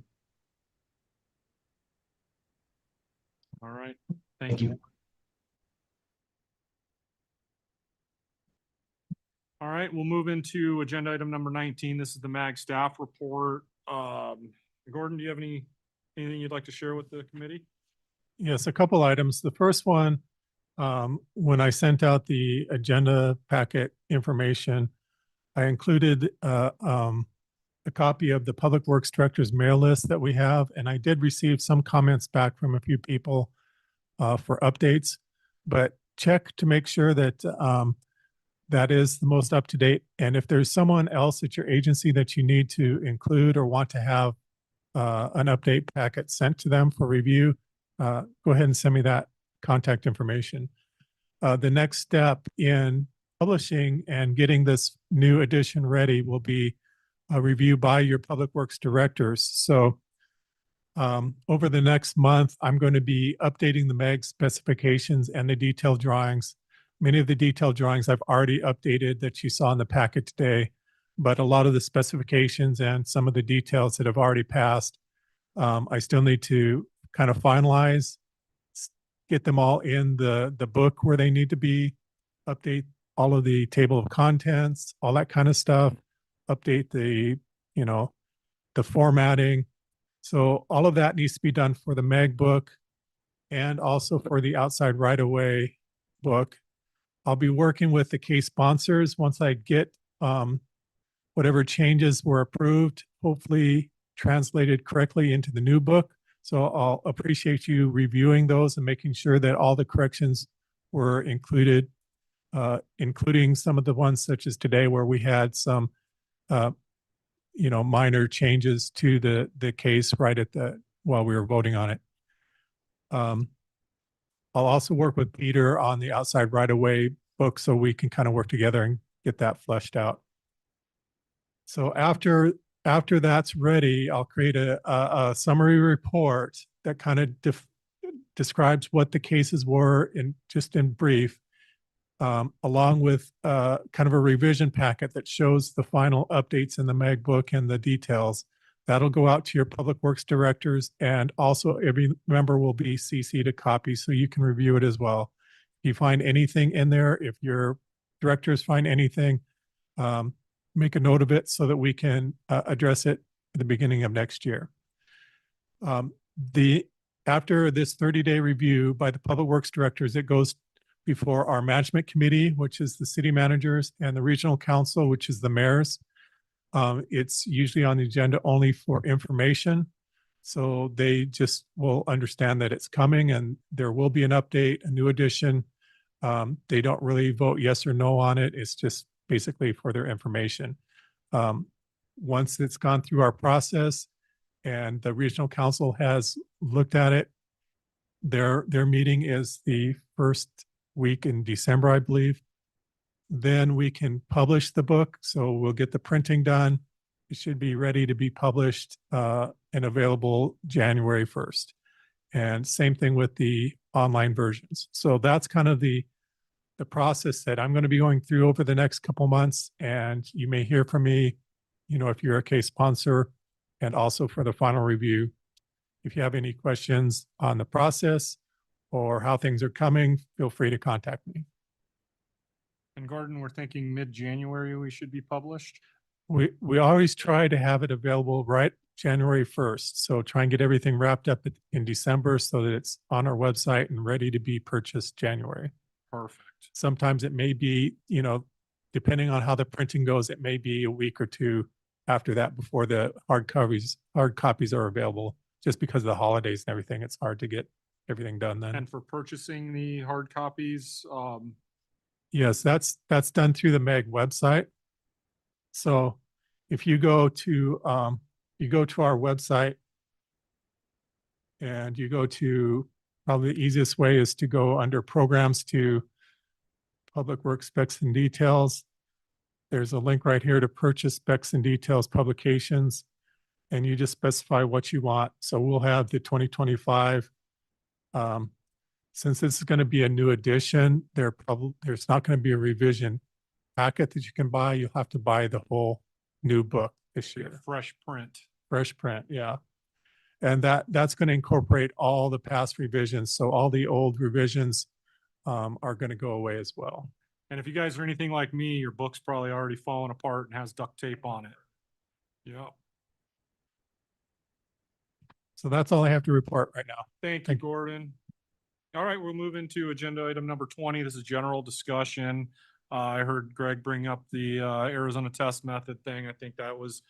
All right. Thank you. All right, we'll move into agenda item number 19. This is the MAG staff report. Gordon, do you have anything you'd like to share with the committee? Yes, a couple items. The first one, when I sent out the agenda packet information, I included a copy of the Public Works Director's mail list that we have, and I did receive some comments back from a few people for updates, but check to make sure that that is the most up-to-date. And if there's someone else at your agency that you need to include or want to have an update packet sent to them for review, go ahead and send me that contact information. The next step in publishing and getting this new edition ready will be a review by your Public Works directors. So over the next month, I'm going to be updating the MAG specifications and the detailed drawings. Many of the detailed drawings I've already updated that you saw in the packet today. but a lot of the specifications and some of the details that have already passed, I still need to kind of finalize, get them all in the book where they need to be, update all of the table of contents, all that kind of stuff, update the, you know, the formatting. So all of that needs to be done for the Meg book and also for the outside right-of-way book. I'll be working with the case sponsors once I get whatever changes were approved, hopefully translated correctly into the new book. So I'll appreciate you reviewing those and making sure that all the corrections were included, including some of the ones such as today where we had some, you know, minor changes to the case right at while we were voting on it. I'll also work with Peter on the outside right-of-way book so we can kind of work together and get that fleshed out. So after that's ready, I'll create a summary report that kind of describes what the cases were just in brief, along with kind of a revision packet that shows the final updates in the Meg book and the details. That'll go out to your public works directors, and also every member will be CC'd a copy so you can review it as well. If you find anything in there, if your directors find anything, make a note of it so that we can address it at the beginning of next year. After this 30-day review by the public works directors, it goes before our management committee, which is the city managers, and the regional council, which is the mayors. It's usually on the agenda only for information. So they just will understand that it's coming and there will be an update, a new edition. They don't really vote yes or no on it. It's just basically for their information. Once it's gone through our process and the regional council has looked at it, their meeting is the first week in December, I believe. Then we can publish the book. So we'll get the printing done. It should be ready to be published and available January 1st. And same thing with the online versions. So that's kind of the process that I'm going to be going through over the next couple months. And you may hear from me, you know, if you're a case sponsor, and also for the final review. If you have any questions on the process or how things are coming, feel free to contact me. And Gordon, we're thinking mid-January we should be published. We always try to have it available right January 1st. So try and get everything wrapped up in December so that it's on our website and ready to be purchased January. Perfect. Sometimes it may be, you know, depending on how the printing goes, it may be a week or two after that before the hard copies are available. Just because of the holidays and everything, it's hard to get everything done then. And for purchasing the hard copies, yes, that's done through the Meg website. So if you go to our website and you go to, probably the easiest way is to go under programs to Public Works Specs and Details. There's a link right here to purchase Specs and Details publications, and you just specify what you want. So we'll have the 2025. Since this is going to be a new edition, there's not going to be a revision packet that you can buy. You'll have to buy the whole new book this year. fresh print. Fresh print, yeah. And that's going to incorporate all the past revisions. So all the old revisions are going to go away as well. And if you guys are anything like me, your book's probably already fallen apart and has duct tape on it. Yep. So that's all I have to report right now. Thank you, Gordon. All right, we'll move into agenda item number 20. This is general discussion. I heard Greg bring up the Arizona test method thing. I think that was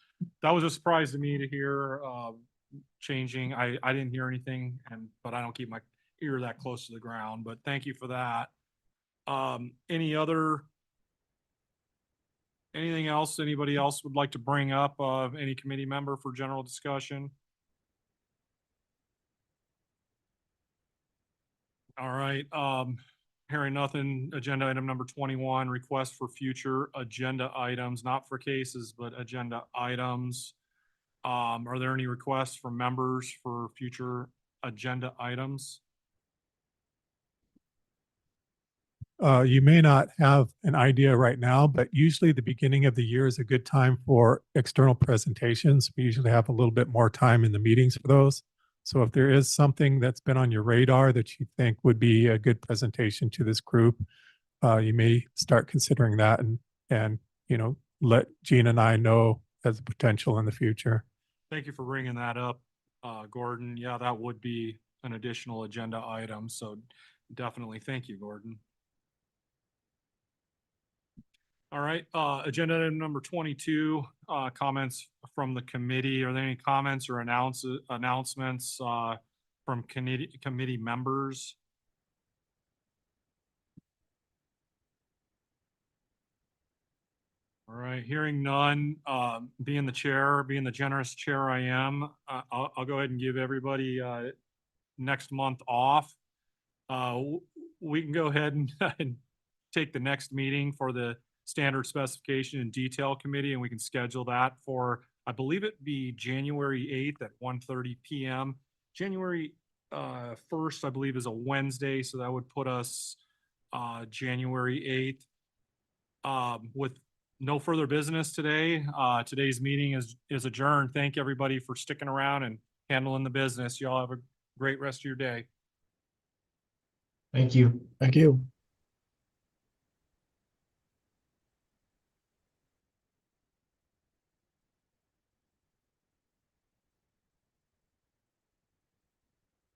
a surprise to me to hear changing. I didn't hear anything, but I don't keep my ear that close to the ground. But thank you for that. Anything else anybody else would like to bring up? Any committee member for general discussion? All right, hearing nothing, agenda item number 21, request for future agenda items, not for cases, but agenda items. Are there any requests from members for future agenda items? You may not have an idea right now, but usually the beginning of the year is a good time for external presentations. We usually have a little bit more time in the meetings for those. So if there is something that's been on your radar that you think would be a good presentation to this group, you may start considering that and let Gene and I know as a potential in the future. Thank you for bringing that up, Gordon. Yeah, that would be an additional agenda item. So definitely, thank you, Gordon. All right, agenda item number 22, comments from the committee. Are there any comments or announcements from committee members? All right, hearing none, being the generous chair I am, I'll go ahead and give everybody next month off. We can go ahead and take the next meeting for the standard specification and detail committee, and we can schedule that for, I believe it'd be January 8th at 1:30 p.m. January 1st, I believe, is a Wednesday, so that would put us January 8th. With no further business today, today's meeting is adjourned. Thank everybody for sticking around and handling the business. Y'all have a great rest of your day. Thank you. Thank you.